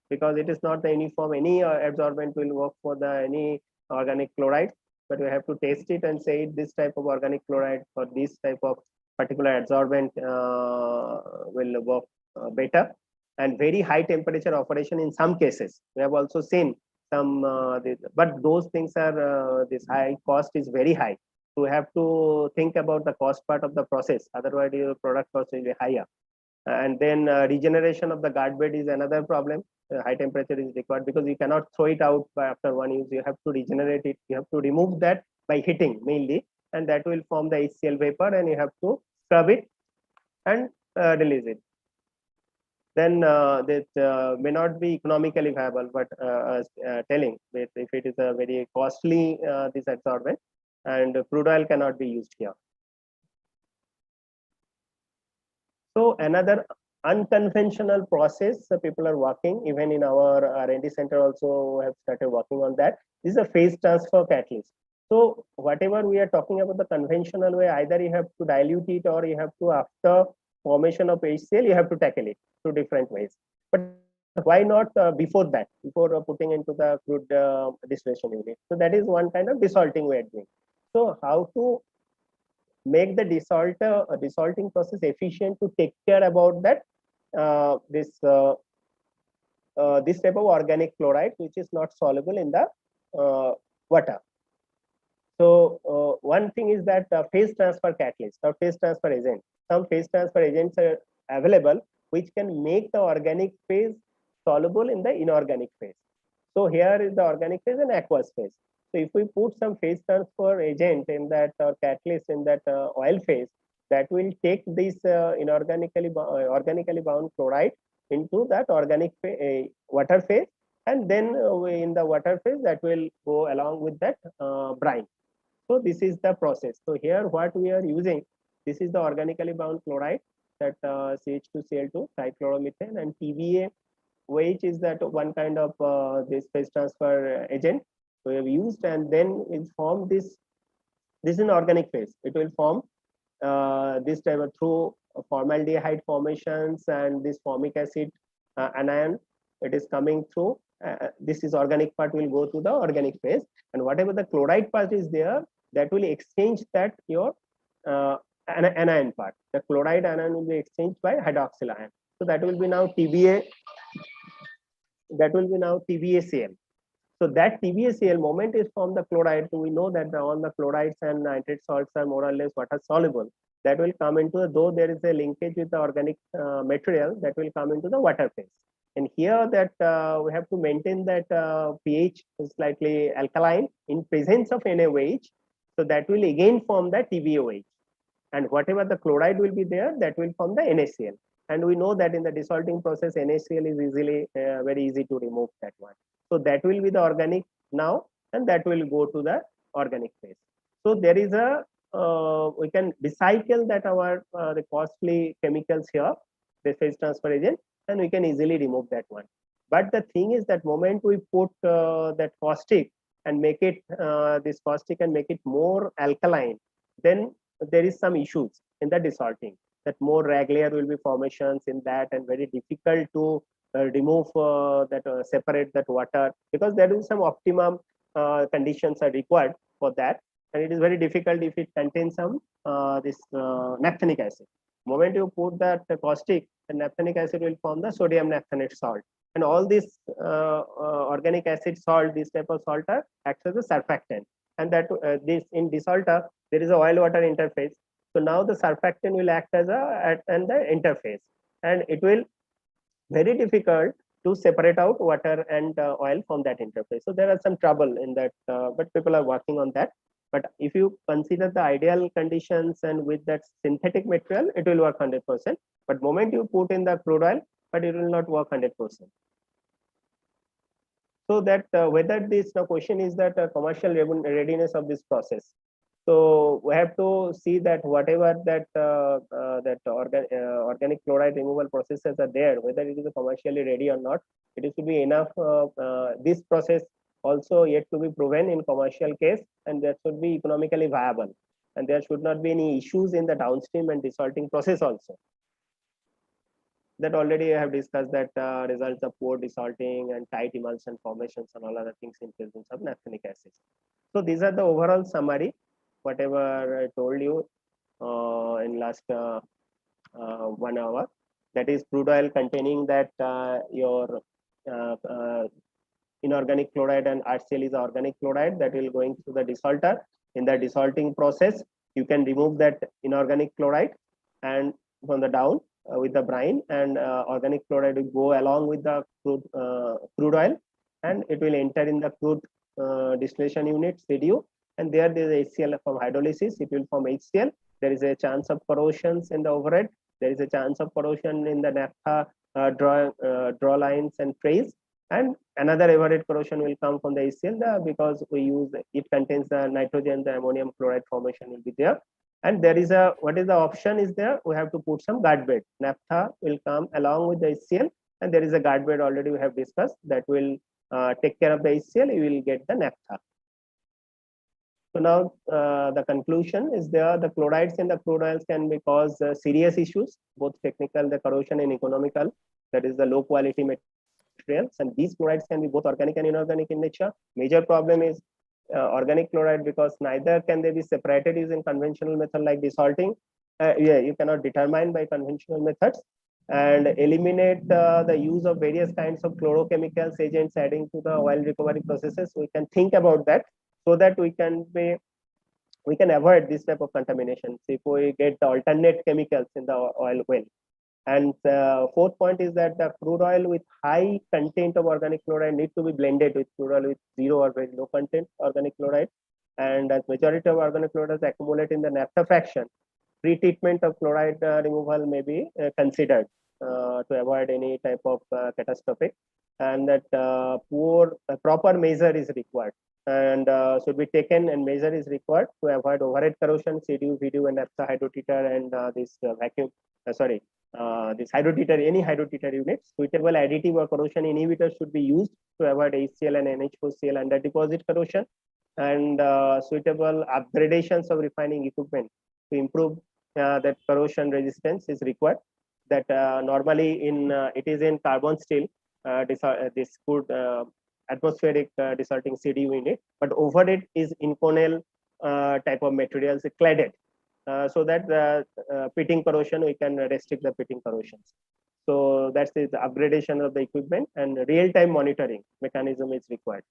[SPEAKER 9] because it is not the uniform. Any adsorbent will work for the any organic chloride, but we have to test it and say this type of organic chloride for this type of particular adsorbent will work better. And very high temperature operation in some cases. We have also seen some, but those things are, this high cost is very high. So we have to think about the cost part of the process. Otherwise, your product cost will be higher. And then regeneration of the guard bed is another problem. High temperature is required, because you cannot throw it out after one use. You have to regenerate it. You have to remove that by heating mainly, and that will form the HCl vapor, and you have to scrub it and release it. Then that may not be economically viable, but telling that if it is a very costly this adsorbent, and crude oil cannot be used here. So another unconventional process people are working, even in our R&D center also have started working on that. This is a phase transfer catalyst. So whatever we are talking about the conventional way, either you have to dilute it, or you have to, after formation of HCl, you have to tackle it through different ways. But why not before that, before putting into the crude distillation unit? So that is one kind of desalting way of doing. So how to make the desalting process efficient to take care about that this type of organic chloride which is not soluble in the water. So one thing is that phase transfer catalyst or phase transfer agent. Some phase transfer agents are available which can make the organic phase soluble in the inorganic phase. So here is the organic phase and aqueous phase. So if we put some phase transfer agent in that or catalyst in that oil phase, that will take this organically bound chloride into that organic water phase, and then in the water phase that will go along with that brine. So this is the process. So here what we are using, this is the organically bound chloride, that CH2Cl2 trichloromethane, and TBA, which is that one kind of this phase transfer agent we have used, and then it form this is an organic phase. It will form this type of through formaldehyde formations and this formic acid anion. It is coming through. This is organic part will go to the organic phase, and whatever the chloride part is there, that will exchange that your anion part. The chloride anion will be exchanged by hydroxyl ion. So that will be now TBA. That will be now TBACl. So that TBACl moment is from the chloride. So we know that all the chlorides and nitrate salts are more or less water soluble. That will come into, though there is a linkage with the organic material, that will come into the water phase. And here that we have to maintain that pH is slightly alkaline in presence of NaOH. So that will again form the TBOH. And whatever the chloride will be there, that will form the NaCl. And we know that in the desalting process, NaCl is easily very easy to remove that one. So that will be the organic now, and that will go to the organic phase. So there is a we can recycle that our the costly chemicals here, the phase transfer agent, and we can easily remove that one. But the thing is that moment we put that caustic and make it this caustic and make it more alkaline, then there is some issues in the desalting, that more rag layer will be formations in that, and very difficult to remove that separate that water, because there is some optimum conditions are required for that, and it is very difficult if it contains some this naphthenic acid. Moment you put that caustic, the naphthenic acid will form the sodium naphthenate salt, and all this organic acid salt, this type of salt acts as a surfactant, and that this in desalter there is a oil water interface. So now the surfactant will act as a and the interface, and it will very difficult to separate out water and oil from that interface. So there are some trouble in that, but people are working on that. But if you consider the ideal conditions and with that synthetic material, it will work 100%. But moment you put in the crude oil, but it will not work 100%. So that whether this the question is that commercial readiness of this process. So we have to see that whatever that organic chloride removal processes are there, whether it is commercially ready or not, it is to be enough. This process also yet to be proven in commercial case, and that should be economically viable, and there should not be any issues in the downstream and desalting process also. That already I have discussed that results of poor desalting and tight emulsion formations and all other things in presence of naphthenic acid. So these are the overall summary, whatever I told you in last 1 hour. That is crude oil containing that your inorganic chloride, and HCl is organic chloride that will going through the desalter. In the desalting process, you can remove that inorganic chloride and from the down with the brine, and organic chloride will go along with the crude oil, and it will enter in the crude distillation unit CDU, and there is HCl from hydrolysis, it will form HCl. There is a chance of corrosions in the overhead. There is a chance of corrosion in the naphtha draw lines and trays, and another overhead corrosion will come from the HCl because we use it contains the nitrogen, the ammonium chloride formation will be there. And there is a, what is the option is there, we have to put some guard bed. Naphtha will come along with the HCl, and there is a guard bed already we have discussed that will take care of the HCl, you will get the naphtha. So now the conclusion is there, the chlorides in the crude oils can cause serious issues, both technical, the corrosion, and economical, that is the low quality materials, and these chlorides can be both organic and inorganic in nature. Major problem is organic chloride, because neither can they be separated using conventional method like desalting. You cannot determine by conventional methods, and eliminate the use of various kinds of chlorochemicals agents adding to the oil recovery processes. We can think about that so that we can avoid this type of contamination. So if we get the alternate chemicals in the oil well. And the fourth point is that the crude oil with high content of organic chloride need to be blended with crude oil with zero or very low content organic chloride. And as majority of organic chlorides accumulate in the naphtha fraction, pre-treatment of chloride removal may be considered to avoid any type of catastrophic. And that proper measure is required, and should be taken, and measure is required to avoid overhead corrosion, CDU, VDU, and naphtha hydrotreater, and this vacuum. This hydrotreater, any hydrotreater units, suitable additive or corrosion inhibitors should be used to avoid HCl and NH4Cl under deposit corrosion, and suitable upgradations of refining equipment to improve that corrosion resistance is required. That normally in it is in carbon steel, this good atmospheric desalting CDU unit, but over it is Inconel type of materials cladded. So that the pitting corrosion, we can restrict the pitting corrosions. So that's the upgradation of the equipment, and real-time monitoring mechanism is required.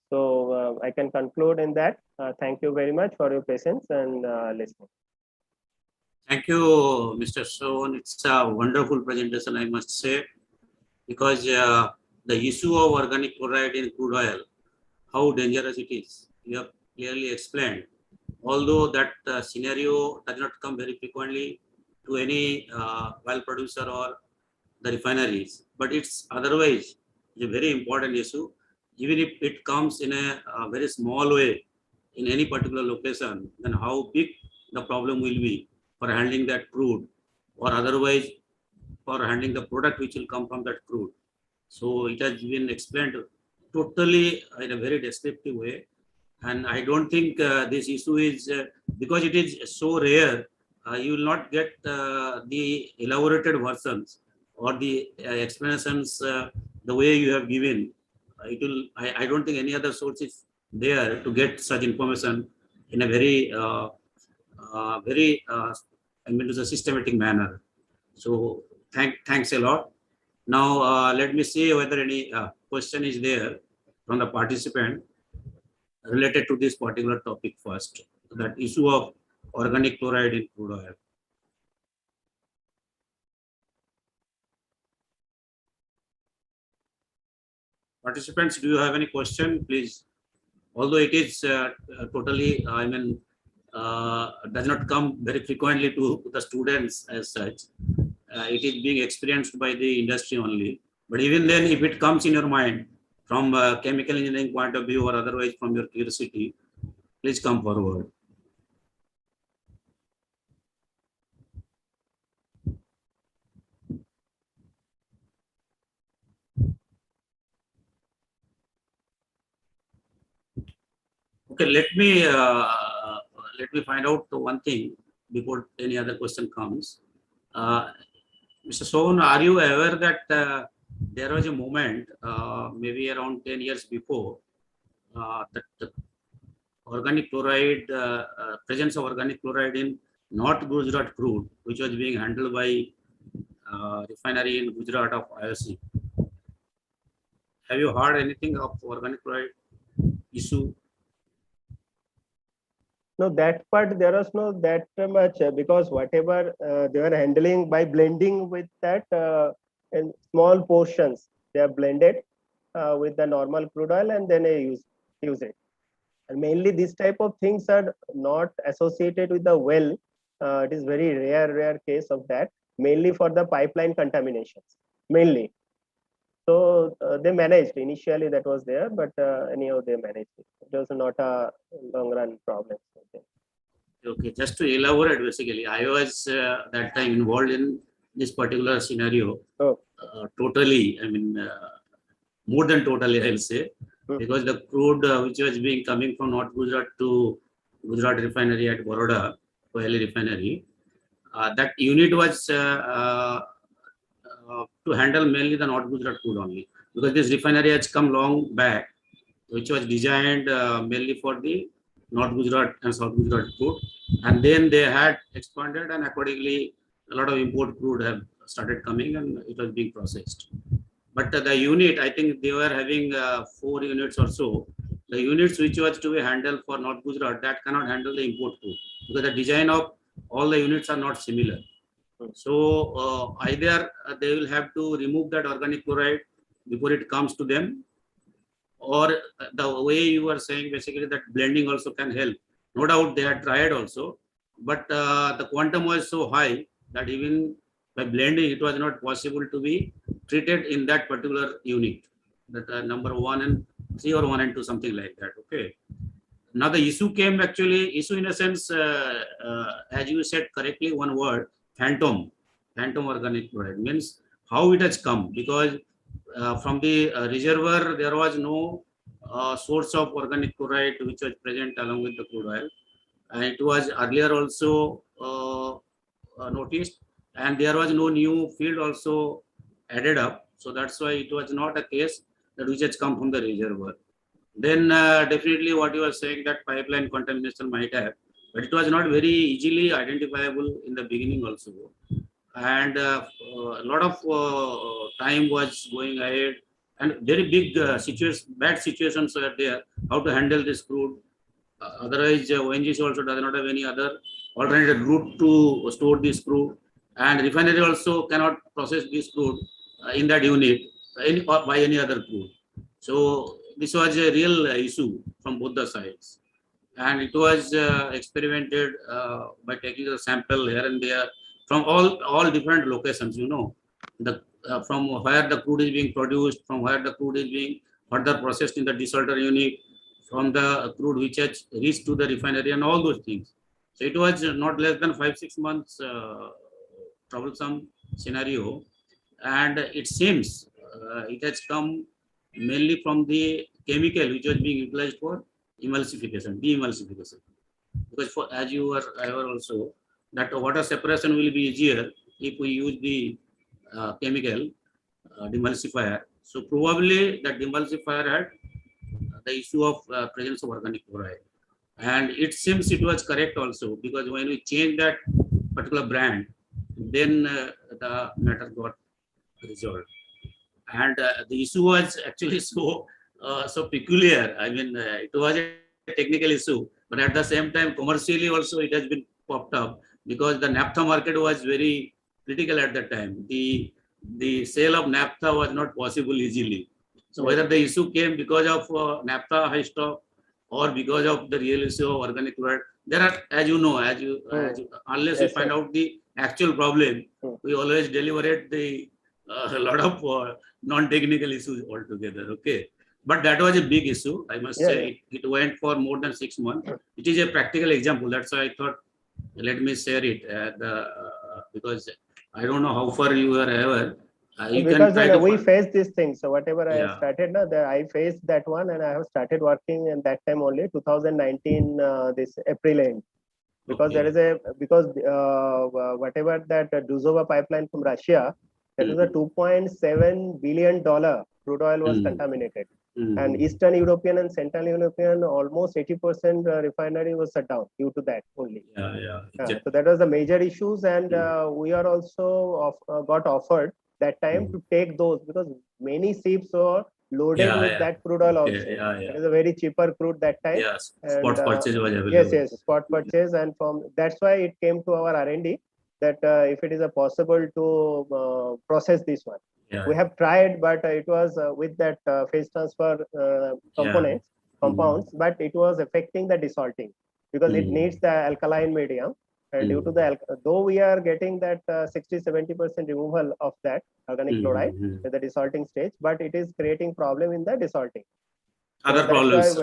[SPEAKER 9] So I can conclude in that. Thank you very much for your patience and listening.
[SPEAKER 1] Thank you, Mr. Sohn. It's a wonderful presentation, I must say, because the issue of organic chloride in crude oil, how dangerous it is, you have clearly explained. although that scenario does not come very frequently to any oil producer or the refineries, but it's otherwise a very important issue. Even if it comes in a very small way in any particular location, then how big the problem will be for handling that crude, or otherwise for handling the product which will come from that crude. So it has been explained totally in a very descriptive way. And I don't think this issue is, because it is so rare, you will not get the elaborated versions or the explanations the way you have given. It will. I don't think any other source is there to get such information in a very, I mean, to the systematic manner. So thanks a lot. Now let me see whether any question is there from the participant related to this particular topic first, that issue of organic chloride in crude oil. Participants, do you have any question, please? Although it is totally, I mean, does not come very frequently to the students as such. It is being experienced by the industry only. But even then, if it comes in your mind from a chemical engineering point of view or otherwise from your curiosity, please come forward. Okay, let me find out one thing before any other question comes. Mr. Sohn, are you aware that there was a moment, maybe around 10 years before, that the organic chloride, presence of organic chloride in North Gujarat crude, which was being handled by refinery in Gujarat of IOC. Have you heard anything of organic chloride issue?
[SPEAKER 9] No, that part there was no that much because whatever they were handling by blending with that in small portions, they are blended with the normal crude oil and then they use it. And mainly these type of things are not associated with the well. It is very rare case of that, mainly for the pipeline contaminations, mainly. So they managed initially, that was there, but anyhow they managed it. It was not a long run problem.
[SPEAKER 1] Okay, just to elaborate, basically, I was that time involved in this particular scenario.
[SPEAKER 9] Oh.
[SPEAKER 1] Totally, I mean, more than totally, I'll say, because the crude which was being coming from North Gujarat to Gujarat refinery at Baroda, oil refinery, that unit was to handle mainly the North Gujarat crude only, because this refinery has come long back, which was designed mainly for the North Gujarat and South Gujarat crude, and then they had expanded, and accordingly a lot of import crude have started coming and it was being processed. But the unit, I think they were having 4 units or so. The units which was to be handled for North Gujarat, that cannot handle the import crude, because the design of all the units are not similar. So either they will have to remove that organic chloride before it comes to them, or the way you were saying, basically that blending also can help. No doubt they had tried also, but the quantum was so high that even by blending it was not possible to be treated in that particular unit, that number 1 and 3 or 1 and 2, something like that. Okay. Now the issue came, actually issue in a sense, as you said correctly, one word, phantom organic chloride, means how it has come, because from the reservoir there was no source of organic chloride which was present along with the crude oil, and it was earlier also noticed, and there was no new field also added up, so that's why it was not a case that which has come from the reservoir. Then definitely what you are saying, that pipeline contamination might have, but it was not very easily identifiable in the beginning also, and a lot of time was going ahead, and very big bad situations were there, how to handle this crude. Otherwise ONGC also does not have any other alternative route to store this crude, and refinery also cannot process this crude in that unit by any other crude. So this was a real issue from both the sides. and it was experimented by taking a sample here and there from all different locations. The from where the crude is being produced, from where the crude is being further processed in the desalter unit, from the crude which has reached to the refinery, and all those things. So it was not less than 5-6 months troublesome scenario, and it seems it has come mainly from the chemical which was being utilized for emulsification, de-emulsification. Because as you were aware also, that water separation will be easier if we use the chemical demulsifier. So probably that demulsifier had the issue of presence of organic chloride. And it seems it was correct also, because when we changed that particular brand, then the matter got resolved. And the issue was actually so peculiar. I mean, it was a technical issue, but at the same time, commercially also it has been popped up, because the naphtha market was very critical at that time. The sale of naphtha was not possible easily. So whether the issue came because of naphtha high stock, or because of the real issue of organic chloride, there are, as you know, unless you find out the actual problem, we always deliberate the a lot of non-technical issues altogether. Okay, but that was a big issue. I must say it went for more than 6 months. It is a practical example. That's why I thought, let me share it because I don't know how far you are ever.
[SPEAKER 9] Because we faced these things. So whatever I have started now, I faced that one, and I have started working in that time only 2019 this April end. Because there is whatever that Duzova pipeline from Russia, that is a $2.7 billion crude oil was contaminated. And Eastern European and Central European, almost 80% refinery was shut down due to that only. So that was the major issues, and we are also got offered that time to take those, because many ships were loaded with that crude oil also. It is a very cheaper crude that time.
[SPEAKER 1] Yes, spot purchase was available.
[SPEAKER 9] Yes, spot purchase, and from that's why it came to our R&D that if it is possible to process this one. We have tried, but it was with that phase transfer compounds, but it was affecting the desalting, because it needs the alkaline medium. And due to the, though we are getting that 60-70% removal of that organic chloride at the desalting stage, but it is creating problem in the desalting.
[SPEAKER 1] Other problems.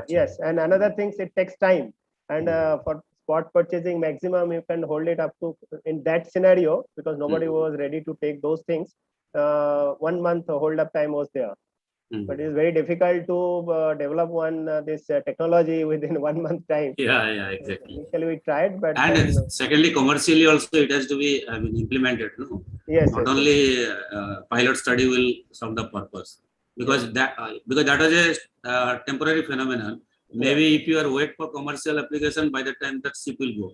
[SPEAKER 9] Yes, and another things, it takes time. And for spot purchasing, maximum you can hold it up to, in that scenario, because nobody was ready to take those things. 1 month hold up time was there. But it is very difficult to develop this technology within 1 month time.
[SPEAKER 1] Exactly.
[SPEAKER 9] Initially we tried, but
[SPEAKER 1] secondly, commercially also it has to be implemented. No? Not only pilot study will serve the purpose, because that was a temporary phenomenon. Maybe if you are wait for commercial application, by the time that ship will go,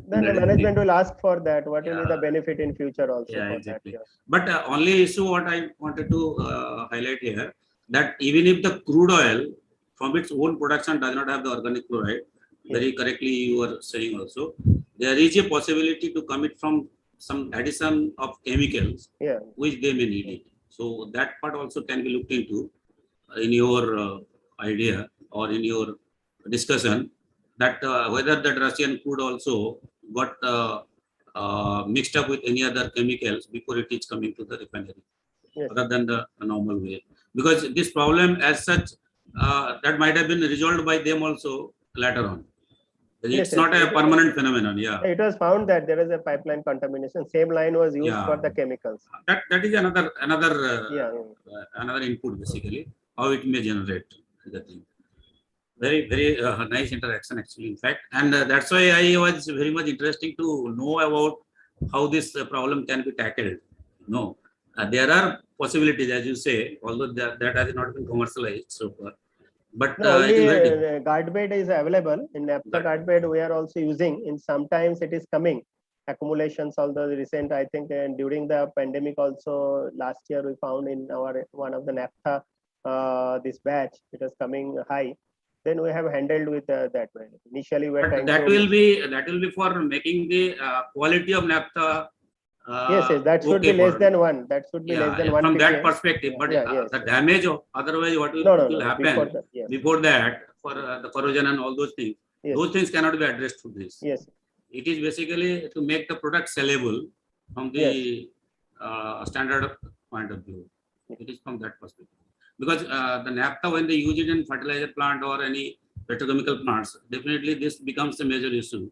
[SPEAKER 9] then the management will ask for that. What will be the benefit in future also?
[SPEAKER 1] Exactly. But only issue what I wanted to highlight here, that even if the crude oil from its own production does not have the organic chloride, very correctly you were saying also, there is a possibility to commit from some addition of chemicals, which they may need it. So that part also can be looked into in your idea or in your discussion, that whether that Russian crude also got mixed up with any other chemicals before it is coming to the refinery, other than the normal way. Because this problem as such, that might have been resolved by them also later on. It's not a permanent phenomenon.
[SPEAKER 9] It was found that there is a pipeline contamination. Same line was used for the chemicals.
[SPEAKER 1] That is another input basically, how it may generate the thing. Very nice interaction actually, in fact, and that's why I was very much interesting to know about how this problem can be tackled. There are possibilities, as you say, although that has not been commercialized so far. But
[SPEAKER 9] only guard bed is available in naphtha guard bed. We are also using. In sometimes it is coming accumulations. Although the recent, I think, and during the pandemic also last year we found in our one of the naphtha this batch, it was coming high. Then we have handled with that way. Initially, we are trying
[SPEAKER 1] that will be for making the quality of naphtha.
[SPEAKER 9] Yes, that should be less than 1. That should be less than 1.
[SPEAKER 1] From that perspective, but the damage of otherwise what will happen before that for the corrosion and all those things.
[SPEAKER 9] Yes.
[SPEAKER 1] Those things cannot be addressed through this.
[SPEAKER 9] Yes.
[SPEAKER 1] It is basically to make the product sellable from the standard point of view. It is from that perspective. Because the naphtha, when they use it in fertilizer plant or any petrochemical plants, definitely this becomes a major issue.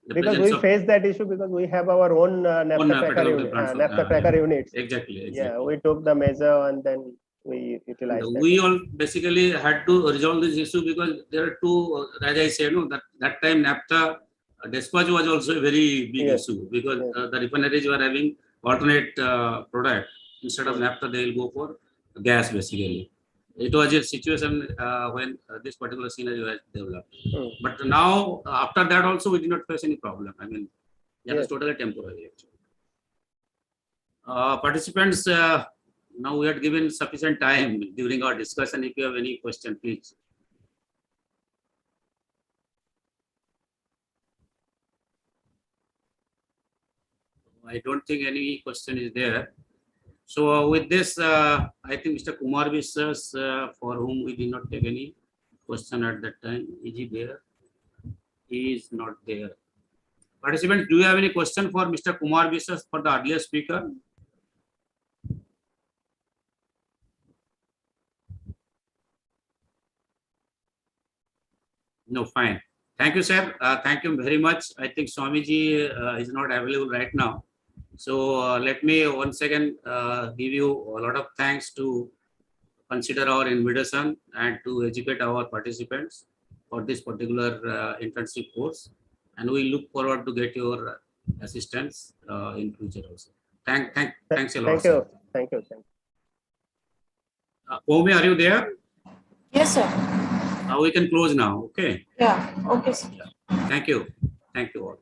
[SPEAKER 1] The
[SPEAKER 9] Because
[SPEAKER 1] presence
[SPEAKER 9] we
[SPEAKER 1] of
[SPEAKER 9] face that issue because we have our own naphtha cracker,
[SPEAKER 1] petrochemical
[SPEAKER 9] unit,
[SPEAKER 1] plants.
[SPEAKER 9] naphtha cracker units.
[SPEAKER 1] Exactly.
[SPEAKER 9] Yeah, we took the measure and then we utilized that.
[SPEAKER 1] We all basically had to resolve this issue because there are two, as I said, no, that time naphtha dispatch was also a very big issue because the refineries were having alternate product. Instead of naphtha, they will go for gas basically. It was a situation when this particular scenario has developed. But now, after that also, we did not face any problem. I mean, that was totally temporary actually. Participants, now we had given sufficient time during our discussion. If you have any question, please. I don't think any question is there. So with this, I think Mr. Kumar Viswas, for whom we did not take any question at that time, is he there? He is not there. Participants, do you have any question for Mr. Kumar Viswas for the earlier speaker? No, fine. Thank you, sir. Thank you very much. I think Swamiji is not available right now. So let me once again give you a lot of thanks to consider our invitation and to educate our participants for this particular internship course. And we look forward to get your assistance in future also. Thanks a lot.
[SPEAKER 9] Thank you. Thank you.
[SPEAKER 1] Omi, are you there?
[SPEAKER 10] Yes, sir.
[SPEAKER 1] We can close now. Okay.
[SPEAKER 10] Yeah. Okay, sir.
[SPEAKER 1] Thank you. Thank you all.